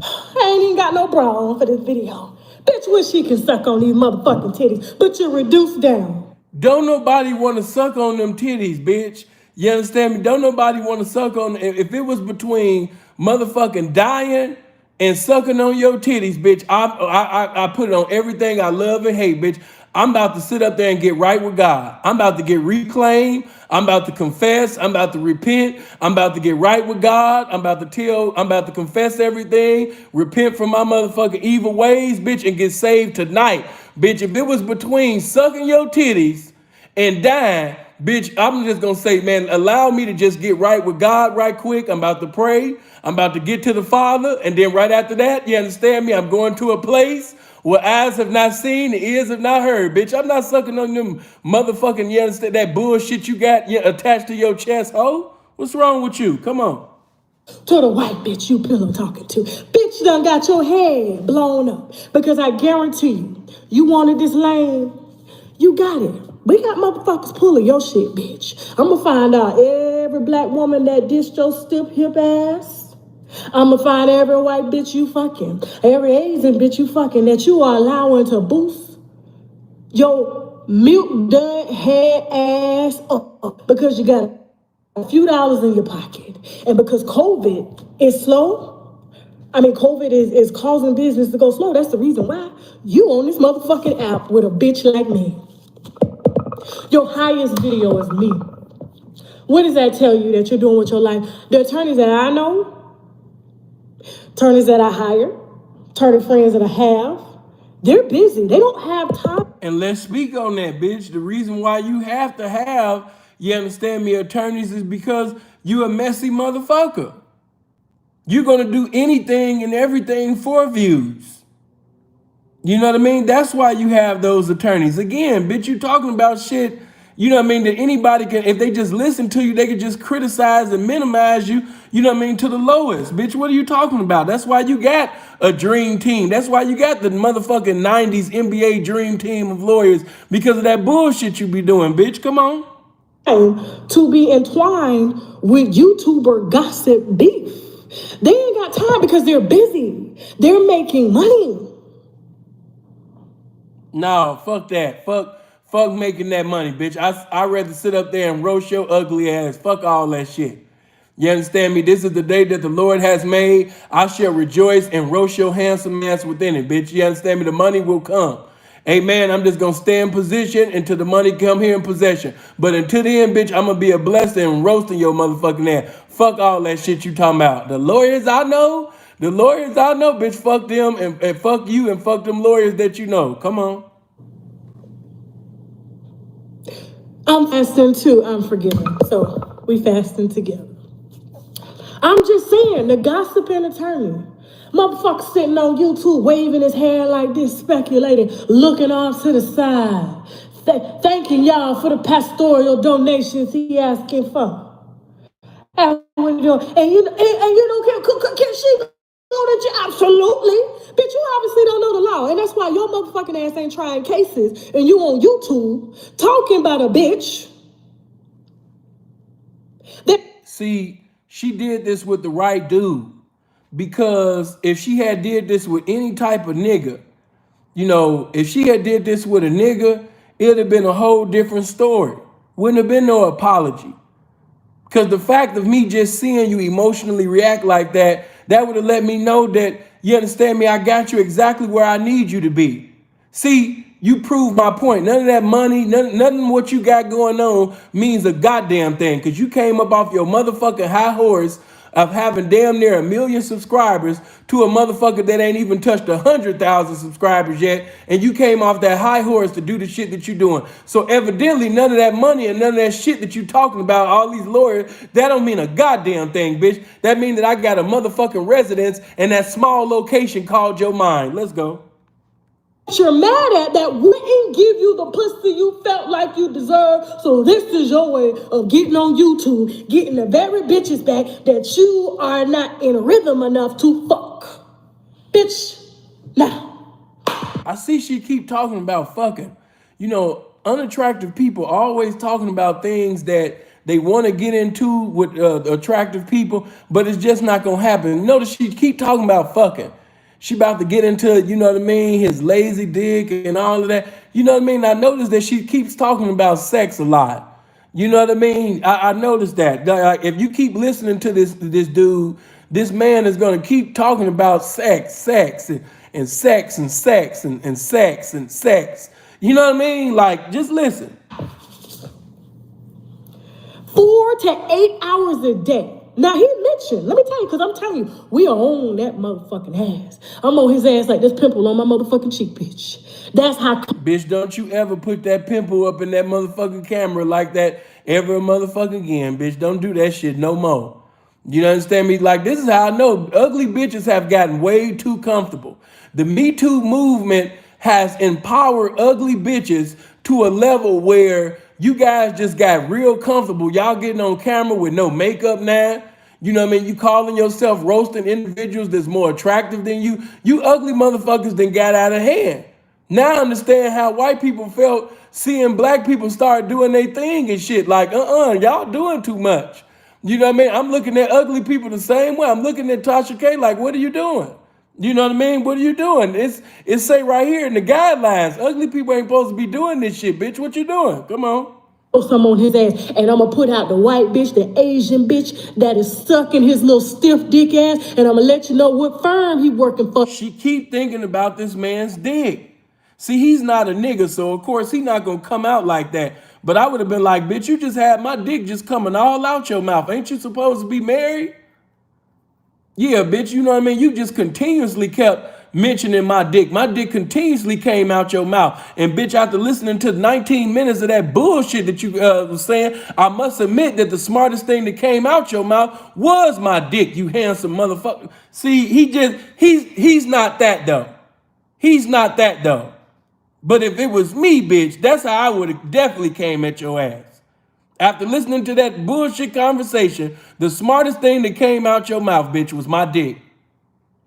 I ain't even got no bra on for this video. Bitch wish she can suck on these motherfucking titties, but you're reduced down. Don't nobody want to suck on them titties, bitch. You understand me? Don't nobody want to suck on. If it was between motherfucking dying and sucking on your titties, bitch, I put it on everything I love and hate, bitch. I'm about to sit up there and get right with God. I'm about to get reclaimed. I'm about to confess. I'm about to repent. I'm about to get right with God. I'm about to confess everything, repent from my motherfucking evil ways, bitch, and get saved tonight. Bitch, if it was between sucking your titties and dying, bitch, I'm just gonna say, man, allow me to just get right with God right quick. I'm about to pray. I'm about to get to the Father. And then right after that, you understand me? I'm going to a place where eyes have not seen, the ears have not heard. Bitch, I'm not sucking on them motherfucking, you understand, that bullshit you got attached to your chest, ho? What's wrong with you? Come on. To the white bitch you pillow talking to. Bitch done got your head blown up. Because I guarantee you, you wanted this lane, you got it. We got motherfuckers pulling your shit, bitch. I'm gonna find out every black woman that dissed your stiff hip ass. I'm gonna find every white bitch you fucking, every Asian bitch you fucking that you are allowing to boost your milk dud head ass up because you got a few dollars in your pocket. And because COVID is slow, COVID is causing business to go slow. That's the reason why you on this motherfucking app with a bitch like me. Your highest video is me. What does that tell you that you're doing with your life? The attorneys that I know, attorneys that I hire, attorney friends that I have, they're busy. They don't have time. And let's speak on that, bitch. The reason why you have to have, you understand me, attorneys is because you a messy motherfucker. You're going to do anything and everything for views. You know what I mean? That's why you have those attorneys. Again, bitch, you talking about shit, you know what I mean, that anybody can, if they just listen to you, they can just criticize and minimize you, you know what I mean, to the lowest. Bitch, what are you talking about? That's why you got a dream team. That's why you got the motherfucking 90s NBA dream team of lawyers, because of that bullshit you be doing, bitch. Come on. To be entwined with YouTuber gossip beef. They ain't got time because they're busy. They're making money. No, fuck that. Fuck making that money, bitch. I'd rather sit up there and roast your ugly ass. Fuck all that shit. You understand me? This is the day that the Lord has made. I shall rejoice and roast your handsome ass within it, bitch. You understand me? The money will come. Amen. I'm just going to stay in position until the money come here in possession. But until then, bitch, I'm going to be a blessing and roasting your motherfucking ass. Fuck all that shit you talking about. The lawyers I know, bitch, fuck them and fuck you and fuck them lawyers that you know. Come on. I'm fasting too. I'm forgiven. So we fasting together. I'm just saying, the gossiping attorney. Motherfucker sitting on YouTube waving his hand like this, speculating, looking off to the side, thanking y'all for the pastoral donations he asking for. And you know, can she go go to jail? Absolutely. Bitch, you obviously don't know the law. And that's why your motherfucking ass ain't trying cases and you on YouTube talking about a bitch. See, she did this with the right dude. Because if she had did this with any type of nigga, you know, if she had did this with a nigga, it'd have been a whole different story. Wouldn't have been no apology. Because the fact of me just seeing you emotionally react like that, that would have let me know that, you understand me, I got you exactly where I need you to be. See, you proved my point. None of that money, nothing what you got going on means a goddamn thing. Because you came up off your motherfucking high horse of having damn near 1 million subscribers to a motherfucker that ain't even touched 100,000 subscribers yet, and you came off that high horse to do the shit that you doing. So evidently, none of that money and none of that shit that you talking about, all these lawyers, that don't mean a goddamn thing, bitch. That mean that I got a motherfucking residence in that small location called your mind. Let's go. You're mad at that wouldn't give you the pussy you felt like you deserved. So this is your way of getting on YouTube, getting the very bitches back that you are not in rhythm enough to fuck. Bitch, now. I see she keep talking about fucking. You know, unattractive people always talking about things that they want to get into with attractive people, but it's just not going to happen. Notice she keep talking about fucking. She about to get into, you know what I mean, his lazy dick and all of that. You know what I mean? I noticed that she keeps talking about sex a lot. You know what I mean? I noticed that. Like, if you keep listening to this dude, this man is going to keep talking about sex, and sex, and sex, and sex, and sex. You know what I mean? Like, just listen. 4 to 8 hours a day. Now he mentioned, let me tell you, because I'm telling you, we are on that motherfucking ass. I'm on his ass like this pimple on my motherfucking cheek, bitch. That's how. Bitch, don't you ever put that pimple up in that motherfucking camera like that ever motherfucking again, bitch. Don't do that shit no more. You understand me? Like, this is how I know ugly bitches have gotten way too comfortable. The Me Too movement has empowered ugly bitches to a level where you guys just got real comfortable. Y'all getting on camera with no makeup now. You know what I mean? You calling yourself roasting individuals that's more attractive than you. You ugly motherfuckers then got out of hand. Now I understand how white people felt seeing black people start doing their thing and shit. Like, y'all doing too much. You know what I mean? I'm looking at ugly people the same way. I'm looking at Tasha K like, what are you doing? You know what I mean? What are you doing? It's say right here in the guidelines, ugly people ain't supposed to be doing this shit, bitch. What you doing? Come on. Some on his ass, and I'm gonna put out the white bitch, the Asian bitch that is sucking his little stiff dick ass, and I'm gonna let you know what firm he working for. She keep thinking about this man's dick. See, he's not a nigga, so of course he not gonna come out like that. But I would have been like, bitch, you just had my dick just coming all out your mouth. Ain't you supposed to be married? Yeah, bitch, you know what I mean? You just continuously kept mentioning my dick. My dick continuously came out your mouth. And bitch, after listening to 19 minutes of that bullshit that you was saying, I must admit that the smartest thing that came out your mouth was my dick, you handsome motherfucker. See, he's not that though. He's not that though. But if it was me, bitch, that's how I would have definitely came at your ass. After listening to that bullshit conversation, the smartest thing that came out your mouth, bitch, was my dick.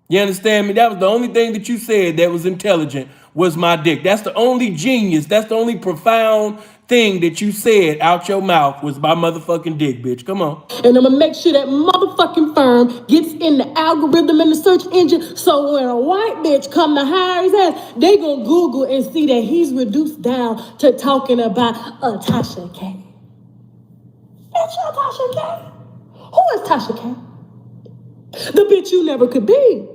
You understand me? That was the only thing that you said that was intelligent, was my dick. That's the only genius, that's the only profound thing that you said out your mouth was my motherfucking dick, bitch. Come on. And I'm gonna make sure that motherfucking firm gets in the algorithm in the search engine, so when a white bitch come to hire his ass, they gonna Google and see that he's reduced down to talking about Tasha K. Bitch, you're Tasha K. Who is Tasha K? The bitch you never could be.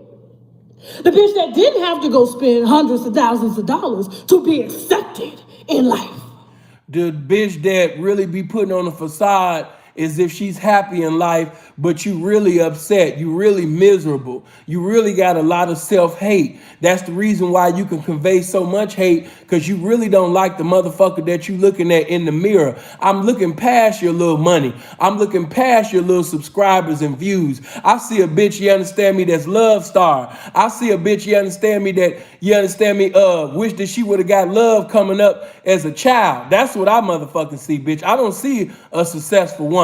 The bitch that didn't have to go spend hundreds of thousands of dollars to be accepted in life. The bitch that really be putting on a facade as if she's happy in life, but you really upset, you really miserable, you really got a lot of self-hate. That's the reason why you can convey so much hate, because you really don't like the motherfucker that you looking at in the mirror. I'm looking past your little money. I'm looking past your little subscribers and views. I see a bitch, you understand me, that's love star. I see a bitch, you understand me, wish that she would have got love coming up as a child. That's what I motherfucking see, bitch. I don't see a successful woman.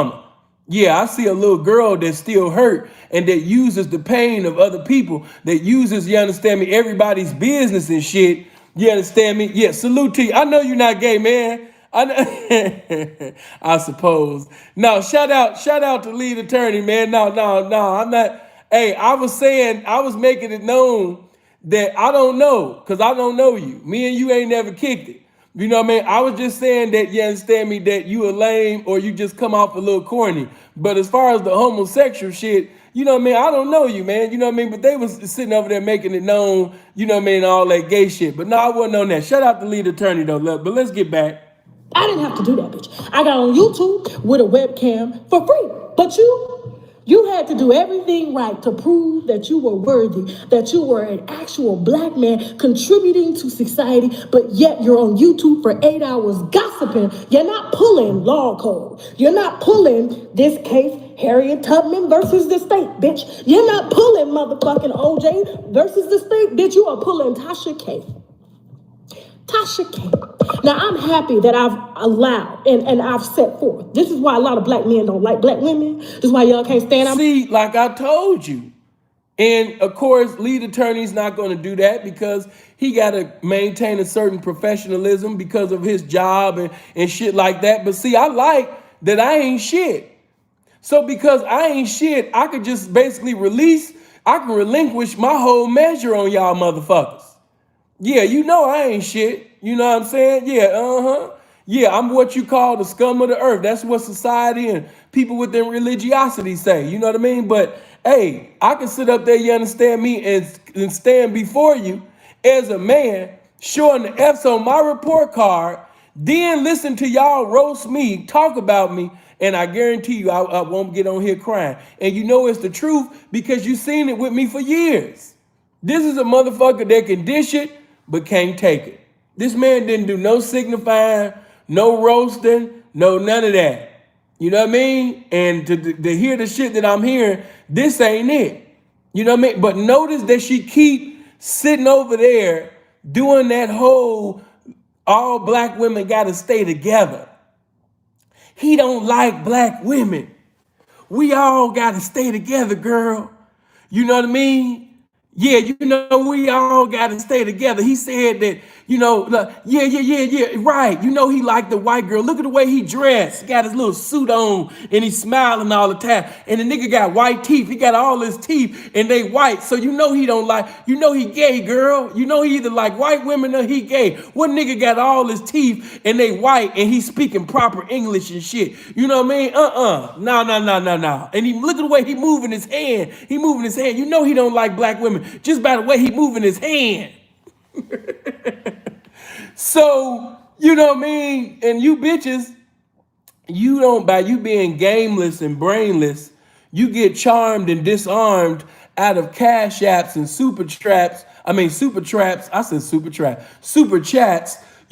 Yeah, I see a little girl that's still hurt and that uses the pain of other people, that uses, you understand me, everybody's business and shit. You understand me? Yeah, salute to you. I know you're not gay, man. I know, I suppose. No, shout out to lead attorney, man. No, I'm not. Hey, I was making it known that I don't know, because I don't know you. Me and you ain't never kicked it. You know what I mean? I was just saying that, you understand me, that you a lame or you just come off a little corny. But as far as the homosexual shit, you know what I mean? I don't know you, man. You know what I mean? But they was sitting over there making it known, you know what I mean, all that gay shit. But no, I wasn't on that. Shout out to lead attorney though. But let's get back. I didn't have to do that, bitch. I got on YouTube with a webcam for free. But you had to do everything right to prove that you were worthy, that you were an actual black man contributing to society, but yet you're on YouTube for 8 hours gossiping. You're not pulling law code. You're not pulling this case, Harriet Tubman versus the state, bitch. You're not pulling motherfucking OJ versus the state, bitch. You are pulling Tasha K. Tasha K. Now, I'm happy that I've allowed and I've set forth. This is why a lot of black men don't like black women. This is why y'all can't stand up. See, like I told you. And of course, lead attorney's not going to do that because he got to maintain a certain professionalism because of his job and shit like that. But see, I like that I ain't shit. So because I ain't shit, I could just basically I can relinquish my whole measure on y'all motherfuckers. Yeah, you know I ain't shit. You know what I'm saying? Yeah, Yeah, I'm what you call the scum of the earth. That's what society and people within religiosity say. You know what I mean? But hey, I can sit up there, you understand me, and stand before you as a man, showing the F's on my report card, then listen to y'all roast me, talk about me, and I guarantee you I won't get on here crying. And you know it's the truth because you've seen it with me for years. This is a motherfucker that can dish it, but can't take it. This man didn't do no signifying, no roasting, no none of that. You know what I mean? And to hear the shit that I'm hearing, this ain't it. You know what I mean? But notice that she keep sitting over there doing that whole all black women gotta stay together. He don't like black women. We all gotta stay together, girl. You know what I mean? Yeah, you know, we all got to stay together. He said that, you know, yeah, right. You know, he liked the white girl. Look at the way he dressed. He got his little suit on and he's smiling all the time. And the nigga got white teeth. He got all his teeth and they white. So you know he don't like, you know he gay, girl. You know he either like white women or he gay. What nigga got all his teeth and they white and he speaking proper English and shit. You know what I mean? No. And he look at the way he moving his hand. He moving his hand. You know he don't like black women just by the way he moving his hand. So, you know what I mean? And you bitches, you don't, by you being gameless and brainless, you get charmed and disarmed out of cash apps and super chats. You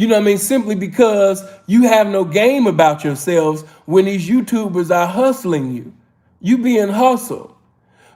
know what I mean? Simply because you have no game about yourselves when these YouTubers are hustling you. You being hustled.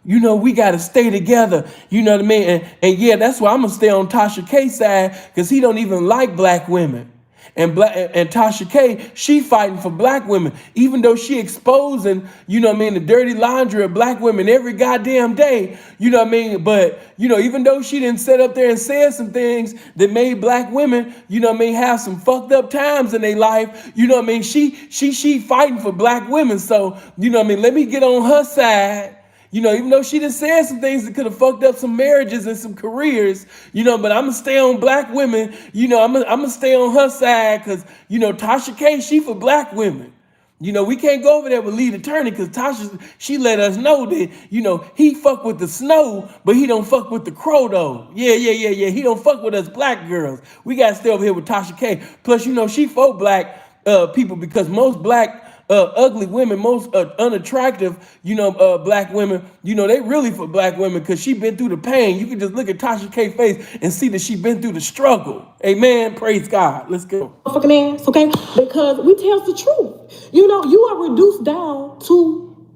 You know, we got to stay together. You know what I mean? And yeah, that's why I'm going to stay on Tasha K's side because he don't even like black women. And Tasha K, she fighting for black women, even though she exposing, you know what I mean, the dirty laundry of black women every goddamn day. You know what I mean? But, you know, even though she didn't sit up there and said some things that made black women, you know what I mean, have some fucked up times in their life, you know what I mean? She fighting for black women. So, you know what I mean? Let me get on her side. You know, even though she done said some things that could have fucked up some marriages and some careers, you know, but I'm going to stay on black women. You know, I'm going to stay on her side because, you know, Tasha K, she for black women. You know, we can't go over there with lead attorney because Tasha, she let us know that, you know, he fuck with the snow, but he don't fuck with the crow though. Yeah. He don't fuck with us black girls. We got to stay over here with Tasha K. Plus, you know, she for black people because most black ugly women, most unattractive, you know, black women, you know, they really for black women because she been through the pain. You can just look at Tasha K's face and see that she been through the struggle. Amen. Praise God. Let's go. Fucking ass, okay? Because we tell the truth. You know, you are reduced down to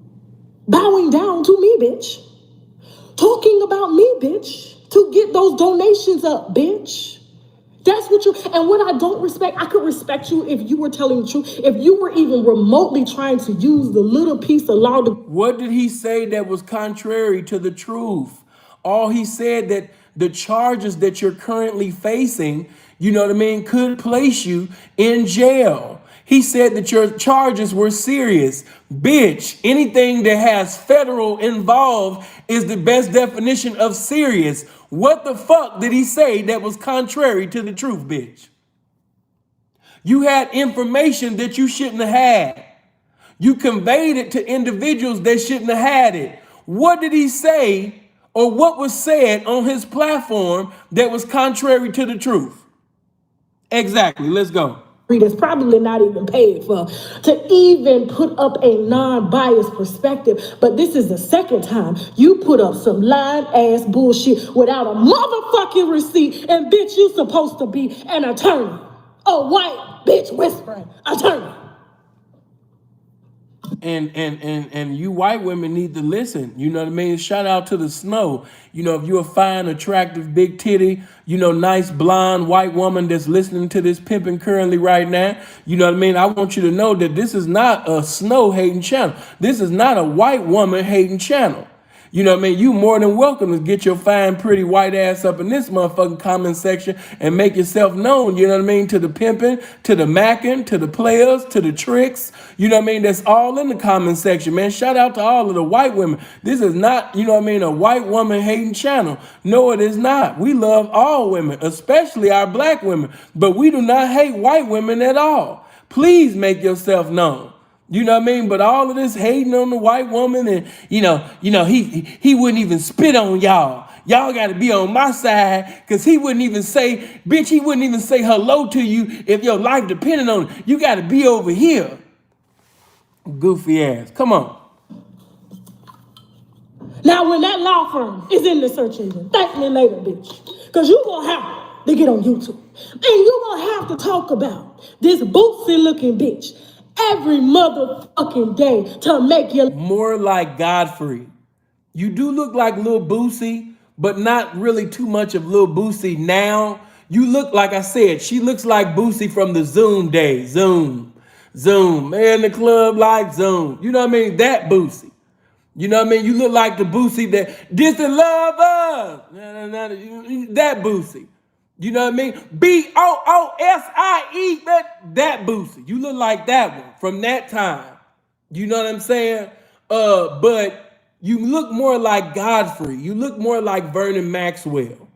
bowing down to me, bitch. Talking about me, bitch. To get those donations up, bitch. That's what you, and what I don't respect, I could respect you if you were telling the truth. If you were even remotely trying to use the little piece of law to. What did he say that was contrary to the truth? All he said that the charges that you're currently facing, you know what I mean, could place you in jail. He said that your charges were serious. Bitch, anything that has federal involved is the best definition of serious. What the fuck did he say that was contrary to the truth, bitch? You had information that you shouldn't have had. You conveyed it to individuals that shouldn't have had it. What did he say, or what was said on his platform that was contrary to the truth? Exactly. Let's go. That's probably not even paid for to even put up a non-biased perspective. But this is the second time you put up some lying-ass bullshit without a motherfucking receipt, and bitch, you supposed to be an attorney. A white bitch whispering attorney. And you white women need to listen. You know what I mean? Shout out to the snow. You know, if you're a fine, attractive, big titty, you know, nice blonde white woman that's listening to this pimping currently right now, you know what I mean? I want you to know that this is not a snow hating channel. This is not a white woman hating channel. You know what I mean? You more than welcome to get your fine, pretty white ass up in this motherfucking comment section and make yourself known, you know what I mean? To the pimping, to the macking, to the players, to the tricks. You know what I mean? That's all in the comment section, man. Shout out to all of the white women. This is not, you know what I mean, a white woman hating channel. No, it is not. We love all women, especially our black women. But we do not hate white women at all. Please make yourself known. You know what I mean? But all of this hating on the white woman and, you know, he wouldn't even spit on y'all. Y'all got to be on my side because he wouldn't even say, bitch, he wouldn't even say hello to you if your life depended on it. You got to be over here. Goofy ass. Come on. Now, when that law firm is in the search engine, thank me later, bitch. Because you're going to have to get on YouTube. And you're going to have to talk about this bootsy-looking bitch every motherfucking day to make you more like Godfrey. You do look like Lil Boosie, but not really too much of Lil Boosie now. You look, like I said, she looks like Boosie from the Zoom days. Zoom. Man, the club like Zoom. You know what I mean? That Boosie. You know what I mean? You look like the Boosie that distant lovers. That Boosie. You know what I mean? BOOSIE, that Boosie. You look like that one from that time. You know what I'm saying? But you look more like Godfrey. You look more like Vernon Maxwell.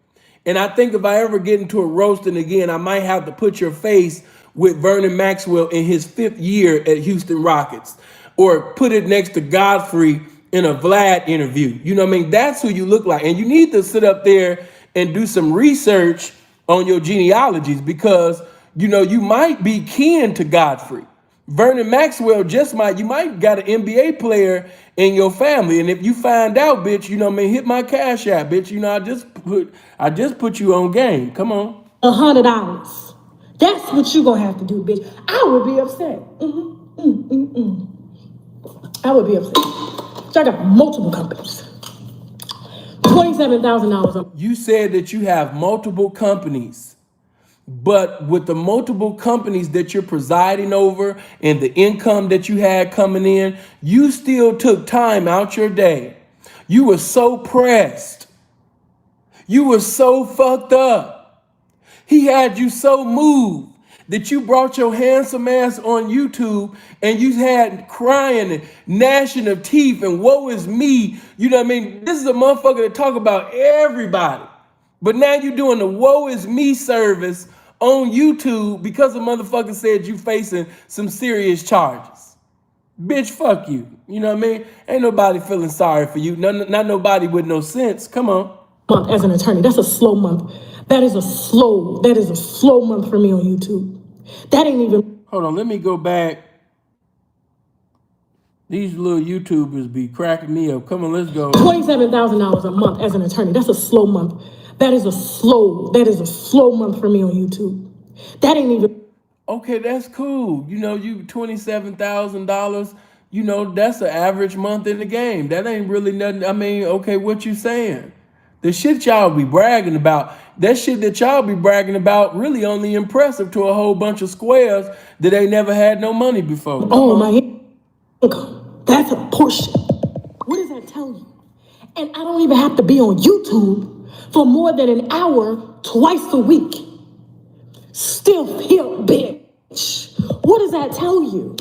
And I think if I ever get into a roasting again, I might have to put your face with Vernon Maxwell in his 5th year at Houston Rockets, or put it next to Godfrey in a Vlad interview. You know what I mean? That's who you look like. And you need to sit up there and do some research on your genealogies, because, you know, you might be kin to Godfrey. Vernon Maxwell you might got an NBA player in your family. And if you find out, bitch, you know what I mean, hit my cash app, bitch. You know, I just put you on game. Come on. $100. That's what you gonna have to do, bitch. I would be upset. I would be upset. So I got multiple companies. $27,000. You said that you have multiple companies, but with the multiple companies that you're presiding over and the income that you had coming in, you still took time out your day. You were so pressed. You were so fucked up. He had you so moved that you brought your handsome ass on YouTube and you had crying and gnashing of teeth and woe is me. You know what I mean? This is a motherfucker that talk about everybody. But now you're doing the woe is me service on YouTube because a motherfucker said you facing some serious charges. Bitch, fuck you. You know what I mean? Ain't nobody feeling sorry for you. Not nobody with no sense. Come on. Month as an attorney. That's a slow month. That is a slow month for me on YouTube. That ain't even. Hold on, let me go back. These little YouTubers be cracking me up. Come on, let's go. $27,000 a month as an attorney. That's a slow month. That is a slow month for me on YouTube. That ain't even. Okay, that's cool. You know, you $27,000. You know, that's an average month in the game. That ain't really nothing. I mean, okay, what you saying? The shit y'all be bragging about, that shit that y'all be bragging about really only impressive to a whole bunch of squares that ain't never had no money before. Oh, my income. That's a portion. What does that tell you? And I don't even have to be on YouTube for more than an hour twice a week. Still here, bitch. What does that tell you?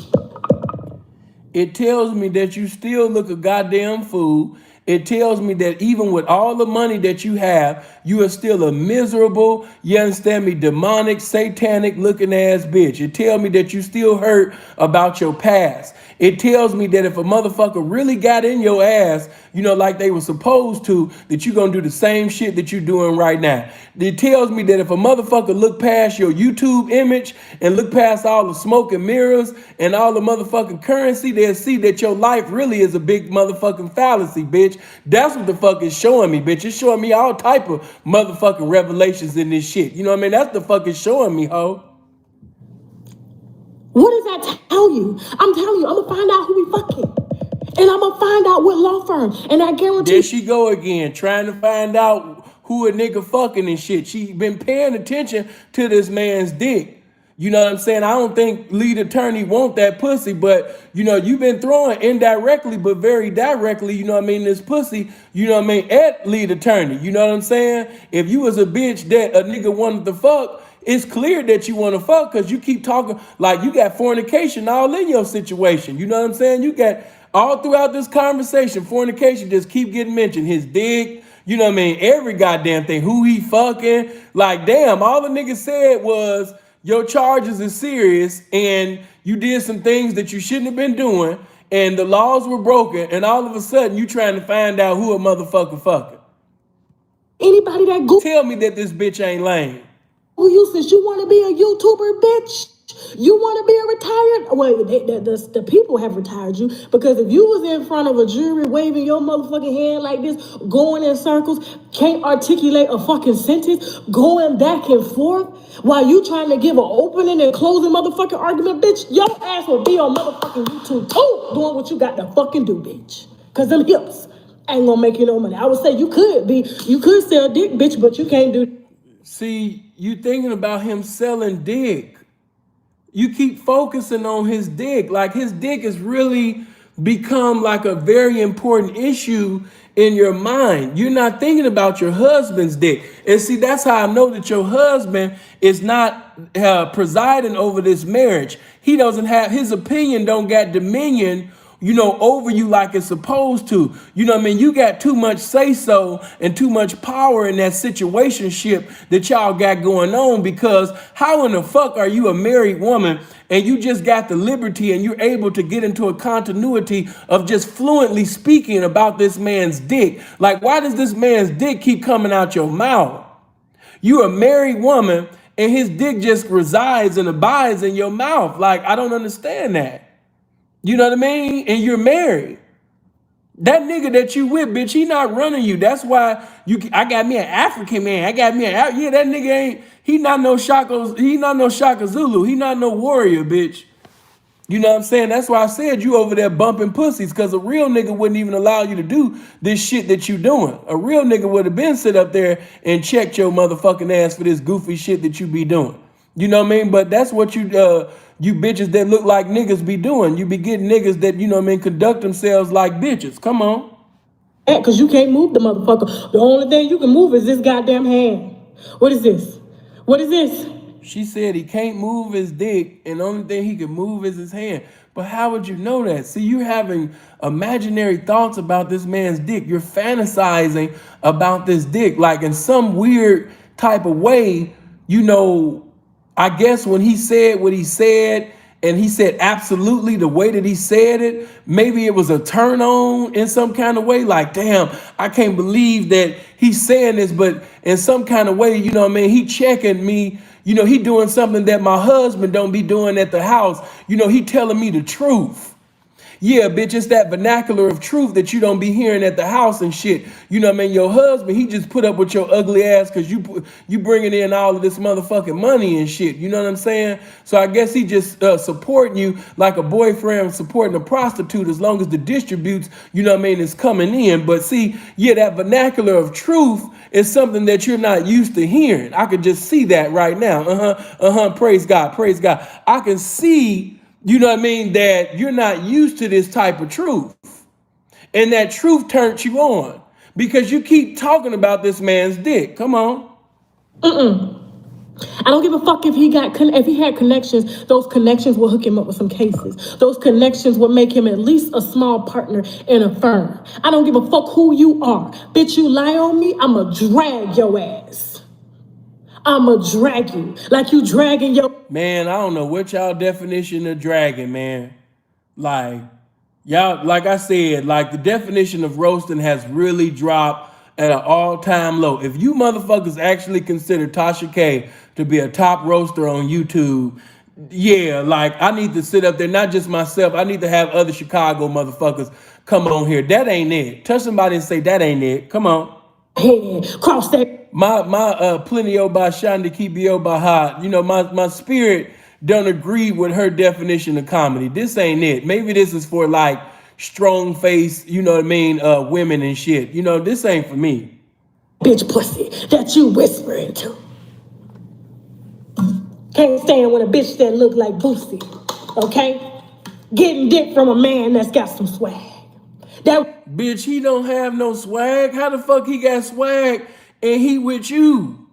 It tells me that you still look a goddamn fool. It tells me that even with all the money that you have, you are still a miserable, you understand me, demonic, satanic looking ass bitch. It tells me that you still hurt about your past. It tells me that if a motherfucker really got in your ass, you know, like they were supposed to, that you're gonna do the same shit that you're doing right now. It tells me that if a motherfucker look past your YouTube image and look past all the smoke and mirrors and all the motherfucking currency, they'll see that your life really is a big motherfucking fallacy, bitch. That's what the fuck is showing me, bitch. It's showing me all type of motherfucking revelations in this shit. You know what I mean? That's the fuck is showing me, ho. What does that tell you? I'm telling you, I'm gonna find out who we fucking. And I'm gonna find out what law firm. And I guarantee. There she go again, trying to find out who a nigga fucking and shit. She been paying attention to this man's dick. You know what I'm saying? I don't think lead attorney want that pussy, but you know, you've been throwing indirectly, but very directly, you know what I mean, this pussy, you know what I mean, at lead attorney. You know what I'm saying? If you was a bitch that a nigga wanted to fuck, it's clear that you want to fuck because you keep talking like you got fornication all in your situation. You know what I'm saying? You got all throughout this conversation, fornication just keep getting mentioned. His dick, you know what I mean? Every goddamn thing, who he fucking. Like, damn, all the nigga said was your charges is serious and you did some things that you shouldn't have been doing and the laws were broken and all of a sudden you trying to find out who a motherfucker fucking. Anybody that go Tell me that this bitch ain't lame. who you since you want to be a YouTuber, bitch. You want to be a retired? Well, the people have retired you because if you was in front of a jury waving your motherfucking hand like this, going in circles, can't articulate a fucking sentence, going back and forth while you trying to give an opening and closing motherfucking argument, bitch, your ass will be on motherfucking YouTube too, doing what you got to fucking do, bitch. Cause them hips ain't gonna make you no money. I would say you could sell dick, bitch, but you can't do. See, you thinking about him selling dick. You keep focusing on his dick. Like his dick has really become like a very important issue in your mind. You're not thinking about your husband's dick. And see, that's how I know that your husband is not presiding over this marriage. He doesn't have, his opinion don't got dominion, you know, over you like it's supposed to. You know what I mean? You got too much say-so and too much power in that situationship that y'all got going on, because how in the fuck are you a married woman and you just got the liberty and you're able to get into a continuity of just fluently speaking about this man's dick? Like, why does this man's dick keep coming out your mouth? You a married woman and his dick just resides and abides in your mouth. Like, I don't understand that. You know what I mean? And you're married. That nigga that you with, bitch, he not running you. That's why I got me an African man. That nigga ain't, he not no Shaka Zulu. He not no warrior, bitch. You know what I'm saying? That's why I said you over there bumping pussies, because a real nigga wouldn't even allow you to do this shit that you doing. A real nigga would have been sit up there and checked your motherfucking ass for this goofy shit that you be doing. You know what I mean? But that's what you bitches that look like niggas be doing. You be getting niggas that, you know what I mean, conduct themselves like bitches. Come on. Because you can't move the motherfucker. The only thing you can move is this goddamn hand. What is this? What is this? She said he can't move his dick and the only thing he can move is his hand. But how would you know that? See, you're having imaginary thoughts about this man's dick. You're fantasizing about this dick. Like in some weird type of way, you know, I guess when he said what he said, and he said absolutely the way that he said it, maybe it was a turn on in some kind of way. Like, damn, I can't believe that he's saying this, but in some kind of way, you know what I mean? He checking me, you know, he doing something that my husband don't be doing at the house. You know, he telling me the truth. Yeah, bitch, it's that vernacular of truth that you don't be hearing at the house and shit. You know what I mean? Your husband, he just put up with your ugly ass because you bringing in all of this motherfucking money and shit. You know what I'm saying? So I guess he just supporting you like a boyfriend supporting a prostitute as long as the distributes, you know what I mean, is coming in. But see, yeah, that vernacular of truth is something that you're not used to hearing. I could just see that right now. Praise God, praise God. I can see, you know what I mean, that you're not used to this type of truth. And that truth turned you on because you keep talking about this man's dick. Come on. I don't give a fuck if he had connections. Those connections will hook him up with some cases. Those connections will make him at least a small partner in a firm. I don't give a fuck who you are. Bitch, you lie on me, I'ma drag your ass. I'ma drag you like you dragging your... Man, I don't know what y'all definition of dragging, man. Like, y'all, like I said, like the definition of roasting has really dropped at an all-time low. If you motherfuckers actually consider Tasha K to be a top roaster on YouTube, yeah, like I need to sit up there, not just myself, I need to have other Chicago motherfuckers come on here. That ain't it. Touch somebody and say, that ain't it. Come on. head. Cross that. My plenio by Shandi Kibio Baha, you know, my spirit don't agree with her definition of comedy. This ain't it. Maybe this is for like strong face, you know what I mean, women and shit. You know, this ain't for me. Bitch pussy that you whispering to. Can't stand when a bitch that look like Boosie, okay? Getting dick from a man that's got some swag. That Bitch, he don't have no swag. How the fuck he got swag and he with you?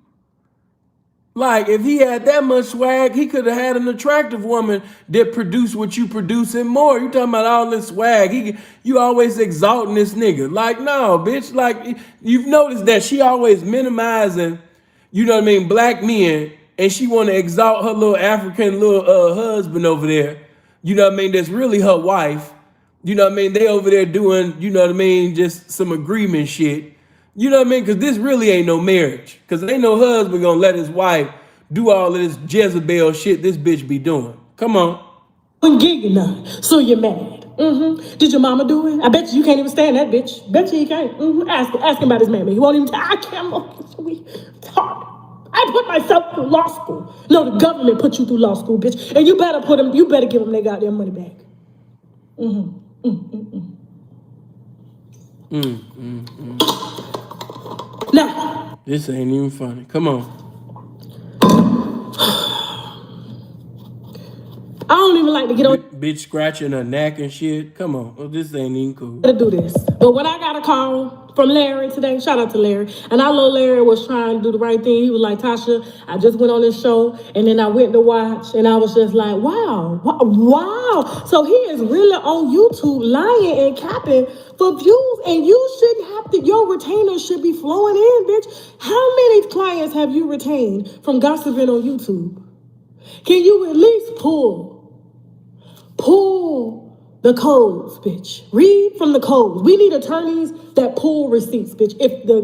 Like, if he had that much swag, he could have had an attractive woman that produced what you produce and more. You talking about all this swag. You always exalting this nigga. Like, no, bitch. Like, you've noticed that she always minimizing, you know what I mean, black men, and she want to exalt her little African little husband over there. You know what I mean? That's really her wife. You know what I mean? They over there doing, you know what I mean, just some agreement shit. You know what I mean? Because this really ain't no marriage. Because ain't no husband gonna let his wife do all of this Jezebel shit this bitch be doing. Come on. wouldn't give you none, so you're mad. Did your mama do it? I bet you can't even stand that bitch. Bet you can't. Ask him about his mammy. He won't even tell. I can't. We talk. I put myself through law school. No, the government put you through law school, bitch. And you better give them their goddamn money back. Now, This ain't even funny. Come on. I don't even like to get on Bitch scratching her neck and shit. Come on. Oh, this ain't even cool. to do this. But when I got a call from Larry today, shout out to Larry, and I know Larry was trying to do the right thing. He was like, Tasha, I just went on this show, and then I went to watch, and I was just like, wow. So he is really on YouTube lying and capping for views, and you shouldn't have to, your retainers should be flowing in, bitch. How many clients have you retained from gossiping on YouTube? Can you at least pull the codes, bitch. Read from the codes. We need attorneys that pull receipts, bitch.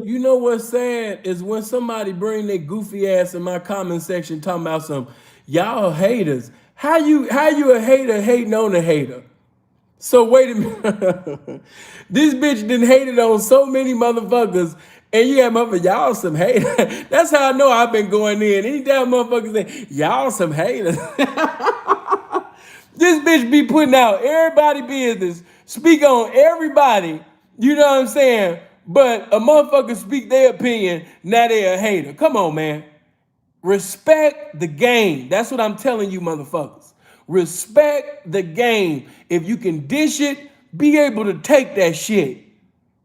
You know what's sad is when somebody bring their goofy ass in my comment section talking about some y'all haters. How you a hater hating on a hater? So wait a minute. This bitch done hated on so many motherfuckers, and you got motherfuckers, y'all some haters. That's how I know I've been going in. Anytime motherfuckers say, y'all some haters. This bitch be putting out everybody business, speak on everybody, you know what I'm saying? But a motherfucker speak their opinion, now they a hater. Come on, man. Respect the game. That's what I'm telling you, motherfuckers. Respect the game. If you can dish it, be able to take that shit.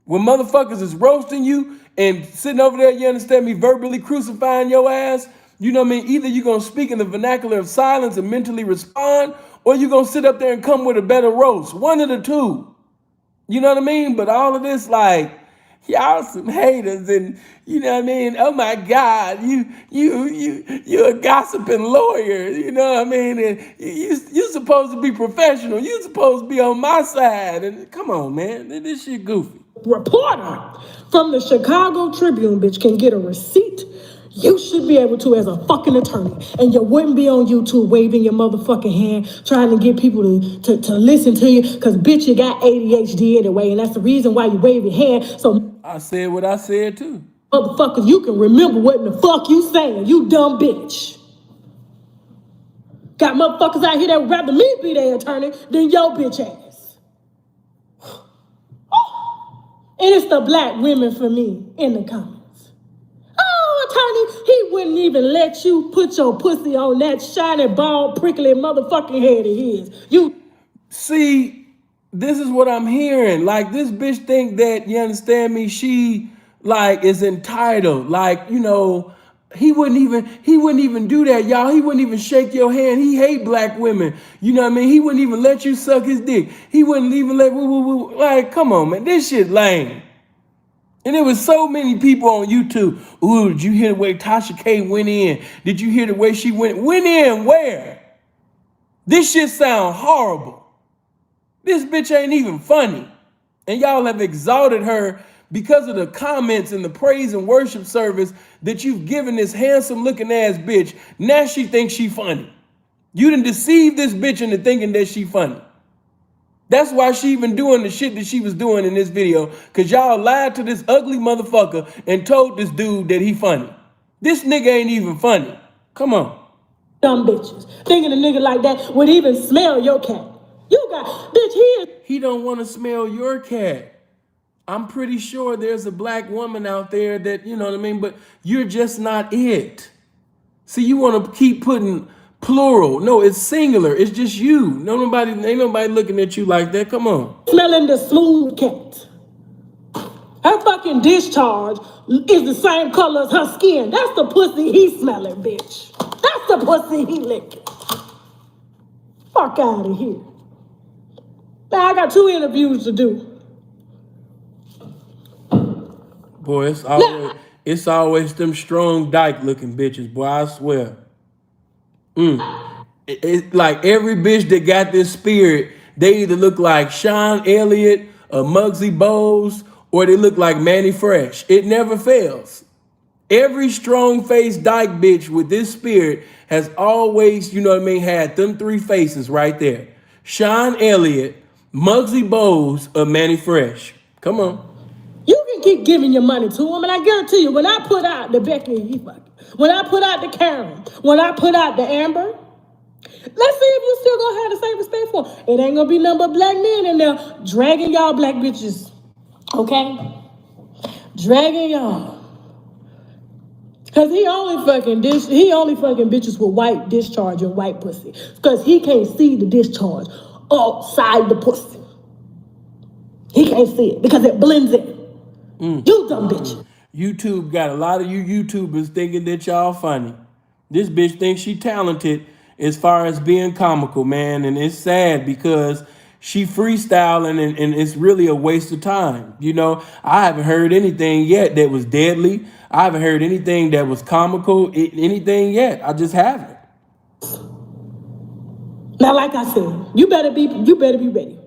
When motherfuckers is roasting you and sitting over there, you understand me, verbally crucifying your ass, you know what I mean? Either you're going to speak in the vernacular of silence and mentally respond, or you're going to sit up there and come with a better roast. One of the two. You know what I mean? But all of this, like, y'all some haters and, you know what I mean? Oh, my God, you're a gossiping lawyer. You know what I mean? And you're supposed to be professional. You're supposed to be on my side. And come on, man. This shit goofy. reporter from the Chicago Tribune, bitch, can get a receipt. You should be able to as a fucking attorney. And you wouldn't be on YouTube waving your motherfucking hand trying to get people to listen to you. Because, bitch, you got ADHD anyway. And that's the reason why you wave your hand. So, I said what I said too. motherfuckers, you can remember what in the fuck you saying. You dumb bitch. Got motherfuckers out here that would rather me be their attorney than your bitch ass. And it's the black women for me in the comments. Oh, attorney, he wouldn't even let you put your pussy on that shiny, bald, prickly motherfucking head of his. You See, this is what I'm hearing. Like, this bitch think that, you understand me, she like is entitled. Like, you know, he wouldn't even do that, y'all. He wouldn't even shake your hand. He hate black women. You know what I mean? He wouldn't even let you suck his dick. He wouldn't even let like, come on, man. This shit lame. And there was so many people on YouTube. Ooh, did you hear the way Tasha K went in? Did you hear the way she went in where? This shit sound horrible. This bitch ain't even funny. And y'all have exalted her because of the comments and the praise and worship service that you've given this handsome looking ass bitch. Now she thinks she funny. You done deceived this bitch into thinking that she funny. That's why she even doing the shit that she was doing in this video, because y'all lied to this ugly motherfucker and told this dude that he funny. This nigga ain't even funny. Come on. dumb bitches. Thinking a nigga like that would even smell your cat. You got, bitch, He don't want to smell your cat. I'm pretty sure there's a black woman out there that, you know what I mean, but you're just not it. See, you want to keep putting plural. No, it's singular. It's just you. Ain't nobody looking at you like that. Come on. smelling the smooth cat. Her fucking discharge is the same color as her skin. That's the pussy he smelling, bitch. That's the pussy he licking. Fuck out of here. Now I got 2 interviews to do. Boy, it's always them strong dyke looking bitches, boy, I swear. It's like every bitch that got this spirit, they either look like Sean Elliott or Muggsy Bogues, or they look like Manny Fresh. It never fails. Every strong-faced dyke bitch with this spirit has always, you know what I mean, had them 3 faces right there. Sean Elliott, Muggsy Bogues, or Manny Fresh. Come on. You can keep giving your money to him, and I guarantee you, when I put out the Becky, when I put out the Karen, when I put out the Amber, let's see if you still gonna have the same respect for him. It ain't gonna be nothing but black men in there dragging y'all black bitches, okay? Dragging y'all. Cause he only fucking bitches with white discharge and white pussy. Cause he can't see the discharge outside the pussy. He can't see it because it blends in. You dumb bitch. YouTube got a lot of you YouTubers thinking that y'all funny. This bitch thinks she talented as far as being comical, man. And it's sad because she freestyling and it's really a waste of time. You know, I haven't heard anything yet that was deadly. I haven't heard anything that was comical, anything yet. I just haven't. Now, like I said, you better be ready.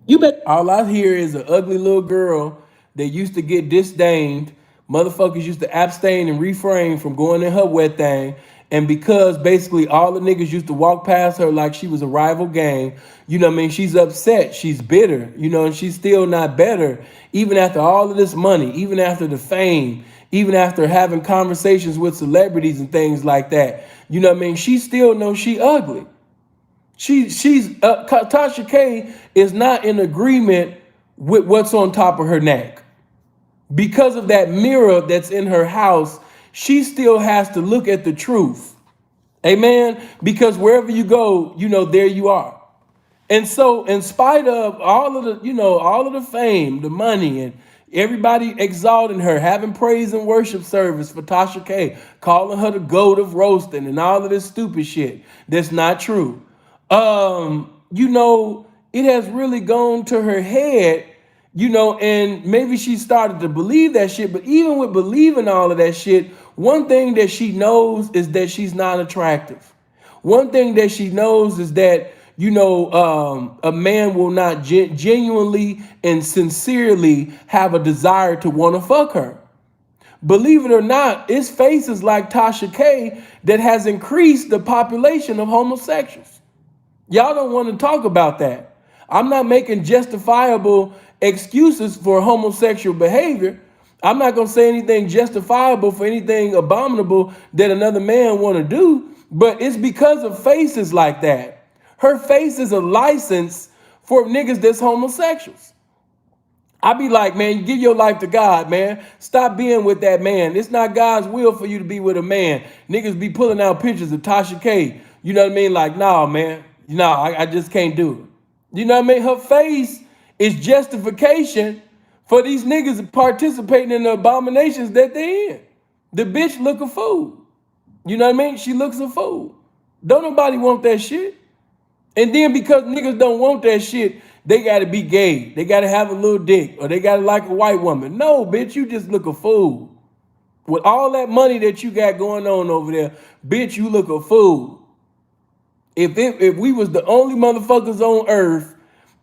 You better. All I hear is an ugly little girl that used to get disdained. Motherfuckers used to abstain and refrain from going in her wet thing. And because basically all the niggas used to walk past her like she was a rival gang, you know what I mean? She's upset. She's bitter, you know, and she's still not better. Even after all of this money, even after the fame, even after having conversations with celebrities and things like that, you know what I mean? She still knows she ugly. Tasha K is not in agreement with what's on top of her neck. Because of that mirror that's in her house, she still has to look at the truth. Amen? Because wherever you go, you know, there you are. And so in spite of all of the fame, the money, and everybody exalting her, having praise and worship service for Tasha K, calling her the goat of roasting and all of this stupid shit that's not true. You know, it has really gone to her head, you know, and maybe she started to believe that shit. But even with believing all of that shit, one thing that she knows is that she's not attractive. One thing that she knows is that, you know, a man will not genuinely and sincerely have a desire to want to fuck her. Believe it or not, it's faces like Tasha K that has increased the population of homosexuals. Y'all don't want to talk about that. I'm not making justifiable excuses for homosexual behavior. I'm not going to say anything justifiable for anything abominable that another man want to do, but it's because of faces like that. Her face is a license for niggas that's homosexuals. I be like, man, you give your life to God, man. Stop being with that man. It's not God's will for you to be with a man. Niggas be pulling out pictures of Tasha K. You know what I mean? Like, nah, man. Nah, I just can't do it. You know what I mean? Her face is justification for these niggas participating in the abominations that they in. The bitch look a fool. You know what I mean? She looks a fool. Don't nobody want that shit. And then because niggas don't want that shit, they gotta be gay. They gotta have a little dick, or they gotta like a white woman. No, bitch, you just look a fool. With all that money that you got going on over there, bitch, you look a fool. If we was the only motherfuckers on earth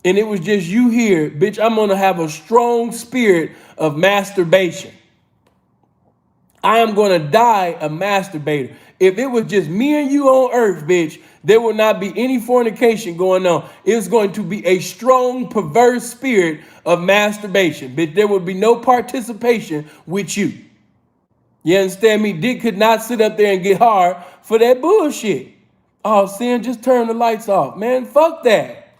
and it was just you here, bitch, I'm gonna have a strong spirit of masturbation. I am gonna die a masturbator. If it was just me and you on earth, bitch, there will not be any fornication going on. It's going to be a strong, perverse spirit of masturbation. Bitch, there will be no participation with you. You understand me? Dick could not sit up there and get hard for that bullshit. Oh, sin, just turn the lights off. Man, fuck that.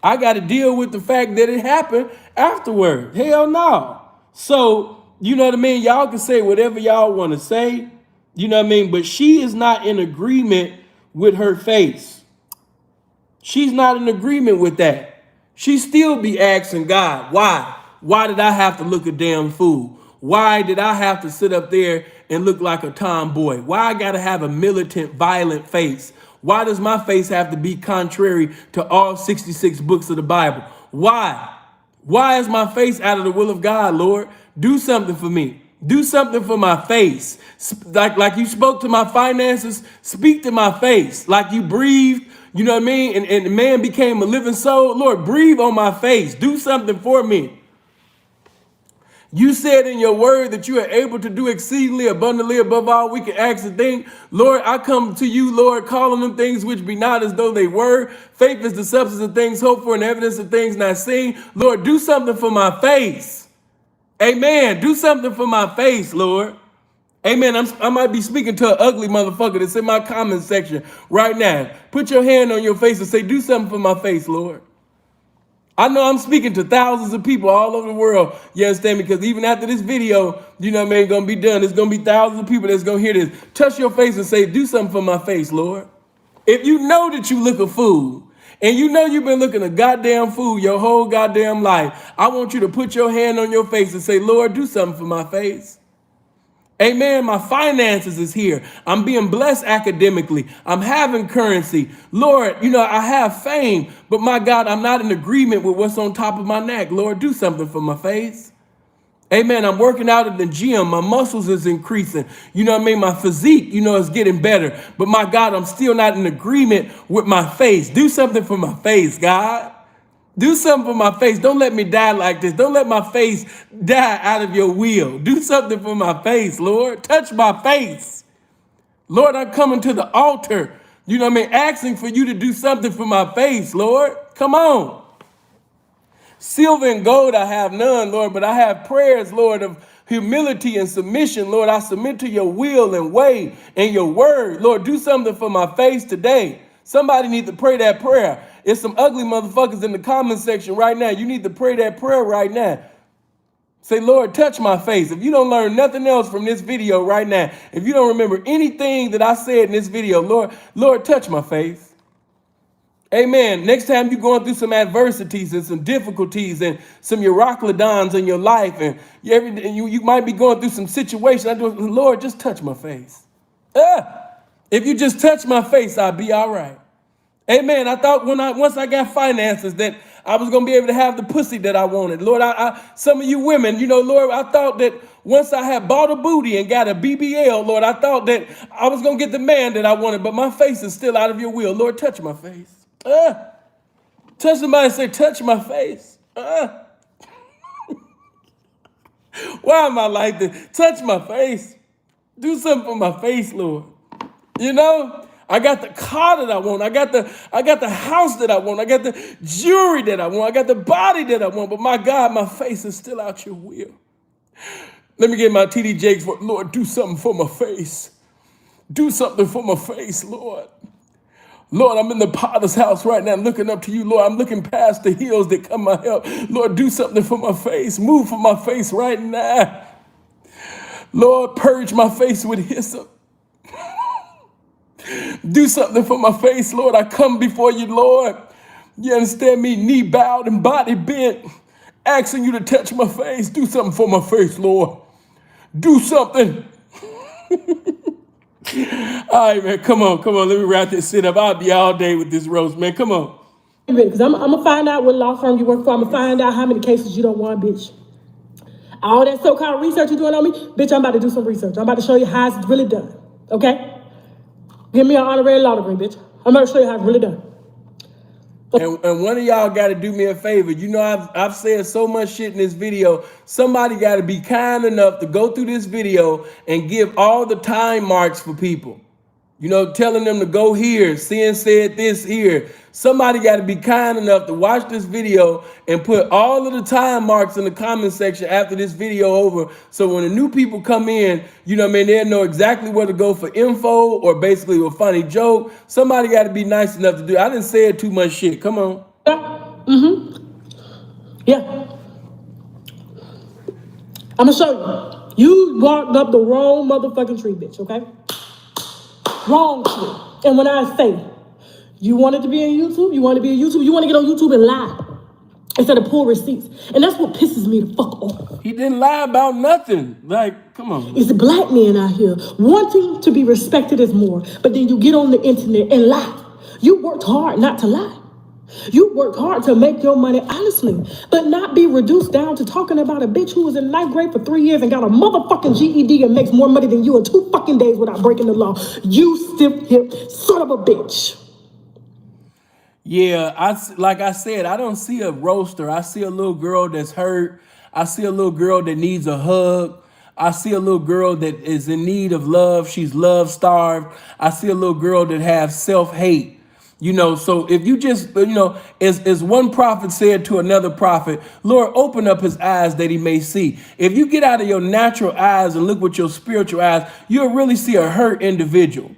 I got to deal with the fact that it happened afterward. Hell no. So, you know what I mean? Y'all can say whatever y'all want to say. You know what I mean? But she is not in agreement with her face. She's not in agreement with that. She still be asking God, why? Why did I have to look a damn fool? Why did I have to sit up there and look like a tomboy? Why I gotta have a militant, violent face? Why does my face have to be contrary to all 66 books of the Bible? Why? Why is my face out of the will of God, Lord? Do something for me. Do something for my face. Like you spoke to my finances, speak to my face. Like you breathed, you know what I mean? And the man became a living soul. Lord, breathe on my face. Do something for me. You said in your word that you are able to do exceedingly abundantly above all we can ask and think. Lord, I come to you, Lord, calling them things which be not as though they were. Faith is the substance of things hoped for and evidence of things not seen. Lord, do something for my face. Amen. Do something for my face, Lord. Amen. I might be speaking to an ugly motherfucker that's in my comment section right now. Put your hand on your face and say, do something for my face, Lord. I know I'm speaking to thousands of people all over the world. You understand me? Because even after this video, you know what I mean, gonna be done. There's gonna be thousands of people that's gonna hear this. Touch your face and say, do something for my face, Lord. If you know that you look a fool, and you know you've been looking a goddamn fool your whole goddamn life, I want you to put your hand on your face and say, Lord, do something for my face. Amen. My finances is here. I'm being blessed academically. I'm having currency. Lord, you know, I have fame, but my God, I'm not in agreement with what's on top of my neck. Lord, do something for my face. Amen. I'm working out at the gym. My muscles is increasing. You know what I mean? My physique, you know, is getting better. But my God, I'm still not in agreement with my face. Do something for my face, God. Do something for my face. Don't let me die like this. Don't let my face die out of your will. Do something for my face, Lord. Touch my face. Lord, I'm coming to the altar. You know what I mean? Asking for you to do something for my face, Lord. Come on. Silver and gold I have none, Lord, but I have prayers, Lord, of humility and submission. Lord, I submit to your will and way and your word. Lord, do something for my face today. Somebody needs to pray that prayer. It's some ugly motherfuckers in the comment section right now. You need to pray that prayer right now. Say, Lord, touch my face. If you don't learn nothing else from this video right now, if you don't remember anything that I said in this video, Lord, touch my face. Amen. Next time you're going through some adversities and some difficulties and some Euroclidons in your life, and you might be going through some situation, Lord, just touch my face. If you just touch my face, I'll be all right. Amen. I thought once I got finances that I was going to be able to have the pussy that I wanted. Lord, some of you women, you know, Lord, I thought that once I had bought a booty and got a BBL, Lord, I thought that I was going to get the man that I wanted, but my face is still out of your will. Lord, touch my face. Touch somebody and say, touch my face. Why am I like this? Touch my face. Do something for my face, Lord. You know, I got the car that I want. I got the house that I want. I got the jewelry that I want. I got the body that I want. But my God, my face is still out your will. Let me get my TD Jakes for, Lord, do something for my face. Do something for my face, Lord. Lord, I'm in the Potter's house right now looking up to you, Lord. I'm looking past the hills that come my help. Lord, do something for my face. Move for my face right now. Lord, purge my face with hyssop. Do something for my face, Lord. I come before you, Lord. You understand me? Knee bowed and body bent, asking you to touch my face. Do something for my face, Lord. Do something. All right, man, come on. Let me wrap this shit up. I'll be all day with this roast, man. Come on. Because I'm gonna find out what law firm you work for. I'm gonna find out how many cases you don't want, bitch. All that so-called research you're doing on me, bitch, I'm about to do some research. I'm about to show you how it's really done, okay? Give me an honorary law degree, bitch. I'm about to show you how it's really done. And one of y'all got to do me a favor. You know, I've said so much shit in this video. Somebody got to be kind enough to go through this video and give all the time marks for people. You know, telling them to go here, Sin said this here. Somebody got to be kind enough to watch this video and put all of the time marks in the comment section after this video over. So when the new people come in, you know what I mean, they'll know exactly where to go for info or basically a funny joke. Somebody got to be nice enough to do it. I didn't say too much shit. Come on. Yeah. I'm gonna show you. You walked up the wrong motherfucking tree, bitch, okay? Wrong tree. And when I say, you wanted to be on YouTube, you want to get on YouTube and lie instead of pull receipts. And that's what pisses me the fuck off. He didn't lie about nothing. Like, come on. It's black men out here wanting to be respected as more, but then you get on the internet and lie. You worked hard not to lie. You worked hard to make your money honestly, but not be reduced down to talking about a bitch who was in ninth grade for 3 years and got a motherfucking GED and makes more money than you in 2 fucking days without breaking the law. You stiff-hip son of a bitch. Yeah, like I said, I don't see a roaster. I see a little girl that's hurt. I see a little girl that needs a hug. I see a little girl that is in need of love. She's love starved. I see a little girl that has self-hate. You know, so if you just, you know, as one prophet said to another prophet, Lord, open up his eyes that he may see. If you get out of your natural eyes and look with your spiritual eyes, you'll really see a hurt individual.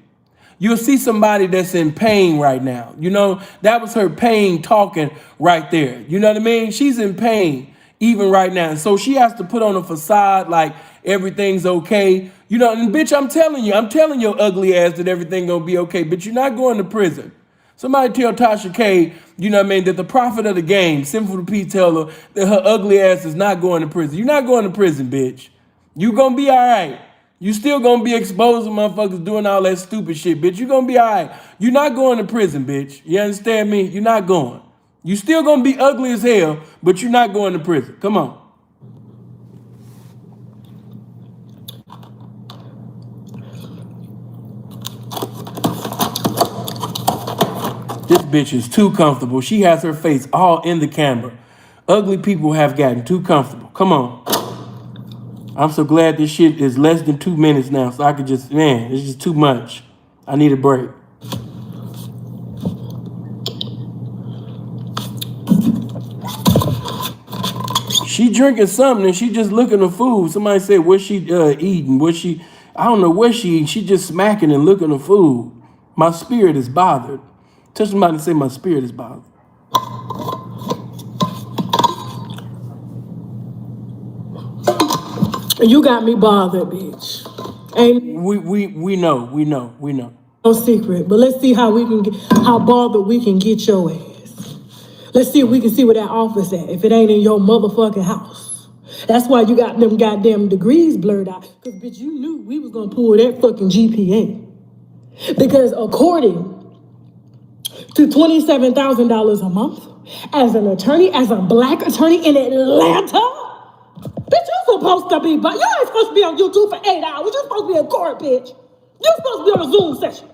You'll see somebody that's in pain right now. You know, that was her pain talking right there. You know what I mean? She's in pain even right now. And so she has to put on a facade like everything's okay. You know, and bitch, I'm telling your ugly ass that everything gonna be okay, but you're not going to prison. Somebody tell Tasha K, you know what I mean, that the prophet of the game, Sinful P, tell her that her ugly ass is not going to prison. You're not going to prison, bitch. You gonna be all right. You still gonna be exposing motherfuckers doing all that stupid shit, bitch. You gonna be all right. You're not going to prison, bitch. You understand me? You're not going. You still gonna be ugly as hell, but you're not going to prison. Come on. This bitch is too comfortable. She has her face all in the camera. Ugly people have gotten too comfortable. Come on. I'm so glad this shit is less than 2 minutes now, so I could just, man, it's just too much. I need a break. She drinking something and she just looking at food. Somebody said, what's she eating? I don't know what she eating. She just smacking and looking at food. My spirit is bothered. Tell somebody to say my spirit is bothered. You got me bothered, bitch. Ain't We know. no secret, but let's see how bothered we can get your ass. Let's see if we can see where that office at, if it ain't in your motherfucking house. That's why you got them goddamn degrees blurred out. Cause bitch, you knew we was gonna pull that fucking GPA. Because according to $27,000 a month as an attorney, as a black attorney in Atlanta, bitch, you supposed to be, but you ain't supposed to be on YouTube for 8 hours. You're supposed to be in court, bitch. You're supposed to be on a Zoom session.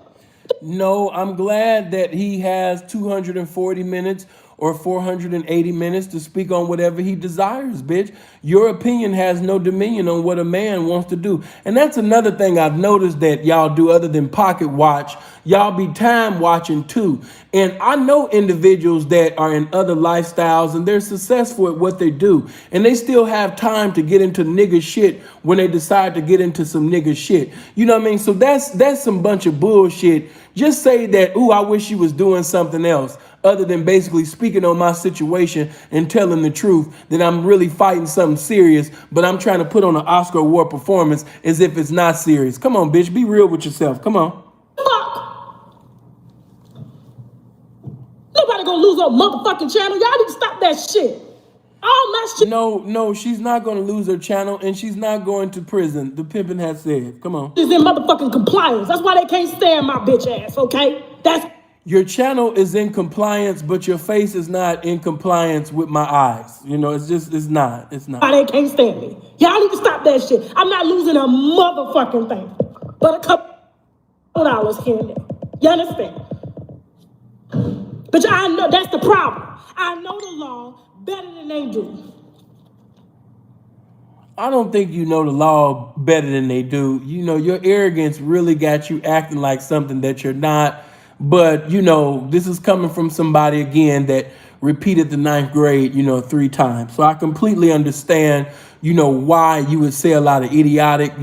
No, I'm glad that he has 240 minutes or 480 minutes to speak on whatever he desires, bitch. Your opinion has no dominion on what a man wants to do. And that's another thing I've noticed that y'all do other than pocket watch. Y'all be time watching too. And I know individuals that are in other lifestyles and they're successful at what they do. And they still have time to get into nigga shit when they decide to get into some nigga shit. You know what I mean? So that's some bunch of bullshit. Just say that, ooh, I wish you was doing something else other than basically speaking on my situation and telling the truth that I'm really fighting something serious, but I'm trying to put on an Oscar award performance as if it's not serious. Come on, bitch, be real with yourself. Come on. Fuck. Nobody gonna lose her motherfucking channel. Y'all need to stop that shit. All my shit No, she's not going to lose her channel and she's not going to prison. The pimpin' has said. Come on. is in motherfucking compliance. That's why they can't stand my bitch ass, okay? That's Your channel is in compliance, but your face is not in compliance with my eyes. You know, it's not. why they can't stand me. Y'all need to stop that shit. I'm not losing a motherfucking thing. But a couple dollars here and there. You understand? But I know that's the problem. I know the law better than they do. I don't think you know the law better than they do. You know, your arrogance really got you acting like something that you're not. But, you know, this is coming from somebody, again, that repeated the 9th grade, 3 times. So I completely understand, why you would say a lot of idiotic,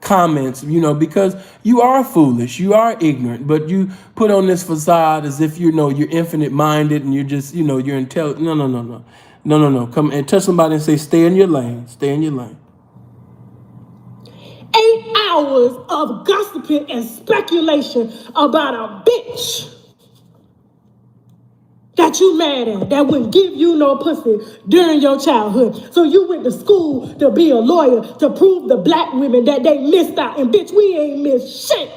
comments, because you are foolish, you are ignorant, but you put on this facade as if, you're infinite minded and you're just, you're intelligent. No. Come and touch somebody and say, stay in your lane, stay in your lane. 8 hours of gossiping and speculation about a bitch that you mad at, that wouldn't give you no pussy during your childhood. So you went to school to be a lawyer to prove the black women that they missed out. And bitch, we ain't missed shit.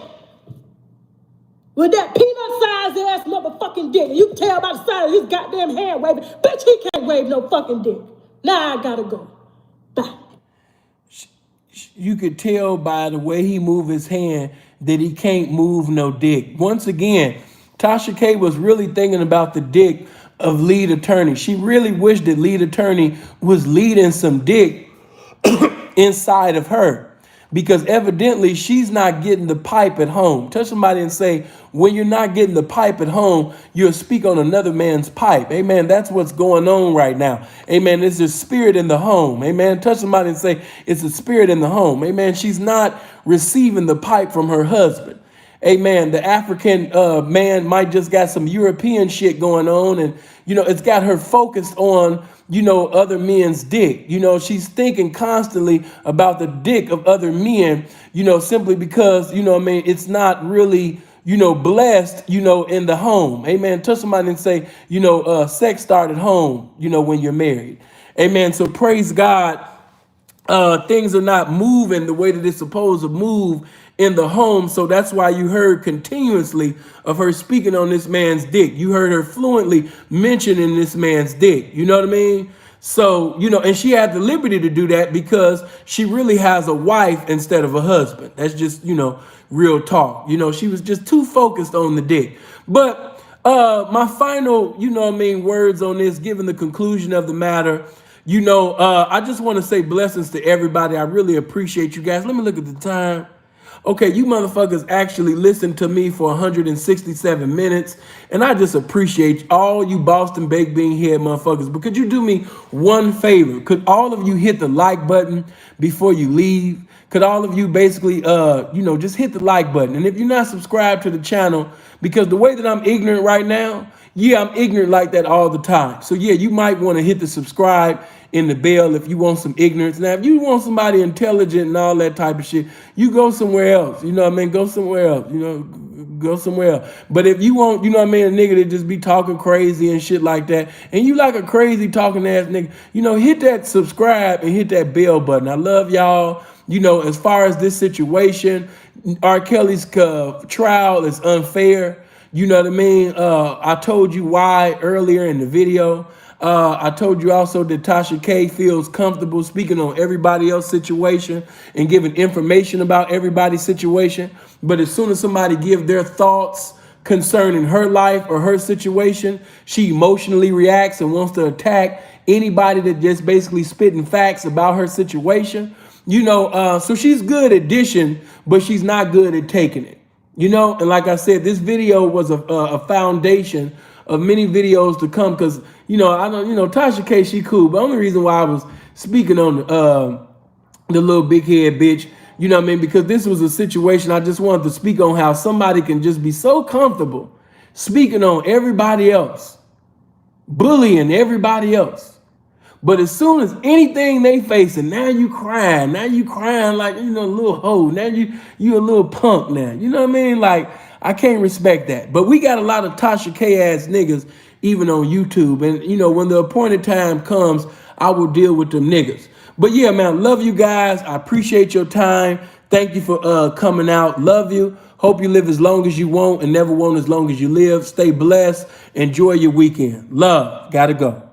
With that peanut-sized ass motherfucking dick, and you can tell by the side of his goddamn hand waving, bitch, he can't wave no fucking dick. Now I gotta go. Bye. You could tell by the way he moved his hand that he can't move no dick. Once again, Tasha K was really thinking about the dick of lead attorney. She really wished that lead attorney was leading some dick inside of her, because evidently she's not getting the pipe at home. Touch somebody and say, when you're not getting the pipe at home, you'll speak on another man's pipe. Amen. That's what's going on right now. Amen. It's a spirit in the home. Amen. Touch somebody and say, it's a spirit in the home. Amen. She's not receiving the pipe from her husband. Amen. The African man might just got some European shit going on, and it's got her focused on other men's dick. She's thinking constantly about the dick of other men, simply because it's not really blessed in the home. Amen. Touch somebody and say, sex started home, when you're married. Amen. So praise God. Things are not moving the way that it's supposed to move in the home. So that's why you heard continuously of her speaking on this man's dick. You heard her fluently mentioning this man's dick. You know what I mean? So, and she had the liberty to do that because she really has a wife instead of a husband. That's just, real talk. She was just too focused on the dick. But my final, words on this, given the conclusion of the matter, I just want to say blessings to everybody. I really appreciate you guys. Let me look at the time. Okay, you motherfuckers actually listened to me for 167 minutes, and I just appreciate all you Boston Baked Bean head motherfuckers. But could you do me one favor? Could all of you hit the like button before you leave? Could all of you basically, just hit the like button? And if you're not subscribed to the channel, because the way that I'm ignorant right now, yeah, I'm ignorant like that all the time. So yeah, you might want to hit the subscribe in the bell if you want some ignorance. Now, if you want somebody intelligent and all that type of shit, you go somewhere else. You know what I mean? Go somewhere else. Go somewhere else. But if you want, a nigga that just be talking crazy and shit like that, and you like a crazy talking ass nigga, hit that subscribe and hit that bell button. I love y'all. As far as this situation, R. Kelly's trial is unfair. You know what I mean? I told you why earlier in the video. I told you also that Tasha K feels comfortable speaking on everybody else's situation and giving information about everybody's situation. But as soon as somebody give their thoughts concerning her life or her situation, she emotionally reacts and wants to attack anybody that just basically spitting facts about her situation. You know, so she's good at dishing, but she's not good at taking it. You know, and like I said, this video was a foundation of many videos to come, because, you know, I don't, you know, Tasha K, she cool, but the only reason why I was speaking on the little big head bitch, you know what I mean, because this was a situation I just wanted to speak on, how somebody can just be so comfortable speaking on everybody else, bullying everybody else. But as soon as anything they facing, now you crying like, you know, a little hoe. Now you a little punk now. You know what I mean? Like, I can't respect that. But we got a lot of Tasha K ass niggas even on YouTube. And, you know, when the appointed time comes, I will deal with them niggas. But yeah, man, love you guys. I appreciate your time. Thank you for coming out. Love you. Hope you live as long as you want and never want as long as you live. Stay blessed. Enjoy your weekend. Love. Gotta go.